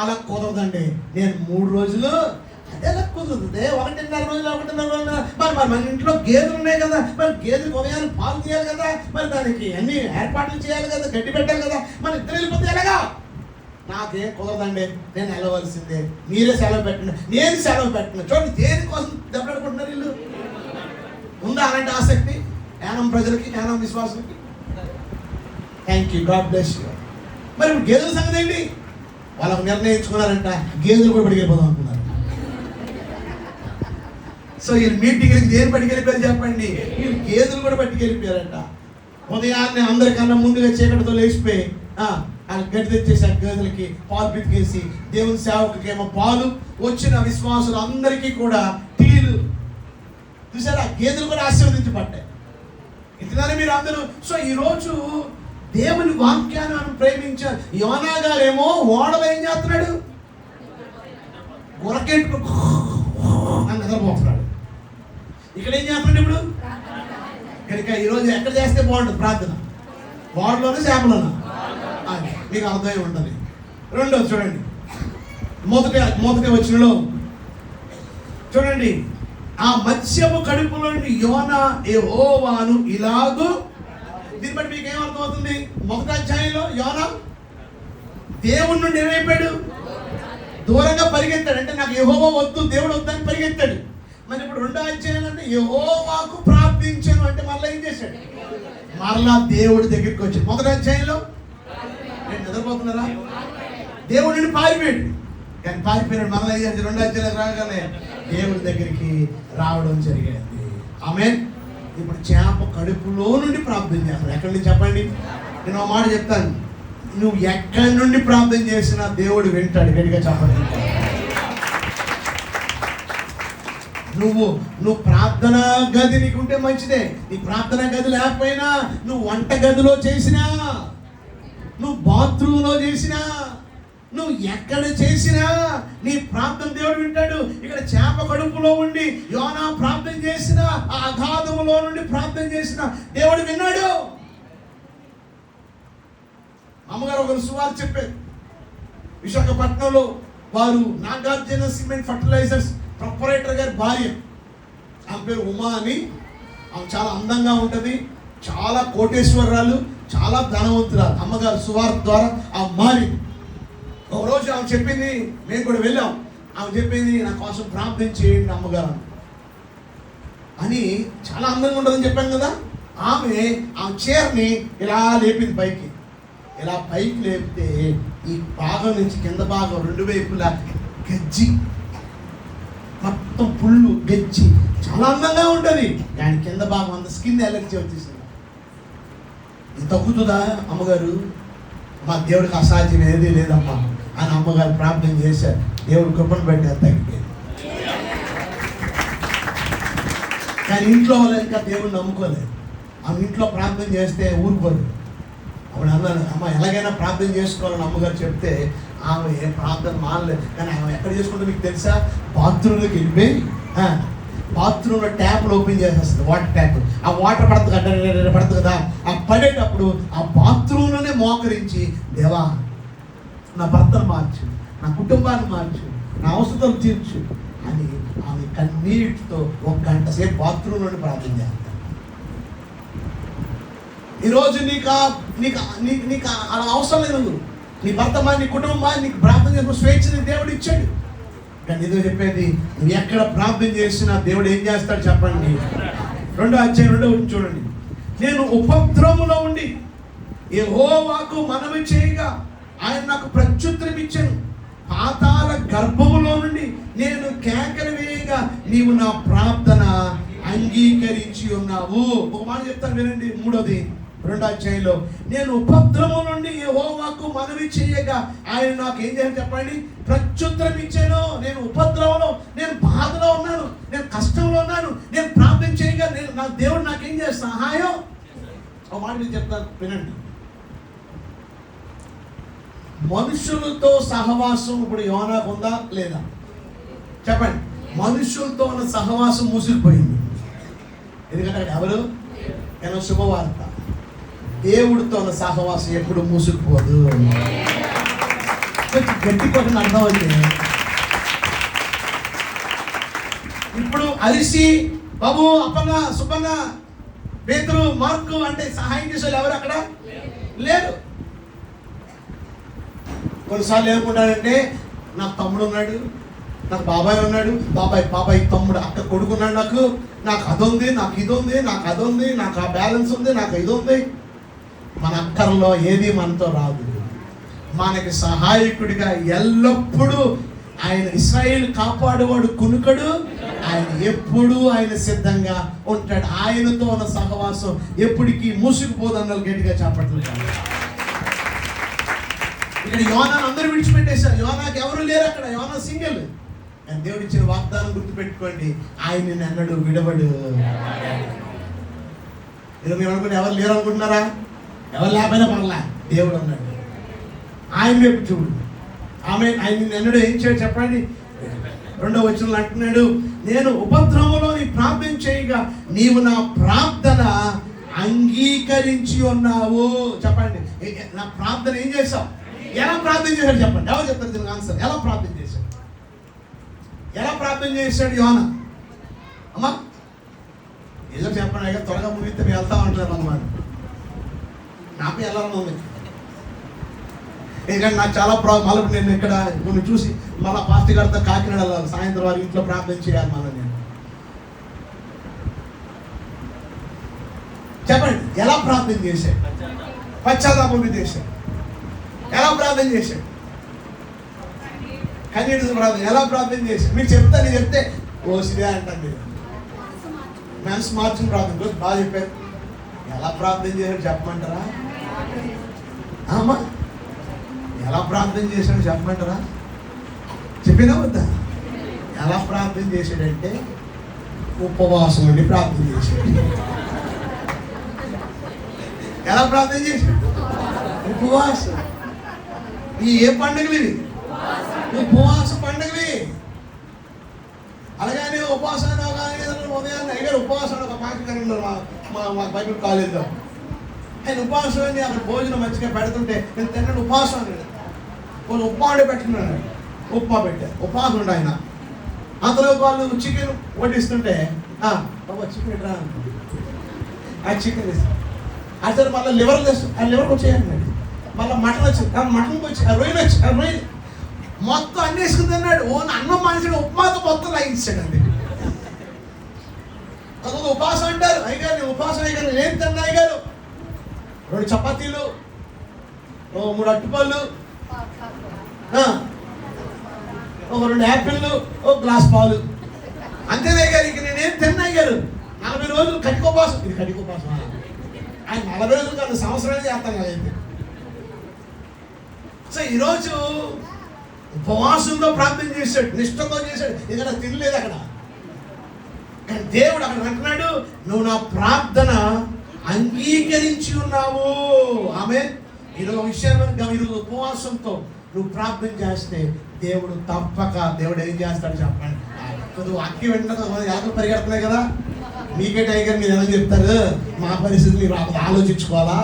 అలా కుదరదండి. నేను 3 రోజులు, అది ఎలా కుదురుతుంది? 1.5 రోజులు మరి మన ఇంట్లో గేదెలు ఉన్నాయి కదా, మరి గేదెలు ఉదయాన్ని పాలు తీయాలి కదా, మరి దానికి అన్ని ఏర్పాట్లు చేయాలి కదా, గడ్డి పెట్టాలి కదా, మన ఇద్దరు వెళ్ళిపోతే ఎలాగా? నాకేం కుదరదండి, నేను వెళ్ళవలసిందే. మీరే సెలవు పెట్టండి, నేను సెలవు పెట్టను. చూడండి దేనికోసం దెబ్బలాడుకుంటున్నారు వీళ్ళు. ఉందా అలాంటి ఆసక్తి యానం ప్రజలకి, యానం విశ్వాసులకి? Thank you, God bless you. మరి ఇప్పుడు గేదెల సంగతి ఏంటి? వాళ్ళకు నిర్ణయించుకున్నారంట గేదెలు కూడా పడికెళ్ళిపోదాం అనుకున్నారు. సో వీళ్ళు మీటింగ్లకి దేని పట్టుకెళ్ళిపోయారు చెప్పండి? వీళ్ళు గేదెలు కూడా పట్టుకెళ్ళిపోయారంట. ఉదయాన్నే అందరికన్నా ముందుగా చీకటితో లేచిపోయి వాళ్ళు గడ్డి తెచ్చేసారు. గేదెలకి పాలు పితికేసి, దేవుని సేవకుకి ఏమో పాలు, వచ్చిన విశ్వాసులు అందరికీ కూడా టీలు. చూసారా, గేదెలు కూడా ఆశీర్వదించబడ్డాయి. ఇంతనే మీరు అందరూ. సో ఈరోజు దేవుని వాక్యాన్ని ప్రేమించారు. యోనా గారేమో ఓడలో ఏం చేస్తున్నాడు? గురకెట్టు అని నిద్రపోతున్నాడు. ఇక్కడ ఏం చేస్తున్నాడు ఇప్పుడు? కనుక ఈరోజు ఎక్కడ చేస్తే బాగుంటుంది ప్రార్థన? ఓడలోనే, చేపలోనా? మీకు అర్థమై ఉంటుంది. రెండోది చూడండి, మొదటి వచనంలో చూడండి, ఆ మత్స్యము కడుపులో నుండి యోనా యెహోవాను ఇలాగూ. దీన్ని బట్టి మీకు ఏమర్థమవుతుంది? 1వ అధ్యాయంలో యోనా దేవుడి నుండి ఏమైపోయాడు? దూరంగా పరిగెత్తాడు. అంటే నాకు యెహోవా వద్దు, దేవుడు వద్దని పరిగెత్తాడు. మరి ఇప్పుడు 2వ అధ్యాయం అంటే యెహోవాకు ప్రార్థించాను అంటే మళ్ళీ ఏం చేశాడు? మరలా దేవుడి దగ్గరికి వచ్చాడు. 1వ అధ్యాయంలో నేను నిద్రపోతున్నారా? దేవుడి నుండి పారిపోయాడు. కానీ పారిపోయినాడు, మరలా 2వ అధ్యాయంలోకి రాగానే దేవుడి దగ్గరికి రావడం జరిగింది. ఆమేన్. ఇప్పుడు చేప కడుపులో నుండి ప్రార్థన చేస్తాను. ఎక్కడి నుంచి చెప్పండి? నేను ఒక మాట చెప్తాను, నువ్వు ఎక్కడి నుండి ప్రార్థన చేసినా దేవుడు వింటాడు. గట్టిగా చెప్పండి. నువ్వు ప్రార్థనా గది నీకుంటే మంచిదే. నీ ప్రార్థనా గది లేకపోయినా, నువ్వు వంట గదిలో చేసినా, నువ్వు బాత్రూంలో చేసినా, నువ్వు ఎక్కడ చేసినా నీ ప్రార్థన దేవుడు వింటాడు. ఇక్కడ చేప కడుపులో ఉండి యోనా ప్రార్థన చేసిన, ఆ అగాధములో నుండి ప్రార్థన చేసిన దేవుడు విన్నాడు. అమ్మగారు ఒకరు సువార్త చెప్పారు. విశాఖపట్నంలో వారు నాగార్జున సిమెంట్ ఫర్టిలైజర్స్ ప్రొపరేటర్ గారి భార్య, ఆమె పేరు ఉమా అని. ఆమె చాలా అందంగా ఉంటుంది, చాలా కోటేశ్వరరాలు, చాలా ధనవంతురాలు. అమ్మగారు సువార్త ద్వారా ఆమె మారి. ఒకరోజు ఆమె చెప్పింది, మేము కూడా వెళ్ళాం. ఆమె చెప్పింది, నా కోసం ప్రార్థన చేయండి అమ్మగారు అని. చాలా అందంగా ఉంటుందని చెప్పాను కదా. ఆమె చీరని ఇలా లేపింది పైకి. ఇలా పైకి లేపితే ఈ భాగం నుంచి కింద భాగం 2 వైపులా గజ్జి, మొత్తం పుళ్ళు గజ్జి, చాలా అందంగా ఉంటుంది. దాని కింద భాగం అంత స్కిన్ ఎలర్జీ వచ్చేసింది. ఇది తగ్గుతుందా అమ్మగారు? మా దేవుడికి అసాధ్యం ఏదీ లేదమ్మా అని అమ్మగారు ప్రార్థన చేశారు. దేవుడు కృపను బట్టి అది తగ్గిపోయింది. కానీ ఇంట్లో వాళ్ళు ఇంకా దేవుడిని నమ్ముకోలేదు. ఆమె ఇంట్లో ప్రార్థన చేస్తే ఊరుకోరు. అప్పుడు అన్నాను, అమ్మ ఎలాగైనా ప్రార్థన చేసుకోవాలని అమ్మగారు చెప్తే ఆమె ప్రార్థన మానలేదు. కానీ ఆమె ఎక్కడ చేసుకుంటే మీకు తెలుసా? బాత్రూంలోకి వెళ్ళిపోయి బాత్రూంలో ట్యాప్లు ఓపెన్ చేసేస్తుంది, వాటర్ ట్యాప్. ఆ వాటర్ పడుతుంది కదా, ఆ పడేటప్పుడు ఆ బాత్రూంలోనే మోకరించి, దేవా నా భర్తను మార్చు, నా కుటుంబాన్ని మార్చు, నా అవసరాలు తీర్చు అని ఆమె కన్నీటితో 1 గంట సేపు బాత్రూంలోనే ప్రార్థన చేస్తాను. ఈరోజు నీకు అలా అవసరం లేదు. నీ భర్త నీ కుటుంబం నీకు ప్రార్థన చేసిన స్వేచ్ఛని దేవుడు ఇచ్చాడు. కానీ ఏదో చెప్పేది, నువ్వు ఎక్కడ ప్రార్థన చేసినా దేవుడు ఏం చేస్తాడు చెప్పండి? 2వ అధ్యాయం 2వ చూడండి. నేను ఉపద్రవములో ఉండి యెహోవాకు మనవి చేయగా ఆయన నాకు ప్రత్యుత్తరం ఇచ్చాను. పాతాళ గర్భములో నుండి నేను కేకలు వేయగా నీవు నా ప్రార్థన అంగీకరించి ఉన్నావు. ఒక మాట చెప్తాను వినండి, 3వ అధ్యాయంలో, నేను ఉపద్రవం నుండి యెహోవాకు మనవి చేయగా ఆయన నాకు ఏం చేయాలి చెప్పండి, ప్రత్యుత్తరం ఇచ్చాను. నేను ఉపద్రవంలో, నేను బాధలో ఉన్నాను, నేను కష్టంలో ఉన్నాను, నేను ప్రార్థన చేయగా నా దేవుడు నాకేం చేస్తా సహాయం. ఒక మాట నేను చెప్తాను వినండి. మనుషులతో సహవాసం ఇప్పుడు యోనాకు ఉందా లేదా చెప్పండి. మనుషులతో ఉన్న సహవాసం మూసుకుపోయింది. ఎందుకంటే ఎవరు నేను శుభవార్త, దేవుడితో ఉన్న సహవాసం ఎప్పుడు మూసుకుపోదు. గట్టి కొట్టిన అర్థం అయితే ఇప్పుడు అరిసి బాబు అప్పగా శుభంగా పేతురు మార్కు అంటే సహాయం చేసే ఎవరు అక్కడ లేరు. కొన్నిసార్లు ఏమనుకుంటాడంటే నాకు తమ్ముడు ఉన్నాడు, నాకు బాబాయ్ ఉన్నాడు, బాబాయ్ తమ్ముడు అక్క కొడుకున్నాడు, నాకు అది ఉంది, నాకు ఇది ఉంది, నాకు అది ఉంది, నాకు ఆ బ్యాలెన్స్ ఉంది, నాకు ఇది ఉంది. మన అక్కర్లో ఏది మనతో రాదు. మనకి సహాయకుడిగా ఎల్లప్పుడూ ఆయన ఇశ్రాయేలు కాపాడువాడు కునుకడు, ఆయన ఎప్పుడూ ఆయన సిద్ధంగా ఉంటాడు. ఆయనతో ఉన్న సహవాసం ఎప్పటికీ మూసుకుపోదన్నలు గట్టిగా చెప్పట్లు. ఇక్కడ యోనాను అందరూ విడిచిపెట్టేశారు. యోనాకి ఎవరు లేరు అక్కడ, యోనా సింగిల్. కానీ దేవుడు ఇచ్చిన వాగ్దానం గుర్తుపెట్టుకోండి, ఆయన అన్నాడు విడవడు. మీరు అనుకుంటే ఎవరు లేరు అనుకుంటున్నారా? ఎవరు లేకపోయినా పర్లే, దేవుడు అన్నాడు. ఆయన వైపు చూడు. ఆయన అన్నాడు ఏం చేయడు చెప్పండి. 2వ వచనంలో అంటున్నాడు, నేను ఉపద్రవంలో నీ ప్రార్థన చేయగా నీవు నా ప్రార్థన అంగీకరించి ఉన్నావు. చెప్పండి, నా ప్రార్థన ఏం చేశావు? ఎలా ప్రార్థన చేశాడు చెప్పండి. ఎవరు చెప్తారు దీనికి ఆన్సర్? ఎలా ప్రార్థన చేశాడు? ఎలా ప్రార్థన చేశాడు యోనా? అమ్మా ఏదో చెప్పండి, అయ్యా త్వరగా ముగిస్తే వెళ్తా ఉంటున్నారు అన్నమాట. నాకు వెళ్ళాలని ఉంది, ఎందుకంటే నాకు చాలా మళ్ళీ నేను ఇక్కడ కొన్ని చూసి మళ్ళీ పాస్టర్ గారితో కాకినాడ వెళ్ళాలి, సాయంత్రం వారి ఇంట్లో ప్రార్థన చేయాలి. మళ్ళీ నేను చెప్పండి ఎలా ప్రార్థన చేశాడు? పశ్చాత్తాపం చేశాడు. ఎలా ప్రార్థన చేశాడు? కన్నీటి ప్రార్థన ఎలా ప్రార్థన చేశాడు? మీరు చెప్తా, నేను చెప్తే ఓసిదే అంటాను. మీరు మనసు మార్చిన ప్రార్థన బాగా చెప్పారు. ఎలా ప్రార్థన చేశాడు చెప్పమంటారా? అమ్మా ఎలా ప్రార్థన చేశాడు చెప్పమంటారా? చెప్పినా వద్దా? ఎలా ప్రార్థన చేశాడంటే ఉపవాసం ఉండి ప్రార్థన చేశాడు. ఎలా ప్రార్థన చేశాడు? ఉపవాసం. ఈ ఏ పండుగలు ఇవి? ఉపవాస పండుగవి. అలాగే ఉపవాసాన్ని ఉదయాన్నే అయ్యారు ఉపవాసం ఒక పాఠశాల మా బైబిల్ కాలేజ్లో ఆయన ఉపవాసం అని అక్కడ భోజనం మంచిగా పెడుతుంటే నేను తిన్నాడు ఉపవాసం అని వాళ్ళు ఉప్మా ఆడే పెట్టుకున్నాడు. ఉప్మా పెట్టారు, ఉపవాసం ఉండే ఆయన. అందులో వాళ్ళు చికెన్ వడ్డిస్తుంటే బాబా చికెన్ ఎట్రా ఆ చికెన్ ఇస్తాను. అసలు మళ్ళీ లివర్ తెస్తాం, ఆ లివర్కి వచ్చేయండి. మళ్ళీ మటన్ వచ్చింది, ఆ మటన్కి వచ్చి ఆ రొయ్యలు వచ్చి ఆ రొయ్యలు మొత్తం అన్ని వేసుకుని తిన్నాడు. ఓన్ అన్నం మనిషిని ఉప్మాతో మొత్తం లాగించాడండి. అసలు ఉపవాసం అంటారు. అయ్యారు నేను ఉపవాసం అయ్యారు, నేను తిన్నా అయ్యారు 2 చపాతీలు, 3 అట్టుపళ్ళు, 2 యాపిళ్ళు, 1 గ్లాస్ పాలు అంతేనే గారు. ఇక నేనేం తిన్నా అయ్యారు. 40 రోజులు కటికోపాసం. ఇది కటికోపాసం ఆయన 40 రోజులు కాదు, సంవత్సరానికి చేస్తాను కదండి. సో ఈరోజు ఉపవాసంతో ప్రార్థన చేశాడు, నిష్ఠతో చేశాడు. ఎందుకంటే తినలేదు అక్కడ. కానీ దేవుడు అక్కడ అంటున్నాడు, నువ్వు నా ప్రార్థన అంగీకరించి ఉన్నావు. ఆమె ఈరోజు విషయాన్ని ఈరోజు ఉపవాసంతో నువ్వు ప్రార్థన చేస్తే దేవుడు తప్పక దేవుడు ఏం చేస్తాడు చెప్పండి. నువ్వు అక్కి వెంటనే యాత్ర పరిగెడుతున్నాయి కదా, మీకే టైగర్ మీరు ఎలా చెప్తారు? మా పరిస్థితి మీరు ఆలోచించుకోవాలా?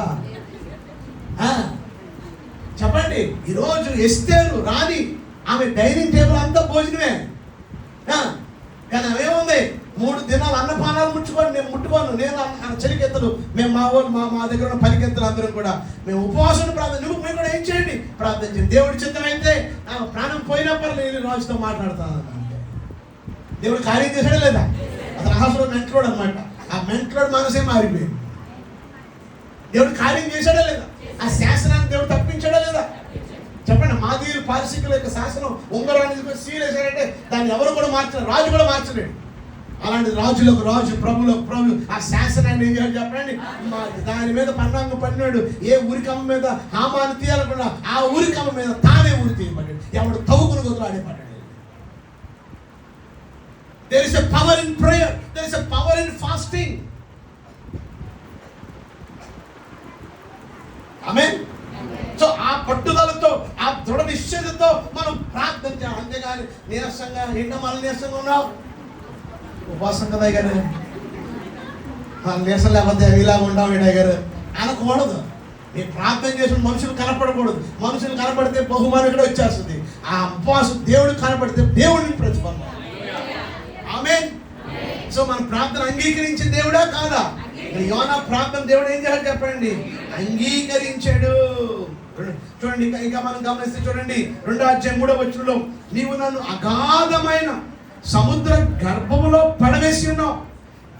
చెప్పండి. ఈరోజు ఎస్తేరు రాని ఆమె డైనింగ్ టేబుల్ అంతా భోజనమే. కానీ అవేముంది, 3 దినాలు అన్నపానాలు ముట్టుకోను నేను చెలికెత్తలు మేము మా వాళ్ళు మా దగ్గర ఉన్న పరికెత్తలు అందరం కూడా మేము ఉపవాసం ప్రార్థన. నువ్వు మేము కూడా ఏం చేయండి, ప్రార్థన చేయండి. దేవుడి చిత్తమైతే ప్రాణం పోయినప్పుడు నేను రాజుతో మాట్లాడతాను అంటే దేవుడు కార్యం చేశాడా లేదా? అతను అసలు మెంట్లోడు అనమాట. ఆ మెంట్లోడు మనసే మారిపోయింది. దేవుడు కార్యం చేశాడా లేదా? ఆ శాసనాన్ని దేవుడు తప్పించాడా లేదా? చెప్పండి. మాదీయులు పారసీకుల యొక్క శాసనం ఉంగరాన్ని సీల్ వేశారంటే దాన్ని ఎవరు కూడా మార్చలేరు, రాజు కూడా మార్చలేడు. అలాంటి రాజులకు రాజు, ప్రభులకు ప్రభు. ఆ శాసనాన్ని ఏం చేయాలి చెప్పండి? దాని మీద పన్నాంగం పడినాడు. ఏ ఉరికమ్మ మీద హామాన్ని తీయాలకుండా ఆ ఉరికమ్మ మీద తానే ఉరి తీయబడ్డాడు. ఎవడు తవ్వుకుని కుదరాడే పడ్డాడు. There is a power in prayer. There is a power in fasting. Amen. So ఆ పట్టుదలతో, ఆ దృఢ నిశ్చయతతో మనం ప్రార్థన చేయాలి. అంతేగాని నీరసంగా, ఎన్నో మళ్ళీ నీరసంగా ఉన్నావు, ఉపవాసం కదా గారు, నీరసం లేకపోతే ఇలాగ ఉండవు గారు అనకూడదు. నీ ప్రార్థన చేసిన మనుషులు కనపడకూడదు. మనుషులు కనపడితే బహుమానం ఇక్కడ వచ్చేస్తుంది. ఆ ఉపవాసం దేవుడు కనపడితే దేవుడిని ప్రతిఫలం. ఆమేన్. సో మన ప్రార్థన అంగీకరించిన దేవుడా కాదా? యోనా ప్రార్థన దేవుడు ఏం చేయాలి చెప్పండి? అంగీకరించాడు. చూడండి, ఇంకా మనం గమనిస్తే చూడండి 2వ అధ్యాయం 3వ వచనంలో, నీవు నన్ను అగాధమైన సముద్ర గర్భములో పడవేసి ఉన్నావు,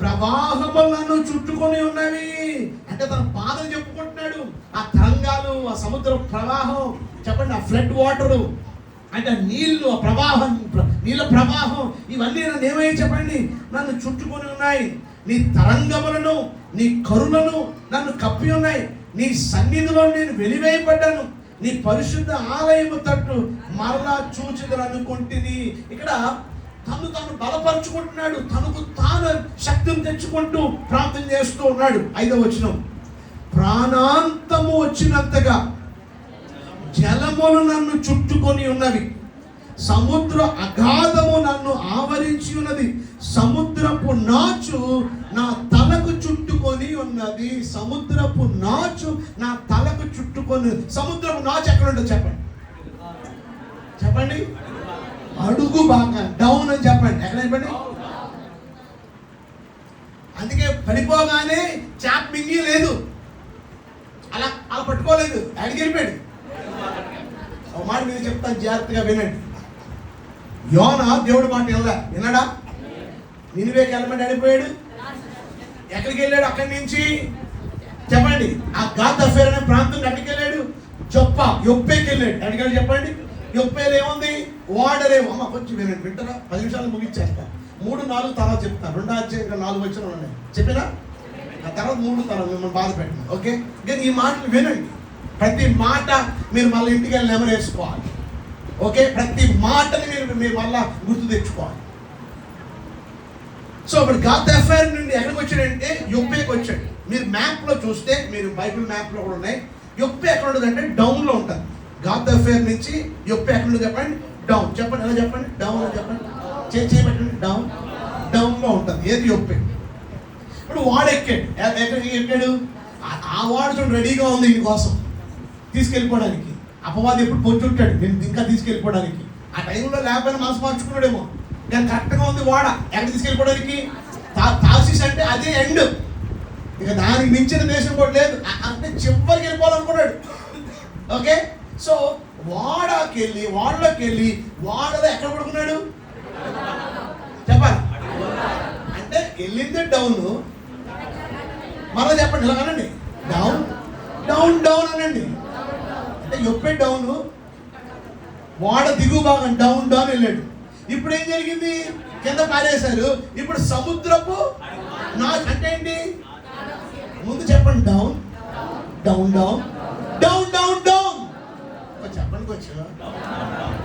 ప్రవాహములు నన్ను చుట్టుకొని ఉన్నవి. అంటే తన బాధను చెప్పుకుంటున్నాడు. ఆ తరంగాలు, ఆ సముద్ర ప్రవాహం చెప్పండి, ఆ ఫ్లడ్ వాటరు అంటే నీళ్లు, ఆ ప్రవాహం, నీళ్ళ ప్రవాహం, ఇవన్నీ నన్ను ఏమై చెప్పండి? నన్ను చుట్టుకొని ఉన్నాయి. నీ తరంగములను, నీ కరుణను నన్ను కప్పి ఉన్నాయి. నీ సన్నిధిలో నేను వెలివేయబడ్డాను. నీ పరిశుద్ధ ఆలయము తట్టు మరలా చూచుదను అనుకుంటుని. ఇక్కడ తాను బలపరుచుకుంటున్నాడు. తనకు తాను శక్తిని తెచ్చుకుంటూ ప్రార్థన చేస్తూ ఉన్నాడు. 5వ వచనం, ప్రాణాంతము వచ్చినంతగా జలములు నన్ను చుట్టుకొని ఉన్నవి, సముద్ర అగాధము నన్ను ఆవరించి ఉన్నది, సముద్రపు నాచు నా తలకు చుట్టుకొని ఉన్నది. సముద్రపు నాచు నా తలకు చుట్టుకొని. సముద్రపు నాచు ఎక్కడ ఉంటుంది చెప్పండి? చెప్పండి. అడుగు భాగం, డౌన్ అని చెప్పండి. ఎక్కడ చెప్పండి? అందుకే పడిపోగానే చాప్ మింగి లేదు, అలా అలా పట్టుకోలేదు, అడిగి వెళ్ళిపోయాడు. ఒక మాట మీద చెప్తాను, జాగ్రత్తగా వినండి. యోనా దేవుడి మాట వినడా? నినివేకి వెళ్ళమని అడిగిపోయాడు. ఎక్కడికి వెళ్ళాడు? అక్కడి నుంచి చెప్పండి, ఆ గాతఫేర్ అనే ప్రాంతం ఎక్కడికి వెళ్ళాడు? యొప్పేకి వెళ్ళాడు. ఎక్కడికి చెప్పండి? యొప్పేలు ఏముంది? వాడరేమో. అమ్మ కొంచెం వినండి, వింటారా? 10 నిమిషాలు ముగించేస్తా. 3, 4 తర్వాత చెప్తాను. 2వ అధ్యాయం ఇంకా 4 వచనాలు ఉన్నాయి. చెప్పినా ఆ తర్వాత 3 తర్వాత మిమ్మల్ని బాధ పెట్టండి. ఓకే, కానీ ఈ మాటలు వినండి. ప్రతి మాట మీరు మళ్ళీ ఇంటికి వెళ్ళి నెమరేసుకోవాలి. ఓకే, ప్రతి మాటని మీరు మళ్ళా గుర్తు తెచ్చుకోవాలి. సో ఇప్పుడు గాతఫేర్ నుండి ఎక్కడికి వచ్చాడంటే యొప్పేకి వచ్చాడు. మీరు మ్యాప్లో చూస్తే, మీరు బైబిల్ మ్యాప్లో కూడా ఉన్నాయి, యొప్పే ఎక్కడ ఉంటుంది అంటే డౌన్లో ఉంటుంది. గాతఫేర్ నుంచి యొప్పే ఎక్కడ ఉంటుంది చెప్పండి? డౌన్. చెప్పండి, ఎలా చెప్పండి? డౌన్ అని చెప్పండి. చేయబెట్టండి. డౌన్లో ఉంటుంది. ఏది? యొప్పే. ఇప్పుడు వాడు ఎక్కాడు. ఎక్కాడు ఆ వాడు చూడండి రెడీగా ఉంది దీనికోసం తీసుకెళ్ళిపోవడానికి. అపవాది ఎప్పుడు పొచ్చుంటాడు నేను ఇంకా తీసుకెళ్ళిపోవడానికి. ఆ టైంలో లేకపోయినా మనసు మార్చుకున్నాడేమో, కానీ కరెక్ట్గా ఉంది వాడ. ఎక్కడ తీసుకెళ్ళిపోవడానికి? తార్షీష్ అంటే అదే ఎండ్, ఇక దానికి మించిన దేశం కూడా లేదు. అంటే చివరికి వెళ్ళిపోవాలనుకున్నాడు. ఓకే, సో వాడలోకి వెళ్ళి వాడలో ఎక్కడ పడుకున్నాడు చెప్పాలి? అంటే వెళ్ళింది డౌన్. మళ్ళీ చెప్పండి, ఇలా అనండి. డౌన్ అనండి. అంటే యొప్పే డౌన్, వాడ దిగు భాగం డౌన్ వెళ్ళాడు. ఇప్పుడు ఏం జరిగింది? కింద పారేశారు. ఇప్పుడు సముద్రపు నాచు అంటే ఏంటి? ముందు చెప్పండి, డౌన్. చెప్పండి కొంచెం,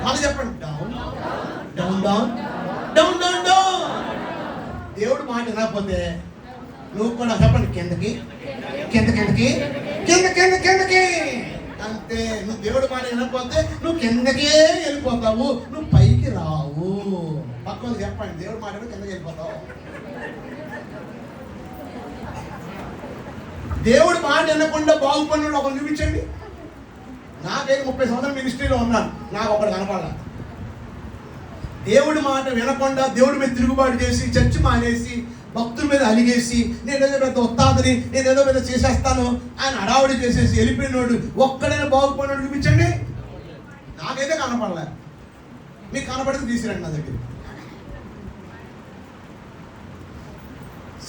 మళ్ళీ చెప్పండి, డౌన్. దేవుడు మాట వినకపోతే నువ్వు కూడా చెప్పండి, కిందకి. అంతే. నువ్వు దేవుడు మాట వినకపోతే నువ్వు కిందకే వెళ్ళిపోతావు, నువ్వు పైకి రావు. పక్కన చెప్పండి, దేవుడు మాట కిందకి వెళ్ళిపోతావు. దేవుడు మాట వినకుండా బాగుపడినాడు ఒకరు చూపించండి. నాకైతే 30 సంవత్సరాలు మినిస్ట్రీలో ఉన్నాను, నాకు ఒకటి కనపడాలి. దేవుడి మాట వినకుండా దేవుడి మీద తిరుగుబాటు చేసి, చర్చి మానేసి, భక్తుల మీద అలిగేసి, నేనేదో పెద్ద ఒత్తాదని, నేనేదో పెద్ద చేసేస్తాను ఆయన అడావుడి చేసేసి వెళ్ళిపోయినోడు ఒక్కడైనా బాగుపోయినాడు చూపించండి. నాకైతే కనపడలే. మీకు కనపడితే తీసిరండి నా దగ్గర.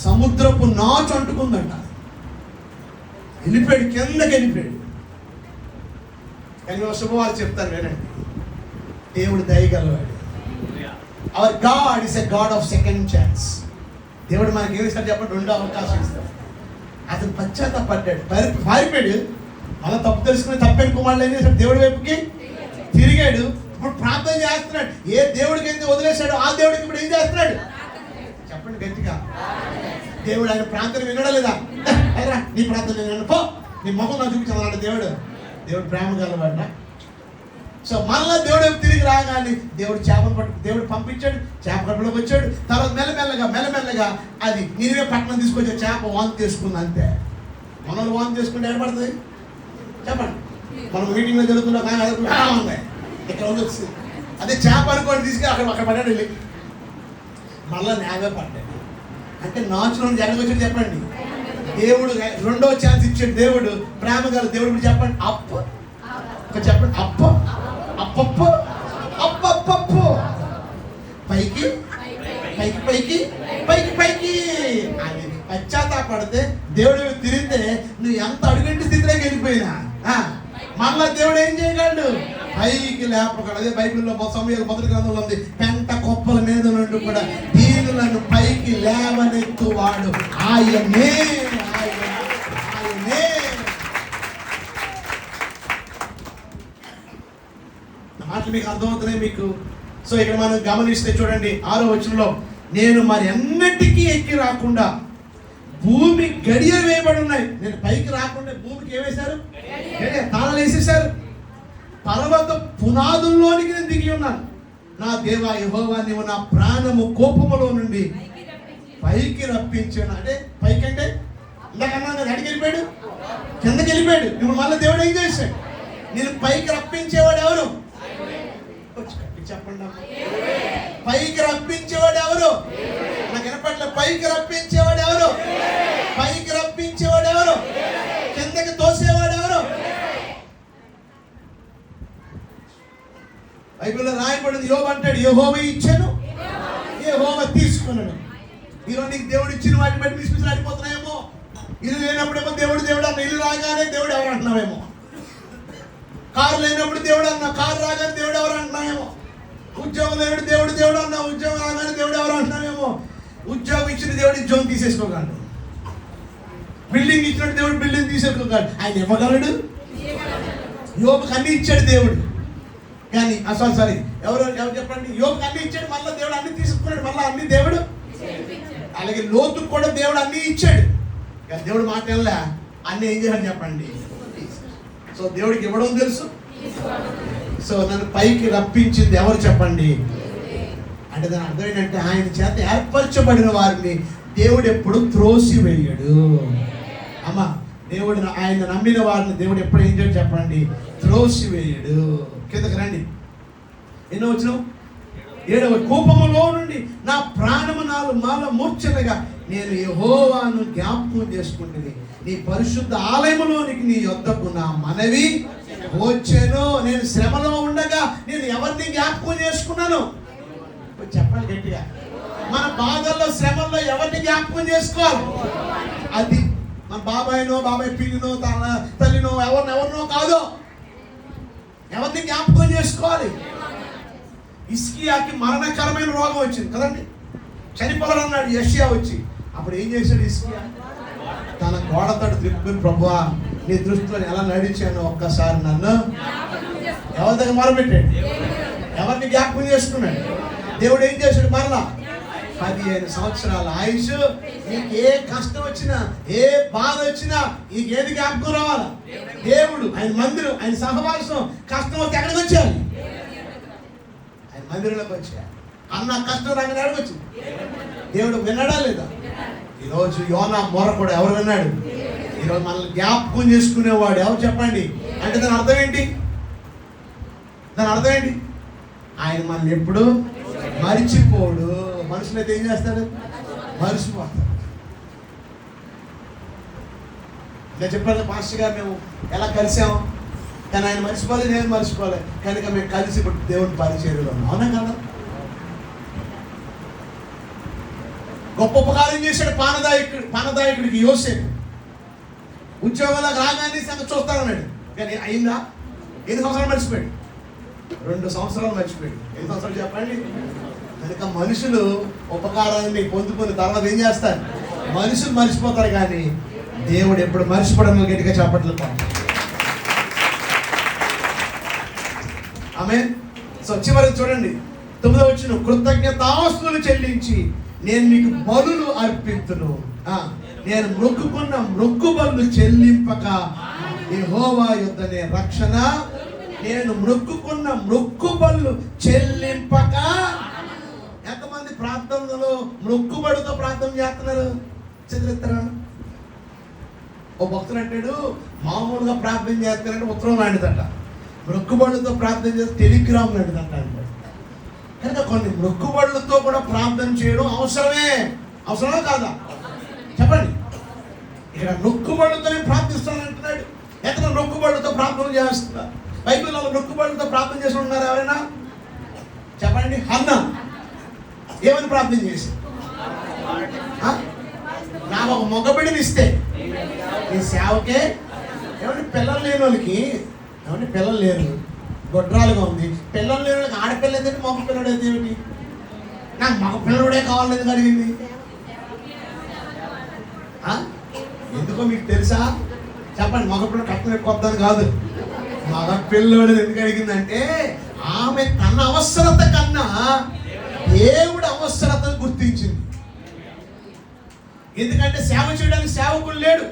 సముద్రపు నాచు అంటుకుందంట, వెళ్ళిపోయాడు, కిందకి వెళ్ళిపోయాడు. కానీ శుభవార్త చెప్తారు వినండి. దేవుడు దయగలవాడు. Our God is a God of second chance. దేవుడు మనకి ఏమి ఇస్తాడు చెప్పండి? 2వ అవకాశం ఇస్తాడు. అతను పశ్చాత్తాపడ్డాడు, పారిపోయాడు. మళ్ళీ తప్పు తెలుసుకుని తప్పని కుమారుడు ఏం చేశాడు? దేవుడి వైపుకి తిరిగాడు. ఇప్పుడు ప్రార్థన చేస్తున్నాడు. ఏ దేవుడికి అయితే వదిలేశాడు ఆ దేవుడికి ఇప్పుడు ఏం చేస్తున్నాడు? చెప్పండి గట్టిగా. దేవుడు ఆయన ప్రార్థన వినడా లేదా? నీ ప్రార్థన వినడు, పో, నీ మొహం నాకు చూపించాలన్నాడు దేవుడు. దేవుడు ప్రేమ గలవాడినా? సో మళ్ళా దేవుడు తిరిగి రాగానే దేవుడు పంపించాడు, చేప కడుపులోకి వచ్చాడు. తర్వాత మెల్లమెల్లగా అది నినివే పట్టణం తీసుకొచ్చే చేప వాంతి చేసుకుంది. అంతే. మనల్ని వాంతి చేసుకుంటే ఏర్పడుతుంది చెప్పండి. మనం మీటింగ్లో జరుగుతున్నా ఉన్నాయి, ఇక్కడ ఉండొచ్చు. అదే చేప అనుకోండి తీసుకెళ్ళి అక్కడ పడ్డాడు వెళ్ళి మళ్ళా నేవే పడ్డాడు. అంటే నాచులో ఎక్కడికి వచ్చాడు చెప్పండి? దేవుడు 2వ ఛాన్స్ ఇచ్చాడు. దేవుడు ప్రేమ గల దేవుడు. చెప్పండి చెప్పండి అప్ప పైకి అని పశ్చాత్తాపడితే దేవుడు తిరిగితే నువ్వు ఎంత అడుగంటి స్థితిలోకి వెళ్ళిపోయినా మళ్ళా దేవుడు ఏం చేయగలడు? పైకి లేపగలడు. అదే బైబిల్లో సమయాలు మొదటి గ్రంథంలో ఉంది. పెంట కొప్పల మీద నుండి కూడా దీనులను పైకి లేవనెత్తువాడు ఆయనే. మాటలు మీకు అర్థమవుతున్నాయి మీకు? సో ఇక్కడ మనం గమనిస్తే చూడండి 6వ వచనంలో, నేను మరి అన్నిటికీ ఎక్కి రాకుండా భూమి గడియలు వేయబడి ఉన్నాయి. నేను పైకి రాకుండా భూమికి ఏమేశారు? తాళాలు వేసేశారు. పర్వత పునాదుల్లోనికి నేను దిగి ఉన్నాను. నా దేవా యెహోవా, నీవు నా ప్రాణము కోపములో నుండి పైకి రప్పించాను. అంటే పైకి అంటే ఇందాకన్నా అడిగి వెళ్ళిపోయాడు, కిందకి వెళ్ళిపోయాడు. ఇప్పుడు మళ్ళీ దేవుడు ఏం చేశాడు? నేను పైకి రప్పించేవాడు ఎవరు? చెప్పండి. పైకి రప్పించేవాడు ఎవరు? నాకు వినపట్ల. పైకి రప్పించేవాడు ఎవరు? పైకి రప్పించేవాడు ఎవరు? కిందకి తోసేవాడు ఎవరు? బైబిల్లో రాయబడింది. యోబు అంటాడు, యెహోవా ఇచ్చాను, యెహోవా తీసుకున్నాడు. ఈరోజు నీకు దేవుడు ఇచ్చిన వాటిని బట్టి మిస్మిస్ ఆడిపోతున్నాయేమో. ఇల్లు లేనప్పుడేమో దేవుడు అన్న, ఇల్లు రాగానే దేవుడు ఎవరు అంటున్నావేమో. కారు లేనప్పుడు దేవుడు అన్న, కారు రాగానే దేవుడు ఎవరు అంటున్నావేమో. ఉద్యోగం లేనప్పుడు దేవుడు అన్న, ఉద్యోగం రాగానే దేవుడు ఎవరు అంటున్నావేమో. ఉద్యోగం ఇచ్చిన దేవుడు ఉద్యోగం తీసేసుకోగలడు. బిల్డింగ్ ఇచ్చినట్టు దేవుడు బిల్డింగ్ తీసేసుకోగలడు. ఆయన ఇవ్వగలడు. యోబుకి అన్ని ఇచ్చాడు దేవుడు. కానీ సారీ ఎవరు చెప్పండి? యోబుకి అన్ని ఇచ్చాడు, మళ్ళీ దేవుడు అన్ని తీసుకున్నాడు, మళ్ళీ అన్ని దేవుడు. అలాగే లోతుకు కూడా దేవుడు అన్ని ఇచ్చాడు. కానీ దేవుడు మాట వల్ల అన్ని ఏం చేయాలి చెప్పండి? సో దేవుడికి ఇవ్వడం తెలుసు. సో నన్ను పైకి రప్పించింది ఎవరు చెప్పండి? అంటే దాని అర్థం ఏంటంటే ఆయన చేత ఏర్పరచబడిన వారిని దేవుడు ఎప్పుడు త్రోసివేయడు. అమ్మా, దేవుడు ఆయన నమ్మిన వారిని దేవుడు ఎప్పుడు ఏం చేయడు చెప్పండి? త్రోసివేయడు. కిందకి రండి. ఎన్నో వచ్చిన 7వ, కోపములో నుండి నా ప్రాణము నాలు మాల మూర్ఛనగా నేను యెహోవాను జ్ఞాపకం చేసుకుంటుంది. నీ పరిశుద్ధ ఆలయములోనికి నీ యొద్దకు నా మనవి వచ్చాను. నేను శ్రమలో ఉండగా నేను ఎవరిని జ్ఞాపకం చేసుకున్నాను? చెప్పాలి గట్టిగా. మన బాధల్లో శ్రమల్లో ఎవరిని జ్ఞాపకం చేసుకోవాలి? అది మన బాబాయ్ పిన్నినో తల్లినో ఎవరినో కాదు. ఎవరిని జ్ఞాపకం చేసుకోవాలి? హిజ్కియాకి మరణకరమైన రోగం వచ్చింది కదండి, చనిపోవాలన్నాడు యెషయా వచ్చి. అప్పుడు ఏం చేశాడు హిజ్కియా? తన గోడతోటి తిప్పుకుని, ప్రభువా నీ దృష్టిలో ఎలా నడిచాను ఒక్కసారి నన్ను ఎవరి దగ్గర మొరపెట్టాడు? ఎవరిని జ్ఞాపకం చేసుకున్నాడు? దేవుడు ఏం చేశాడు? మరలా 15 సంవత్సరాల ఆయుష్. నీకు ఏ కష్టం వచ్చినా, ఏ బాధ వచ్చినా నీకేది జ్ఞాపకం రావాలా? దేవుడు, ఆయన మందిరం, ఆయన సహవాసం. కష్టం వస్తే ఎక్కడికి వచ్చారు? ఆయన మందిరంలోకి వచ్చా. అన్న కష్టం రాగానే ఎక్కడికి వచ్చింది? దేవుడు విన్నాడా లేదా? ఈరోజు యోనా మొర కూడా ఎవరు విన్నాడు? ఈరోజు మనల్ని జ్ఞాపకం చేసుకునేవాడు ఎవరు చెప్పండి? అంటే దాని అర్థం ఏంటి? ఆయన మనల్ని ఎప్పుడు మరిచిపోడు. మనుషులైతే ఏం చేస్తాడు? మరిచిపోతాడు. నేను చెప్పాను పాస్టర్ గారు, మేము ఎలా కలిసాము, కానీ ఆయన మర్చిపోలేదు, నేను మర్చిపోలేదు. కనుక మేము కలిసి ఇప్పుడు దేవుని పరిచర్యలో ఉన్నాం. అవునా కదా? గొప్ప ఉపకారం చేశాడు పానదాయకుడికి యోసేపు. ఉద్యోగంలోకి రాగానే సంగతి చూస్తానన్నాడు, కానీ అయిందా? 8 సంవత్సరాలు మర్చిపోయాడు. 2 సంవత్సరాలు మర్చిపోయాడు. 8 సంవత్సరాలు చెప్పండి. కనుక మనుషులు ఉపకారాన్ని పొందుకుని తర్వాత ఏం చేస్తారు? మనుషులు మర్చిపోతారు, కానీ దేవుడు ఎప్పుడు మర్చిపోవడం. గట్టిగా చెప్పట్లు. ఆమేన్. సో చివరికి చూడండి 9వ వచనం, కృతజ్ఞతాస్తుతులు చెల్లించి నేను మీకు బలులు అర్పింతును. నేను మొక్కుకున్న మొక్కుబళ్ళు చెల్లింపక యెహోవా యుద్ధనే రక్షణ. నేను మొక్కుకున్న మొక్కుబళ్ళు చెల్లింపక. ఎంతమంది ప్రార్థనలో మొక్కుబడితో ప్రార్థన చేస్తున్నారు? చదివిస్తారా? ఓ భక్తుడు అంటాడు, మామూలుగా ప్రార్థన చేస్తారంటే ఉత్తరం లాంటిదట, మొక్కుబడులతో ప్రార్థన చేస్తే టెలిగ్రామ్ లాంటిదట అంటాడు. కనుక కొన్ని మొక్కుబడులతో కూడా ప్రార్థన చేయడం అవసరమే కాదా? చెప్పండి. ఇక్కడ మొక్కుబడులతోనే ప్రార్థిస్తానంటున్నాడు. ఎక్కడ మొక్కుబడులతో ప్రార్థన చేస్తున్నా? బైబిల్లో మొక్కుబడులతో ప్రార్థన చేసి ఉన్నారు ఎవరైనా? చెప్పండి. హన్నా ఏమని ప్రార్థన చేసి, నాకు ఒక మగబిడ్డని ఇస్తే ఈ సేవకే. ఏమంటే పిల్లలు లేని వాళ్ళకి, ఏమంటే పిల్లలు లేరు, గొడ్రాలుగా ఉంది, పిల్లలు లేని వాళ్ళకి ఆడపిల్ల అయితే మగ పిల్లడు అయితే ఏమిటి? నాకు మగ పిల్లడే కావాలని అడిగింది. ఎందుకో మీకు తెలుసా? చెప్పండి. మగ పిల్లడు కట్నం ఎక్కువ వద్దని కాదు, మగ పిల్లడు ఎందుకు అడిగిందంటే ఆమె తన అవసరత కన్నా దేవుడి అవసరతను గుర్తించింది. ఎందుకంటే సేవ చేయడానికి సేవకులు లేడు,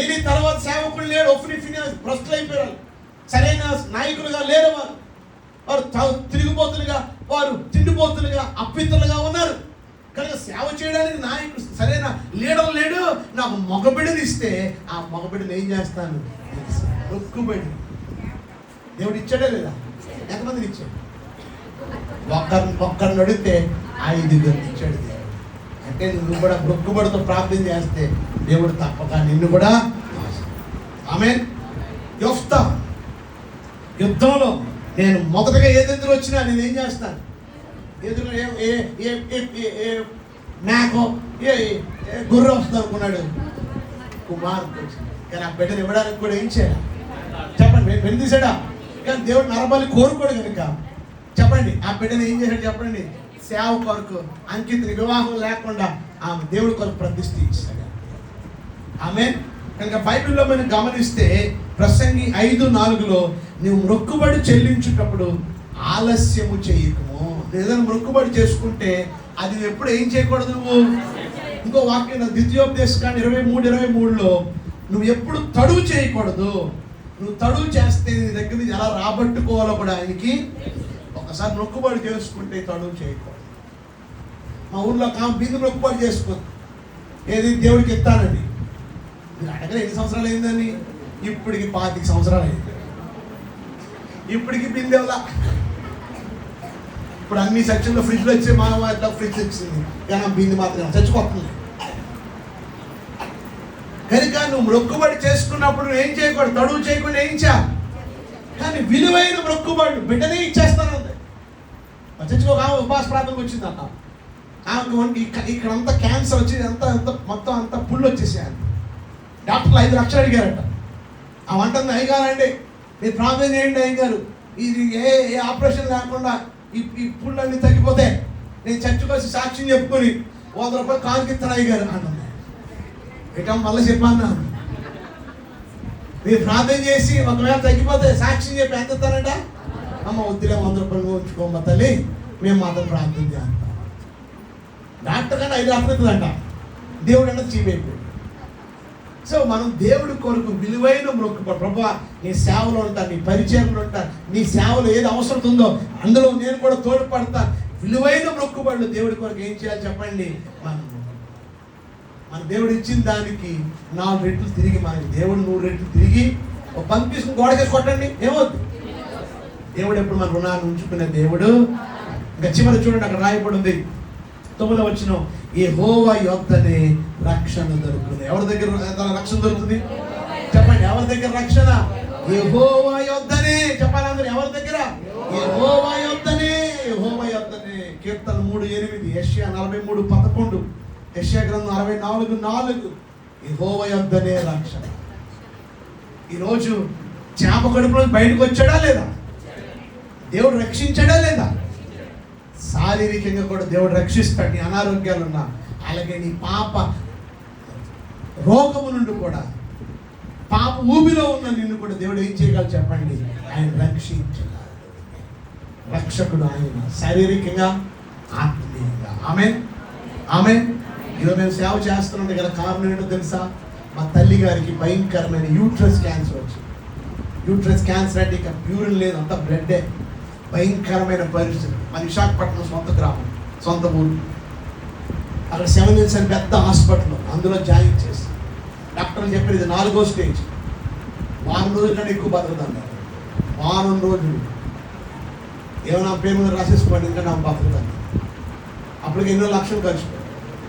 ఏది తర్వాత సేవకులు లేడు, ఒఫ్ని ఫినియాస్ భ్రష్టులు అయిపోయారు, సరైన నాయకులుగా లేరు, వారు తిరిగిపోతులుగా, వారు తిండిపోతులుగా, అప్పితులుగా ఉన్నారు. కనుక సేవ చేయడానికి నాయకుడు సరైన లీడర్ లేడు. నాకు మగబిడ్డని ఇస్తే ఆ మగబిడ్డని ఏం చేస్తాను? మొక్కుబడి. దేవుడు ఇచ్చాడే లేదా? ఎంతమందిని ఇచ్చాడు? ఒక్కరిని అడిగితే 5 ఇచ్చాడు దేవుడు. అంటే నువ్వు కూడా మొక్కుబడితో ప్రార్థన చేస్తే దేవుడు తప్పక నిన్ను కూడా. ఆమేన్. యెఫ్తా యుద్ధంలో నేను మొదటగా ఏదెదురు వచ్చినా నేను ఏం చేస్తాను? ఎదురు మేకో గుర్రం వస్తుంది అనుకున్నాడు, కుమారుడు వచ్చింది. కానీ ఆ బిడ్డను ఇవ్వడానికి కూడా ఏం చేయాలి? చెప్పండి. వెండిసాడా? కానీ దేవుడు నరబలి కోరుకోడు కనుక చెప్పండి, ఆ బిడ్డను ఏం చేశాడు చెప్పండి? సేవ కొరకు అంకిత, వివాహం లేకుండా ఆమె దేవుడి కొరకు ప్రతిష్ఠ ఇచ్చాడు. ఆమె కనుక బైబిల్లో మనం గమనిస్తే ప్రసంగి 5:4 నువ్వు మొక్కుబడి చెల్లించేటప్పుడు ఆలస్యము చేయకము. ఏదైనా మొక్కుబడి చేసుకుంటే అది ఎప్పుడు ఏం చేయకూడదు? నువ్వు ఇంకో వాక్యం ద్వితీయోపదేశకాండం 23:23 నువ్వు ఎప్పుడు తడువు చేయకూడదు. నువ్వు తడువు చేస్తే నీ దగ్గర నుంచి ఎలా రాబట్టుకోవాలో కూడా ఆయనకి. ఒకసారి మొక్కుబడి చేసుకుంటే తడువు చేయకూడదు. మా ఊర్లో బిందు మొక్కుబడి చేసుకోండి, ఏది దేవుడికి ఎత్తానండి. మీరు అడగలే ఎన్ని సంవత్సరాలు అయిందని? ఇప్పటికి 25 సంవత్సరాలు అయింది. ఇప్పటికి బిందెవలా. ఇప్పుడు అన్ని సెక్షన్లో ఫ్రిడ్జ్లో వచ్చే మా ఫ్రిడ్జ్ వచ్చింది, కానీ బింది మాత్రం చచ్చిపోతుంది. కనుక నువ్వు మొక్కుబడి చేసుకున్నప్పుడు నువ్వు ఏం చేయకూడదు? తడువు చేయకుండా ఏం చేయాలి? కానీ విలువైన మొక్కుబడి బిడ్డనే ఇచ్చేస్తాను అంతే. చచ్చిపో. ఆమె ఉపవాస ప్రాంతంకి వచ్చింది అన్న, ఆమెకి ఇక్కడంతా క్యాన్సర్ వచ్చి మొత్తం అంతా పుళ్ళు వచ్చేసాయి. డాక్టర్లు 5 లక్షలు అడిగారట. ఆ వంటని అయ్యగారండి మీరు ప్రార్థన చేయండి అయ్యగారు, ఇది ఏ ఆపరేషన్ లేకుండా ఈ పుళ్ళన్నీ తగ్గిపోతే నేను చర్చకు వచ్చి సాక్ష్యం చెప్పుకొని 100 రూపాయలు కానుకిస్తాను అయ్యగారు అంటుంది. ఇటం మళ్ళీ చెప్పాను, మీరు ప్రార్థన చేసి ఒకవేళ తగ్గిపోతే సాక్ష్యం చెప్పి ఎంత ఇస్తారంట? అమ్మ వద్దులే 100 రూపాయలు ఉంచుకోమ్మ తల్లి, మేము మాత్రం ప్రార్థన చేస్తాం. డాక్టర్ కన్నా 5 లక్షలు అవుతుందంట, దేవుడు అన్నది చీప్ అయిపోయింది. సో మనం దేవుడి కొరకు విలువైన మొక్కుబడి. ప్రభువా నీ సేవలో ఉంటాను, నీ పరిచయంలో ఉంటాను, నీ సేవలో ఏది అవసరం ఉందో అందులో నేను కూడా తోడ్పడతాను. విలువైన మొక్కుబడులు దేవుడి కొరకు ఏం చేయాలి చెప్పండి? మన దేవుడు ఇచ్చిన దానికి 4 రెట్లు తిరిగి, మనకి దేవుడు 100 రెట్లు తిరిగి ఒక పంపు తీసుకుని గోడకేసి కొట్టండి, ఏమవుద్ది? దేవుడు ఎప్పుడు మన రుణాన్ని ఉంచుకునే దేవుడు. ఇంకా చివరి చూడండి, అక్కడ రాయబడి ఉంది 9వ వచనం, యెహోవా యొద్దనే రక్షణ దొరుకుతుంది. ఎవరి దగ్గర రక్షణ దొరుకుతుంది? చెప్పండి. ఎవరి దగ్గర రక్షణ? యెహోవా యొద్దనే. చెప్పాలి అందరూ, ఎవరి దగ్గర? యెహోవా యొద్దనే. యెహోవా యొద్దనే. కీర్తన 3:8, యెషయా 43:11, యెషయా గ్రంథం 64:4. యెహోవా యొద్దనే రక్షణ. ఈరోజు చేప కడుపులో బయటకు వచ్చాడా లేదా? దేవుడు రక్షించాడా లేదా? శారీరకంగా కూడా దేవుడు రక్షిస్తాడు. నీ అనారోగ్యాలు ఉన్నా, అలాగే నీ పాప రోగము నుండి కూడా, పాప ఊబిలో ఉన్న నిన్ను కూడా దేవుడు ఏం చేయగలరు చెప్పండి? ఆయన రక్షించగలరు. రక్షకుడు ఆయన, శారీరకంగా, ఆత్మీయంగా. ఆమేన్, ఆమేన్. ఈరోజు మేము సేవ చేస్తున్నాం కదా, కారణం ఏంటో తెలుసా? మా తల్లి గారికి భయంకరమైన యూట్రస్ క్యాన్సర్ వచ్చింది. యూట్రస్ క్యాన్సర్ అంటే ఇక ప్యూరిన్ లేదు, అంతా బ్లడ్డే. భయంకరమైన పరిస్థితి. మా విశాఖపట్నం సొంత గ్రామం, సొంత ఊరు. అక్కడ 7 years అని పెద్ద హాస్పిటల్, అందులో జాయిన్ చేసి డాక్టర్లు చెప్పారు ఇది 4వ స్టేజ్, వారం రోజుల కంటే ఎక్కువ బతుకుతాను. వారం రోజులు ఏమైనా పేరు రాసేసుకోండి, ఇంకా నాకు బతుకుతాను. అప్పటికి ఎన్నో లక్షలు ఖర్చు.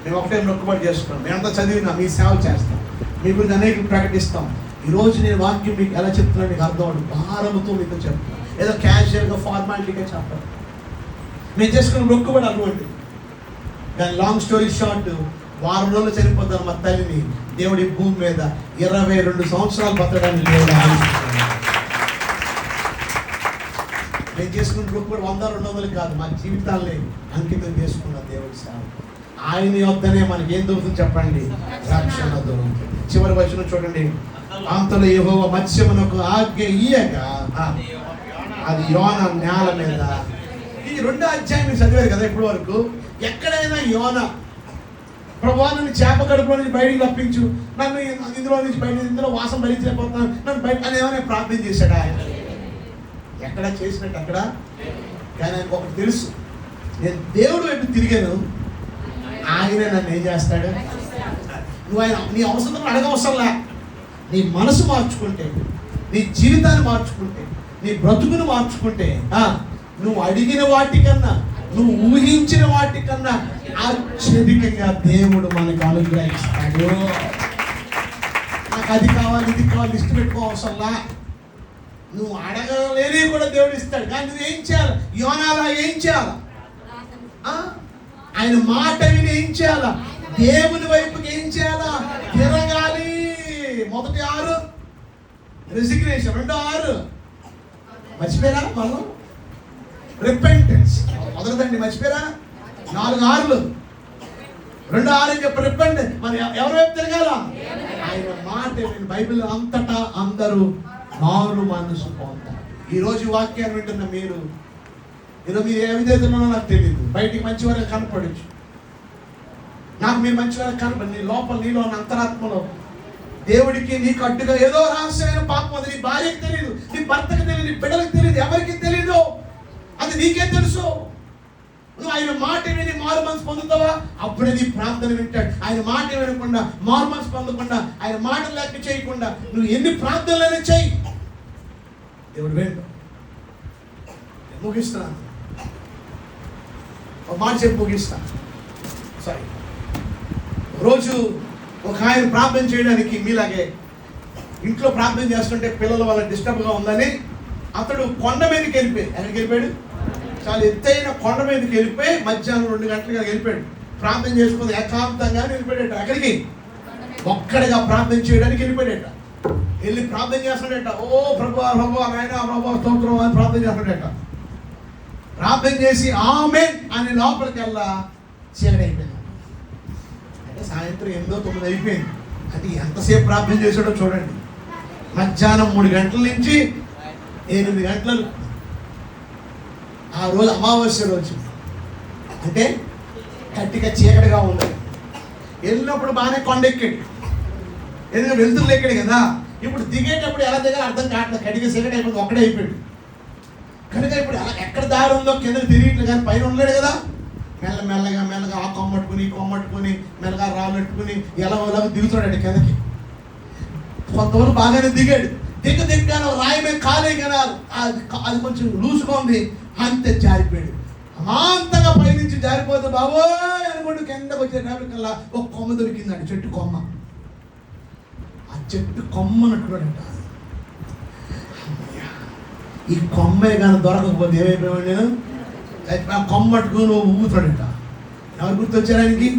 మేము ఒకటే మొక్కుబడి చేసుకున్నాం. మేమంతా చదివినా, మీ సేవ చేస్తాం, మీ గురించి అనేక ప్రకటిస్తాం. ఈరోజు నేను వాక్యం మీకు ఎలా చెప్తున్నా మీకు అర్థం అవుతుంది. భారముతో మీతో చెప్తాను, ఏదో క్యాజువల్గా ఫార్మాలిటీగా చెప్పాలి. మేము చేసుకున్న మొక్కుబడి అటువంటి. కానీ లాంగ్ స్టోరీ షార్ట్, వారం రోజులు చనిపోతాను మా తల్లిని దేవుడి భూమి మీద 22 సంవత్సరాలు బతకడానికి దేవుడు ఆలోచిస్తున్నాడు. నేను చేసుకున్న మొక్కుబడి 100-200 కాదు, మా జీవితాల్ని అంకితం చేసుకున్న దేవుడి సేవ. ఆయన యొద్దనే మనకి ఏం దొరుకుతుంది చెప్పండి? రక్షణ దొరుకుతుంది. చివరి వచనం చూడండి. అంతలో యెహోవా మత్స్యమునకు ఆజ్ఞ ఇయ్యగా అది యోన నేల మీద. ఈ 2వ అధ్యాయం మీరు చదివారు కదా ఇప్పటి వరకు. ఎక్కడైనా యోన ప్రభువా నన్ను చేప కడుపులో నుంచి బయటికి తప్పించు, నన్ను ఇందులో నుంచి బయట, ఇందులో వాసం భరించలేకపోతున్నాను, నన్ను బయట అని ఏమైనా ప్రార్థన చేశాడు ఆయన? ఎక్కడ చేసినట్టు అక్కడ. కానీ ఆయనకు ఒకటి తెలుసు, నేను దేవుడు వైపు తిరిగాను, ఆయన నన్ను ఏం చేస్తాడు? నువ్వు ఆయన నీ అవసరం అడగవసరంలా. నీ మనసు మార్చుకుంటే, నీ జీవితాన్ని మార్చుకుంటే, నీ బ్రతుకును మార్చుకుంటే, నువ్వు అడిగిన వాటికన్నా, నువ్వు ఊహించిన వాటికన్నా అత్యధికంగా దేవుడు మనకు అనుగ్రహిస్తాడు. నాకు అది కావాలి, ఇది కావాలి, లిస్ట్ పెట్టుకోవసరంలా. నువ్వు అడగలేని కూడా దేవుడు ఇస్తాడు. కానీ నువ్వేం చేయాలి? యోనాలా ఏం చేయాలా? ఆయన మాట విని ఏం చేయాలా? దేవుని వైపుకి ఏం చేయాలా? తిరగాలి. మొదటి 6 రెసిగ్నేషన్, 2 మర్చిపోయారా? మనం రిపెంటెన్స్ మొదటిదండి, మర్చిపోయారా? 4 6 2 6 చెప్పి రిపెంటెన్స్. మరి ఎవరి వైపు తిరగాల? ఆయన మాట విని. బైబిల్ అంతటా అందరూ మారు మనసు పొందారు. ఈరోజు వాక్యాన్ని వింటున్న మీరు, ఈరోజు మీరు ఏ విధేతున్నానో నాకు తెలియదు. బయటికి మంచివారే కనపడచ్చు, నాకు మీరు మంచివారే కనపడి, నీ లోపల, నీలో ఉన్న అంతరాత్మలో దేవుడికి నీకు అడ్డుగా ఏదో రహస్యమైన పాపం అది నీ భార్యకి తెలియదు, నీ భర్తకి తెలియదు, నీ బిడ్డలకు తెలియదు, ఎవరికి తెలియదు. అది నీకే తెలుసు. నువ్వు ఆయన మాట విని మారు మనసు పొందుతావా? అప్పుడే నీ ప్రార్థన వింటాడు. ఆయన మాట వినకుండా, మారు మనసు పొందకుండా, ఆయన మాట లెక్క చేయకుండా నువ్వు ఎన్ని ప్రార్థనలైనా చేయి, దేవుడు వింటాడు. ముగిస్తున్నాను, ఒక మాట చెప్పి ముగిస్తాను. సరే, రోజు ఒక ఆయన ప్రార్థన చేయడానికి మీలాగే ఇంట్లో ప్రార్థన చేస్తుంటే పిల్లల వల్ల డిస్టర్బ్గా ఉందని అతడు కొండ మీదకి వెళ్ళిపోయి, ఎక్కడికి వెళ్ళిపోయాడు? చాలా ఎత్తైన కొండ మీదకి వెళ్ళిపోయి మధ్యాహ్నం 2 గంటలుగా వెళ్ళిపోయాడు. ప్రార్థన చేసుకుని ఏకాంతంగా వెళ్ళిపోయాడట. అక్కడికి ఒక్కడిగా ప్రార్థన చేయడానికి వెళ్ళిపోయాడట. వెళ్ళి ప్రార్థన చేస్తున్నాడట. ఓ ప్రభువా, ప్రభువా, నాయనా, ప్రభువా, స్తోత్రం అని ప్రార్థన చేస్తున్నాడట. ప్రార్థన చేసి ఆమేన్ అని లోపలికి వెళ్ళా చీకటి అయిపోయింది. అంటే సాయంత్రం 8-9 అయిపోయింది. అంటే ఎంతసేపు ప్రార్థన చేశాడో చూడండి. మధ్యాహ్నం 3 గంటల నుంచి 8 గంటలు. ఆ రోజు అమావాస్య రోజు, అంటే గట్టిగా చీకటిగా ఉంది. వెళ్ళినప్పుడు బాగానే కొండ ఎక్కాడు, ఎందుకంటే వెళ్తురు ఎక్కాడు కదా. ఇప్పుడు దిగేటప్పుడు ఎలా దిగాలో అర్థం కావట్లేదు, గట్టిగా చీకటి అయిపోయింది, ఒక్కడే అయిపోయాడు. కనుక ఇప్పుడు ఎలా ఎక్కడ దారి ఉందో కిందకి తిరిగిట్లు, కానీ పైన ఉండలేడు కదా. మెల్లగా మెల్లగా ఆ కొమ్మట్టుకుని, ఈ కొమ్మట్టుకుని, మెల్లగా రాళ్ళట్టుకుని ఎలాగో దిగుతాడు కిందకి. కొంతవరకు బాగానే దిగాడు. దిగ్గాను రాయి మీద కాలే కదా, అది కొంచెం లూసుగా ఉంది, అంతే జారిపోయాడు. అమాంతంగా పైనుంచి జారిపోతే బాబోయ్ అనుకుంటూ కిందకు వచ్చేటప్పటికల్లా ఒక కొమ్మ దొరికిందండి, చెట్టు కొమ్మ. ఆ చెట్టు కొమ్మనట్టున్నాడంట. ఈ కొమ్మే కానీ దొరకకపోతే ఏమైపోయాడు నేను? ఆ కొమ్మట్టుకుని నువ్వు ఊగుతాడంట. ఎవరు గుర్తొచ్చారు ఆయనకి?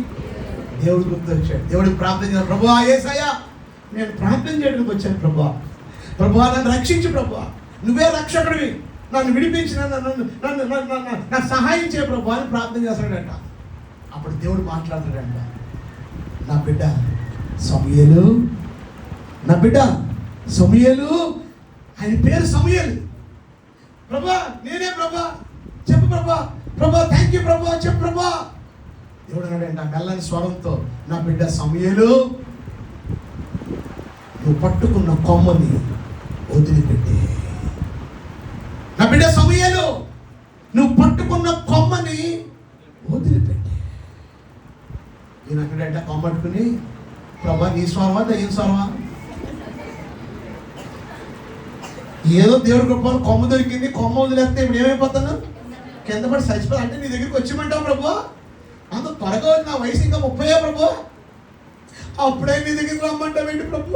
దేవుడు గుర్తొచ్చాడు. దేవుడికి ప్రార్థన చేయాలి. ప్రభువా యేసయ్యా, నేను ప్రార్థన చేయడానికి వచ్చాను. ప్రభువా, ప్రభువా నన్ను రక్షించు, ప్రభువా నువ్వే రక్షకుడివి, నన్ను విడిపించిన నాకు సహాయం చేయ ప్రభు అని ప్రార్థన చేస్తాడంట. అప్పుడు దేవుడు మాట్లాడతాడంట, నా బిడ్డ సమూయేలు, నా బిడ్డ సమూయేలు, ఆయన పేరు సమూయేలు. ప్రభా నేనే ప్రభా, చెప్పు ప్రభా, ప్రభా థ్యాంక్ యూ ప్రభా, చెప్పు ప్రభా. దేవుడు అన్నాడంట మెల్లని స్వరంతో, నా బిడ్డ సమూయేలు, నువ్వు పట్టుకున్న కొమ్మని వదిలిపెట్టే. నా బిడ్డ సమూయేలు, నువ్వు పట్టుకున్న కొమ్మని వదిలిపెట్టే. నేను అక్కడంట కొమ్మ పట్టుకుని, ప్రభా నీ స్వరమా దయ్యం స్వరమా? ఏదో దేవుడి గొప్ప కొమ్మ దొరికింది, కొమ్మ వదిలేస్తే ఇప్పుడు ఏమైపోతాను? కింద పడి చచ్చిపోతా. అంటే నీ దగ్గరికి వచ్చిమంటావు ప్రభు, అంత త్వరగా నా వయసు ఇంకా 30 ప్రభు, అప్పుడే నీ దగ్గరికి రమ్మంటావేంటి ప్రభు?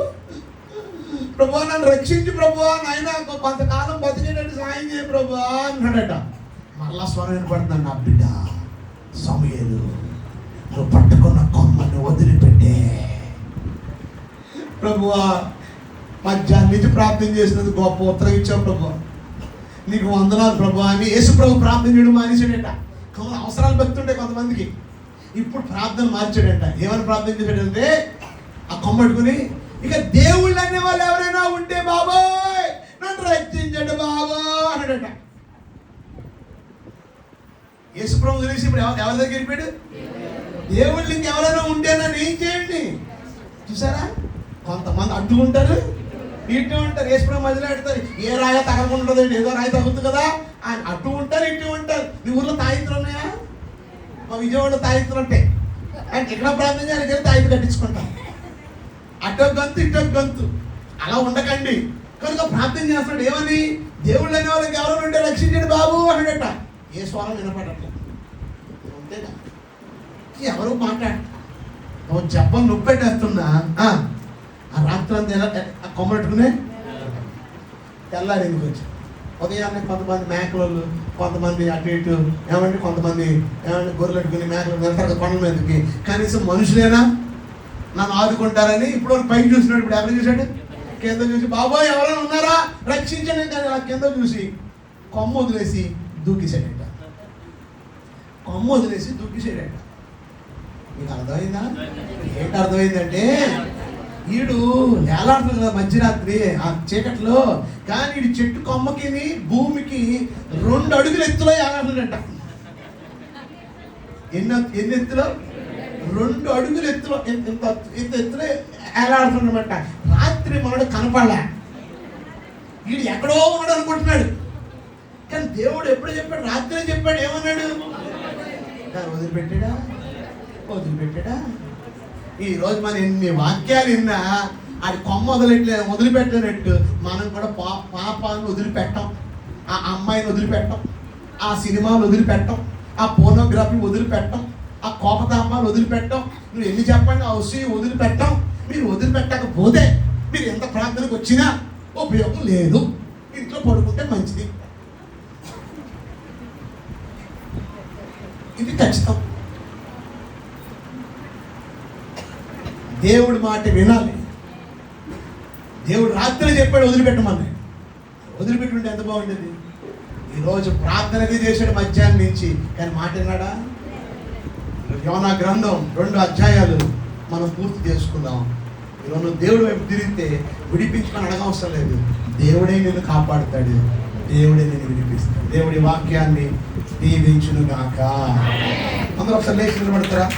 ప్రభు నన్ను రక్షించి ప్రభు, నాయన కొంతకాలం బతికేటట్టు సాయం చేయ ప్రభు అన్నాడట. మరలా స్వరం వినపడుతున్నాడు, నా బిడ్డ సమూయేలు, నువ్వు పట్టుకున్న కొమ్మని వదిలిపెట్టే. ప్రభువా మధ్యాహ్నం నుంచి ప్రార్థన చేసినందుకు గొప్ప ఉత్తరం ఇచ్చావు ప్రభు, నీకు వందనాలు ప్రభు అని యేసు ప్రభు ప్రార్థన చేయడం మానేసాడట. అవసరాలు బతుంటాయి కొంతమందికి. ఇప్పుడు ప్రార్థన మార్చాడంట. ఏమని ప్రార్థన చేశాడంటే, ఆ కొమ్మ పట్టుకుని, ఇక దేవుళ్ళు అనే వాళ్ళు ఎవరైనా ఉంటే బాబాయ్ నన్ను రక్షించండి బాబా అన్నాడట. యేసు ప్రభు తెలిసి ఇప్పుడు ఎవరి దగ్గర వెళ్ళిపోయాడు? దేవుళ్ళు ఇంకెవరైనా ఉంటే నన్ను ఏం చేయండి. చూసారా, కొంతమంది అడ్డు ఉంటారు, ఇటు ఉంటారు. యేసు ప్రభు మధ్యలో పెడతారు, ఏ రాయ తగలకుండా ఉంటుందండి, ఏదో రాయి తగ్గుతుంది కదా ఆయన. అటు ఉంటారు, ఇటు ఉంటారు. నీ ఊర్లో తాయిత్తులు ఉన్నాయా? మా విజయవాడలో తాయిత్తులు ఉంటాయి. అంటే ఎక్కడ ప్రార్థన చేయాలి, తాయిత్తు కట్టించుకుంటాం. అటో గంతు ఇటో గంతు అలా ఉండకండి. కనుక ప్రార్థన చేస్తాడు ఏమని, దేవుళ్ళు అనే వాళ్ళకి ఎవరైనా ఉంటే రక్షించండి బాబు అన్నాడట. ఏ స్వరం వినపడట్లేదు, అంతేనా? ఎవరు మాట్లాడ, నువ్వు చెప్పని నొప్పి పెట్టేస్తున్నా. ఆ రాత్రి అంతా ఎలా కొమ్మ పెట్టుకునే తెల్లారి ఎందుకు వచ్చి ఉదయాన్నే కొంతమంది మేకలు, కొంతమంది అటు ఇటు ఏమంటే కొంతమంది ఏమంటే గొర్రెలు పెట్టుకుని మేకలు వెళ్తారు కొండల మీదకి. కనీసం మనుషులేనా నన్ను ఆదుకుంటారని ఇప్పుడు పైకి చూసినాడు. ఇప్పుడు ఎవరు చూశాడు? కింద చూసి బాబోయ్ ఎవరైనా ఉన్నారా రక్షించండి. కానీ ఆ కింద చూసి కొమ్మ వదిలేసి దూకిసాడట. కొమ్మ వదిలేసి దూకిసాడట. మీకు అర్థమైందా? ఏంటి అర్థమైందంటే, వీడు వేలాడుతుంది కదా మధ్యరాత్రి ఆ చీకట్లో, కానీ వీడి చెట్టు కొమ్మకి భూమికి 2 అడుగుల ఎత్తులో వేలాడుతుందంట. ఎన్ని ఎత్తులో? 2 అడుగుల ఎత్తులో, ఇంత ఎత్తులో వేలాడుతుందన్నమాట. రాత్రి మనడు కనపడలే, వీడు ఎక్కడో ఉన్నాడు అనుకుంటున్నాడు. కానీ దేవుడు ఎప్పుడు చెప్పాడు? రాత్రి చెప్పాడు. ఏమన్నాడు? వదిలిపెట్టాడా? వదిలిపెట్టాడా? ఈరోజు మనం ఎన్ని వాక్యాలు విన్నా అది కొమ్మ వదిలిపెట్టినట్టు మనం కూడా పాపాన్ని వదిలిపెట్టాం, ఆ అమ్మాయిని వదిలిపెట్టాం, ఆ సినిమాలు వదిలిపెట్టాం, ఆ పోర్నోగ్రఫీ వదిలిపెట్టాం, ఆ కోపతాపాలు వదిలిపెట్టాం. నువ్వు ఎన్ని చెప్పండి ఆ వస్తువు వదిలిపెట్టాం. మీరు వదిలిపెట్టకపోతే మీరు ఎంత ప్రార్థనకు వచ్చినా ఉపయోగం లేదు. ఇంట్లో పడుకుంటే మంచిది. ఇది ఖచ్చితం. దేవుడి మాట వినాలి. దేవుడు రాత్రి చెప్పాడు వదిలిపెట్టమని. వదిలిపెట్టుంటే ఎంత బాగుండేది. ఈరోజు ప్రార్థనది చేశాడు మధ్యాహ్నం నుంచి, కానీ మాట విన్నాడా? యోనా గ్రంథం 2 అధ్యాయాలు మనం పూర్తి చేసుకుందాం. ఈరోజు దేవుడు వైపు తిరిగితే విడిపించుకొని అడగవసరం లేదు. దేవుడే నిన్ను కాపాడుతాడు, దేవుడే నిన్ను విడిపిస్తాడు. దేవుడి వాక్యాన్ని దీవించును గాక. అందరూ ఒకసారి లేచి నిలబడతారా?